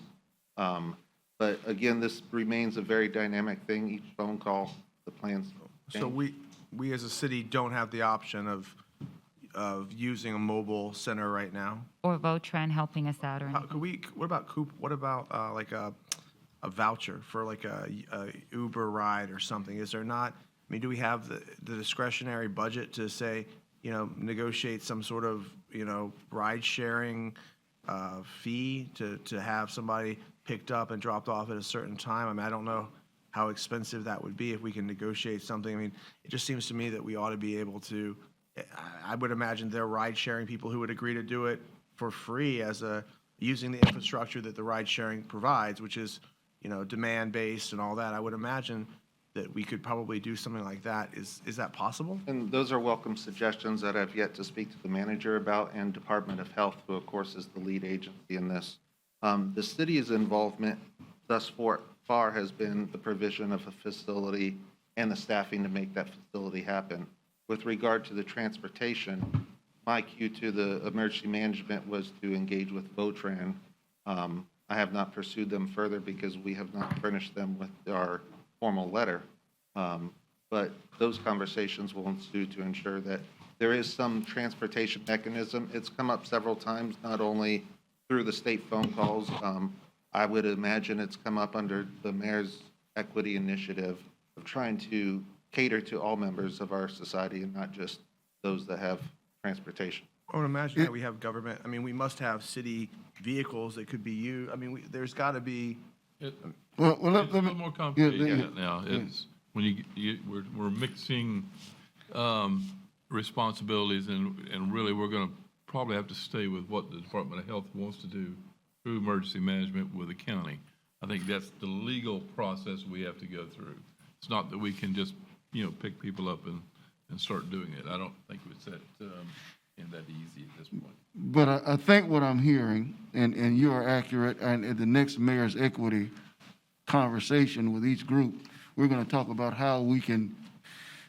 But again, this remains a very dynamic thing. Each phone call, the plans. So we as a city don't have the option of using a mobile center right now? Or Votran helping us out or anything? What about like a voucher for like a Uber ride or something? Is there not, I mean, do we have the discretionary budget to say, negotiate some sort of, ride sharing fee to have somebody picked up and dropped off at a certain time? I mean, I don't know how expensive that would be if we can negotiate something. I mean, it just seems to me that we ought to be able to, I would imagine there are ride-sharing people who would agree to do it for free using the infrastructure that the ride-sharing provides, which is, demand-based and all that. I would imagine that we could probably do something like that. Is that possible? And those are welcome suggestions that I've yet to speak to the manager about, and Department of Health, who of course is the lead agency in this. The city's involvement thus far has been the provision of a facility and the staffing to make that facility happen. With regard to the transportation, my cue to the emergency management was to engage with Votran. I have not pursued them further because we have not furnished them with our formal letter. But those conversations will ensue to ensure that there is some transportation mechanism. It's come up several times, not only through the state phone calls. I would imagine it's come up under the mayor's equity initiative of trying to cater to all members of our society and not just those that have transportation. I would imagine that we have government, I mean, we must have city vehicles that could be used. I mean, there's got to be. It's Well, a little more complicated than that now. It's when we're mixing responsibilities, and really we're going to probably have to stay with what the Department of Health wants to do through emergency management with the county. I think that's the legal process we have to go through. It's not that we can just, pick people up and start doing it. I don't think it's that easy at this point. But I think what I'm hearing, and you are accurate, and at the next mayor's equity conversation with each group, we're going to talk about how we can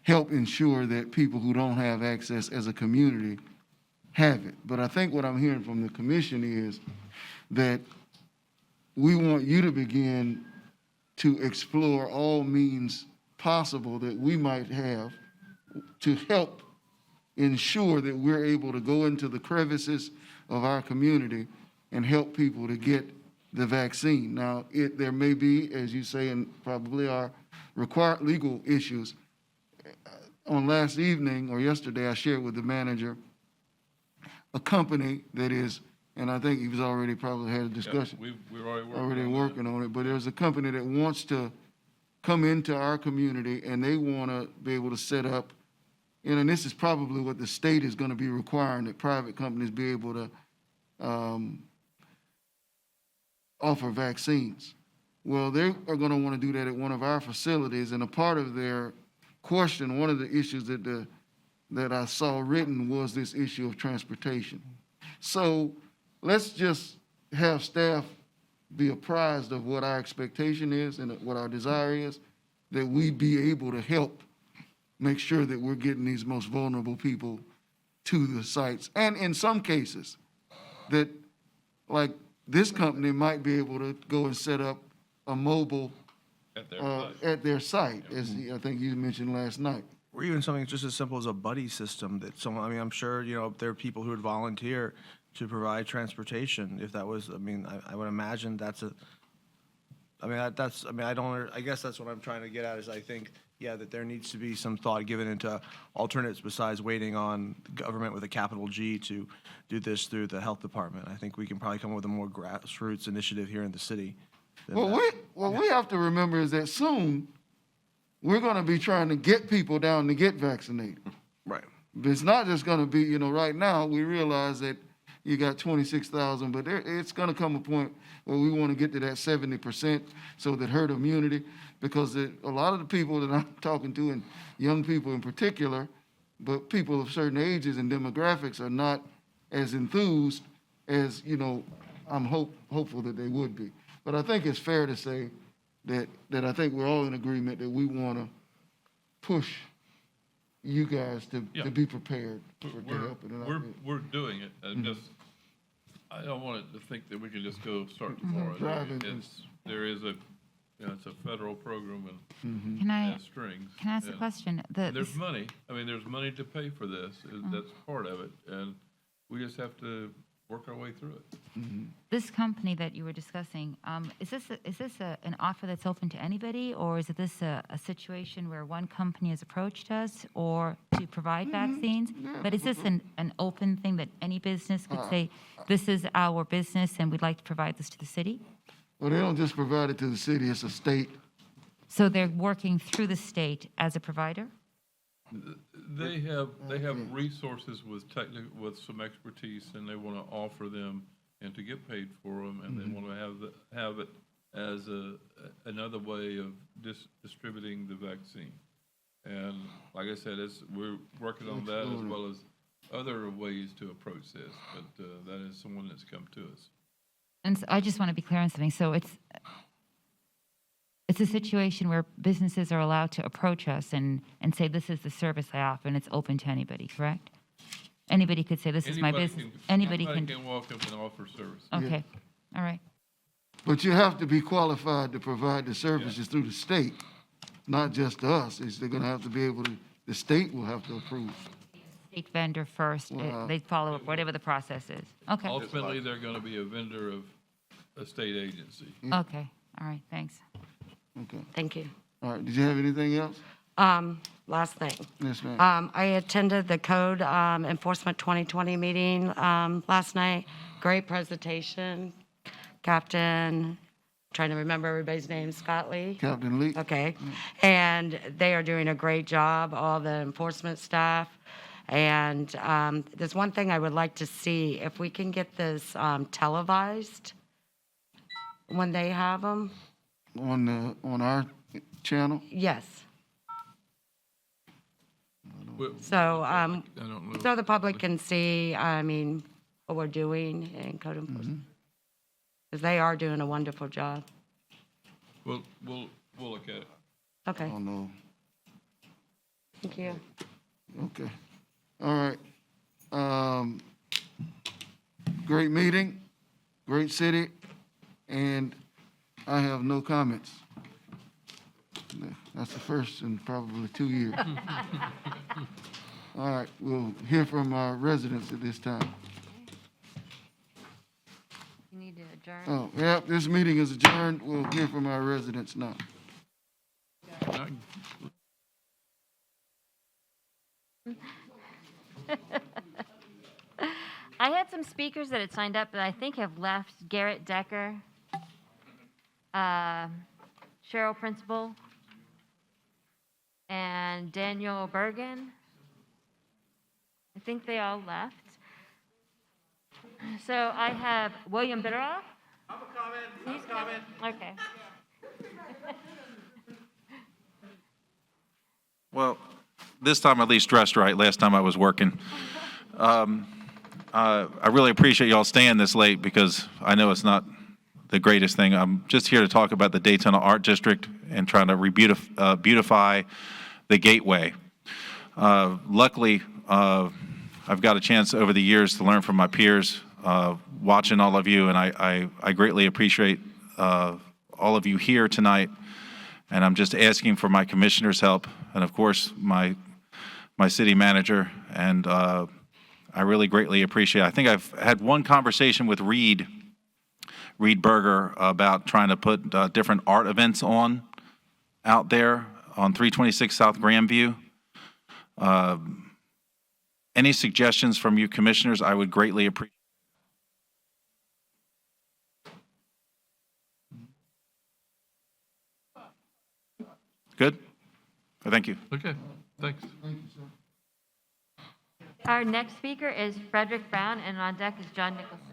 help ensure that people who don't have access as a community have it. But I think what I'm hearing from the commission is that we want you to begin to explore all means possible that we might have to help ensure that we're able to go into the crevices of our community and help people to get the vaccine. Now, there may be, as you say, and probably are required legal issues. On last evening or yesterday, I shared with the manager a company that is, and I think he's already probably had a discussion. Yeah, we're already Already working on it, but there's a company that wants to come into our community and they want to be able to set up, and this is probably what the state is going to be requiring, that private companies be able to offer vaccines. Well, they are going to want to do that at one of our facilities, and a part of their question, one of the issues that I saw written was this issue of transportation. So let's just have staff be apprised of what our expectation is and what our desire is, that we be able to help make sure that we're getting these most vulnerable people to the sites. And in some cases, that like this company might be able to go and set up a mobile at their site, as I think you mentioned last night. Or even something just as simple as a buddy system that someone, I mean, I'm sure, there are people who would volunteer to provide transportation. If that was, I would imagine I guess that's what I'm trying to get at is I think, that there needs to be some thought given into alternates besides waiting on government with a capital G to do this through the health department. I think we can probably come up with a more grassroots initiative here in the city. What we have to remember is that soon we're going to be trying to get people down to get vaccinated. Right. But it's not just going to be, right now we realize that you got 26,000, but it's going to come a point where we want to get to that 70% so that herd immunity, because a lot of the people that I'm talking to, and young people in particular, but people of certain ages and demographics are not as enthused as, I'm hopeful that they would be. But I think it's fair to say that I think we're all in agreement that we want to push you guys to be prepared to help it. We're doing it. I don't want it to think that we can just go start tomorrow. It's a federal program and Can I has strings. Can I ask a question? There's money. There's money to pay for this. That's part of it, and we just have to work our way through it. This company that you were discussing, is this an offer that's open to anybody, or is this a situation where one company has approached us or to provide vaccines? But is this an open thing that any business could say, this is our business and we'd like to provide this to the city? Well, they don't just provide it to the city, it's a state So they're working through the state as a provider? They have resources with with some expertise, and they want to offer them and to get paid for them, and they want to have it as another way of distributing the vaccine. And like I said, we're working on that as well as other ways to approach this, but that is someone that's come to us. And so I just want to be clear on something. So it's a situation where businesses are allowed to approach us and say, this is the service I offer, and it's open to anybody, correct? Anybody could say, this is my business. Anybody can. Walk up and offer service. Okay, all right. But you have to be qualified to provide the services through the state, not just us. They're going to have to be able to, the state will have to approve. State vendor first, Wow. they follow up whatever the process is. Okay, Ultimately, they're going to be a vendor of a state agency. okay, all right, thanks. Okay. Thank you. All right. Did you have anything else? Last thing. Yes, ma'am. I attended the Code Enforcement 2020 meeting last night. Great presentation. Captain, trying to remember everybody's name, Scott Lee? Captain Lee? Okay. And they are doing a great job, all the enforcement staff. And there's one thing I would like to see, if we can get this televised when they have them. On our channel? Yes. Well, So, I don't know. so the public can see, I mean, what we're doing in code enforcement. Because they are doing a wonderful job. We'll look at it. Okay, Oh, no. thank you. Okay. All right. Great meeting, great city, and I have no comments. That's the first in probably 2 years. All right, we'll hear from our residents at this time. You need to adjourn. Oh, yeah, this meeting is adjourned. We'll hear from our residents now. I had some speakers that had signed up that I think have left. Garrett Decker, Cheryl Principal, and Daniel Bergen. I think they all left. So I have William Bitteroff. I'm a comment. Okay. Well, this time at least dressed right. Last time I was working. I really appreciate y'all staying this late because I know it's not the greatest thing. I'm just here to talk about the Daytona Art District and trying to beautify the Gateway. Luckily, I've got a chance over the years to learn from my peers, watching all of you, and I greatly appreciate all of you here tonight. And I'm just asking for my commissioner's help, and of course, my city manager, and I really greatly appreciate it. I think I've had one conversation with Reed Berger about trying to put different art events on out there on 326 South Grandview. Any suggestions from you commissioners, I would greatly appreciate. Good? Thank you. Okay, thanks. Our next speaker is Frederick Brown, and on deck is John Nicholson.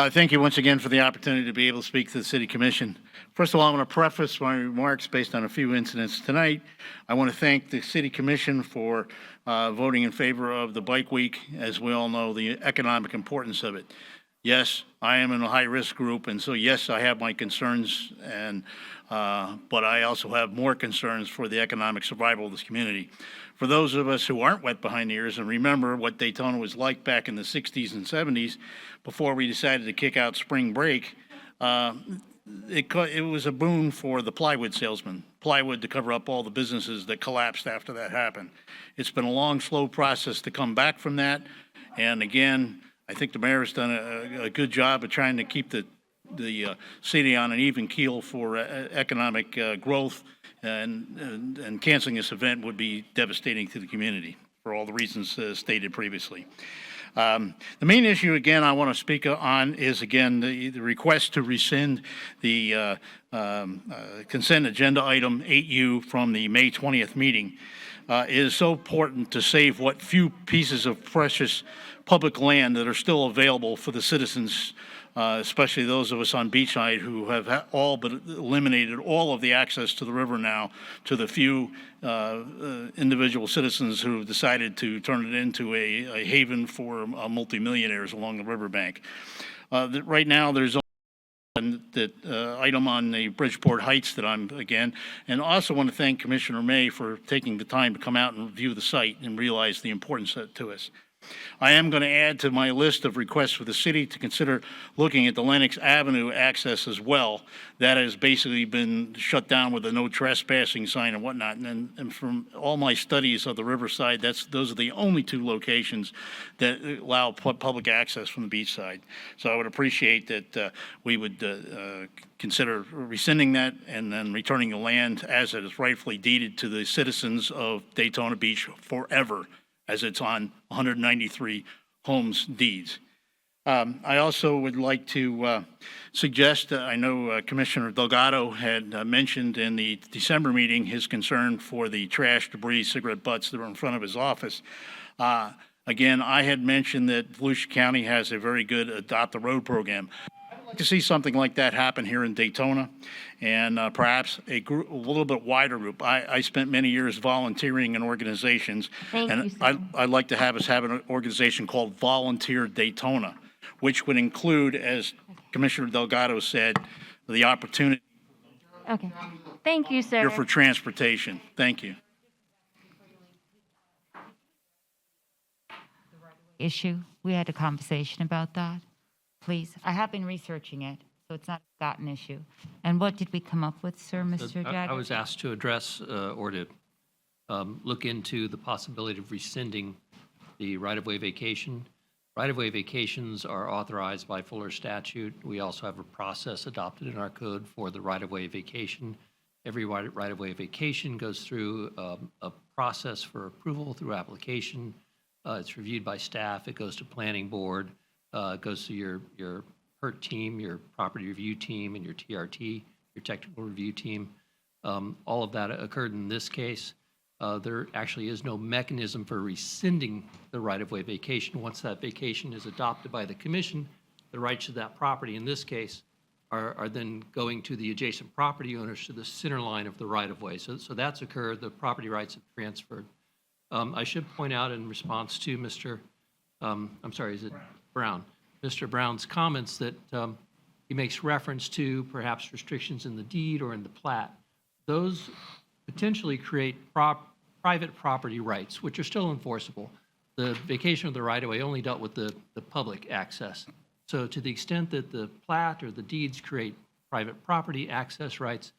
Thank you once again for the opportunity to be able to speak to the City Commission. First of all, I want to preface my remarks based on a few incidents tonight. I want to thank the City Commission for voting in favor of the Bike Week. As we all know, the economic importance of it. Yes, I am in a high-risk group, and so yes, I have my concerns, but I also have more concerns for the economic survival of this community. For those of us who aren't wet behind the ears and remember what Daytona was like back in the 60s and 70s, before we decided to kick out spring break, it was a boon for the plywood salesman, plywood to cover up all the businesses that collapsed after that happened. It's been a long, slow process to come back from that, and again, I think the mayor has done a good job of trying to keep the the city on an even keel for economic growth, and canceling this event would be devastating to the community for all the reasons stated previously. The main issue, again, I want to speak on is, again, the request to rescind the consent agenda item 8U from the May 20th meeting. It is so important to save what few pieces of precious public land that are still available for the citizens, especially those of us on Beachside who have all but eliminated all of the access to the river now to the few individual citizens who have decided to turn it into a haven for multimillionaires along the riverbank. Right now, there's that item on the Bridgeport Heights that I'm again, and also want to thank Commissioner May for taking the time to come out and review the site and realize the importance to us. I am going to add to my list of requests for the city to consider looking at the Lenox Avenue access as well. That has basically been shut down with a no trespassing sign and whatnot. And from all my studies of the riverside, those are the only two locations that allow public access from the beach side. So I would appreciate that we would consider rescinding that and then returning the land as it is rightfully deeded to the citizens of Daytona Beach forever, as it's on 193 homes deeds. I also would like to suggest, I know Commissioner Delgado had mentioned in the December meeting his concern for the trash, debris, cigarette butts that were in front of his office. Again, I had mentioned that Volusia County has a very good Adopt a Road program. I'd like to see something like that happen here in Daytona, and perhaps a little bit wider group. I spent many years volunteering in organizations, and I'd like to have us have an organization called Volunteer Daytona, which would include, as Commissioner Delgado said, the opportunity Okay. Thank you, sir. for transportation. Thank you. Issue, we had a conversation about that. Please, I have been researching it, so it's not a forgotten issue. And what did we come up with, sir, Mr. I Jagger? was asked to address or to look into the possibility of rescinding the right-of-way vacation. Right-of-way vacations are authorized by Fuller statute. We also have a process adopted in our code for the right-of-way vacation. Every right-of-way vacation goes through a process for approval through application. It's reviewed by staff. It goes to planning board. It goes to your PERT team, your property review team, and your TRT, your technical review team. All of that occurred in this case. There actually is no mechanism for rescinding the right-of-way vacation. Once that vacation is adopted by the commission, the rights to that property in this case are then going to the adjacent property owners to the center line of the right-of-way. So that's occurred. The property rights have transferred. I should point out in response to Mr. I'm sorry, is it Brown? Mr. Brown's comments that he makes reference to perhaps restrictions in the deed or in the plat. Those potentially create private property rights, which are still enforceable. The vacation of the right-of-way only dealt with the public access. So to the extent that the plat or the deeds create private property access rights,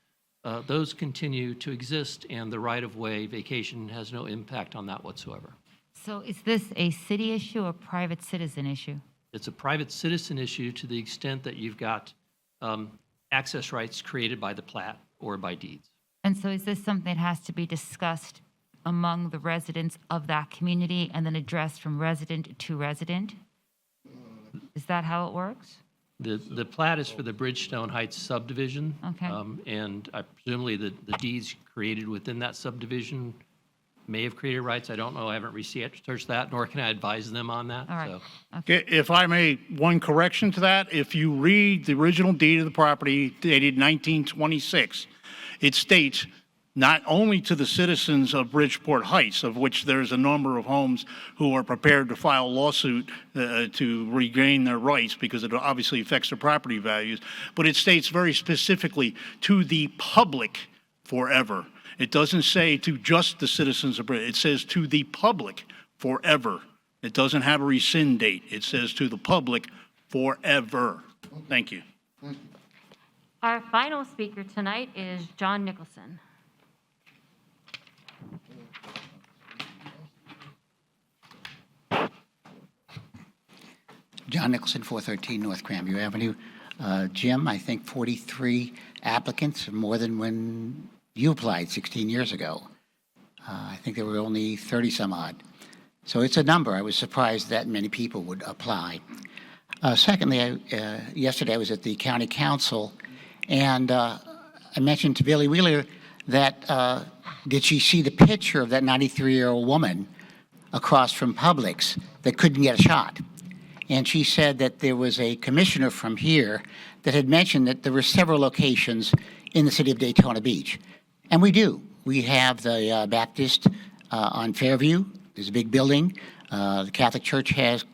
those continue to exist, and the right-of-way vacation has no impact on that whatsoever. So is this a city issue or private citizen issue? It's a private citizen issue to the extent that you've got access rights created by the plat or by deeds. And so is this something that has to be discussed among the residents of that community and then addressed from resident to resident? Is that how it works? The plat is for the Bridgestone Heights subdivision. Okay. And presumably the deeds created within that subdivision may have created rights. I don't know. I haven't researched that, nor can I advise them on that. All right. So. If I may, one correction to that, if you read the original deed of the property dated 1926, it states not only to the citizens of Bridgeport Heights, of which there's a number of homes who are prepared to file a lawsuit to regain their rights because it obviously affects their property values, but it states very specifically to the public forever. It doesn't say to just the citizens of Bridgeport. It says to the public forever. It doesn't have a rescind date. It says to the public forever. Thank you. Our final speaker tonight is John Nicholson. John Nicholson, 413 North Grandview Avenue. Jim, I think 43 applicants, more than when you applied 16 years ago. I think there were only 30 some odd. So it's a number. I was surprised that many people would apply. Secondly, yesterday I was at the county council, and I mentioned to Billy Wheeler that did she see the picture of that 93-year-old woman across from Publix that couldn't get a shot? And she said that there was a commissioner from here that had mentioned that there were several locations in the city of Daytona Beach. And we do. We have the Baptist on Fairview. There's a big building. The Catholic Church has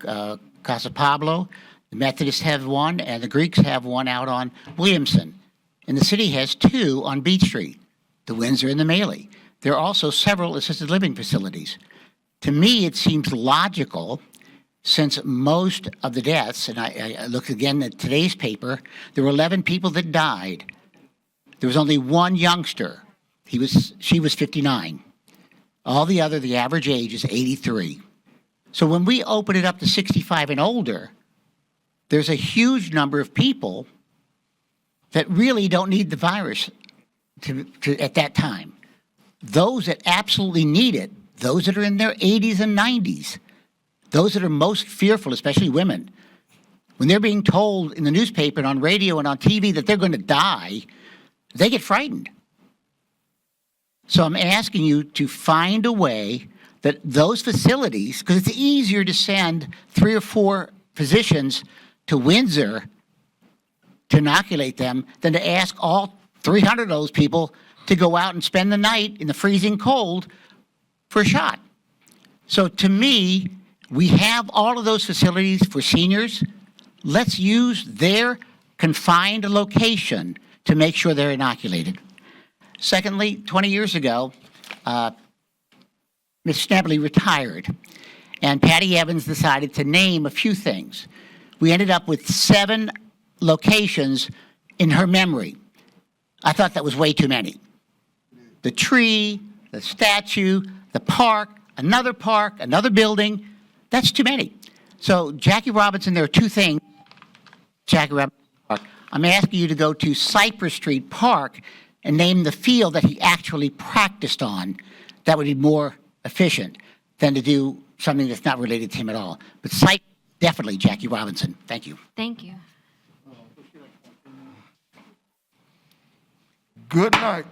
Casa Pablo. The Methodists have one, and the Greeks have one out on Williamson. And the city has two on Beach Street, the Windsor and the Maley. There are also several assisted living facilities. To me, it seems logical, since most of the deaths, and I look again at today's paper, there were 11 people that died. There was only one youngster. She was 59. All the other, the average age is 83. So when we open it up to 65 and older, there's a huge number of people that really don't need the virus at that time. Those that absolutely need it, those that are in their 80s and 90s, those that are most fearful, especially women, when they're being told in the newspaper and on radio and on TV that they're going to die, they get frightened. So I'm asking you to find a way that those facilities, because it's easier to send 3 or 4 physicians to Windsor to inoculate them than to ask all 300 of those people to go out and spend the night in the freezing cold for a shot. So to me, we have all of those facilities for seniors. Let's use their confined location to make sure they're inoculated. Secondly, 20 years ago, Ms. Schnebley retired, and Patty Evans decided to name a few things. We ended up with 7 locations in her memory. I thought that was way too many. The tree, the statue, the park, another building, that's too many. So Jackie Robinson, there are 2 things. Jackie Robinson Park. I'm asking you to go to Cypress Street Park and name the field that he actually practiced on. That would be more efficient than to do something that's not related to him at all. But definitely Jackie Robinson. Thank you. Thank you. Good night.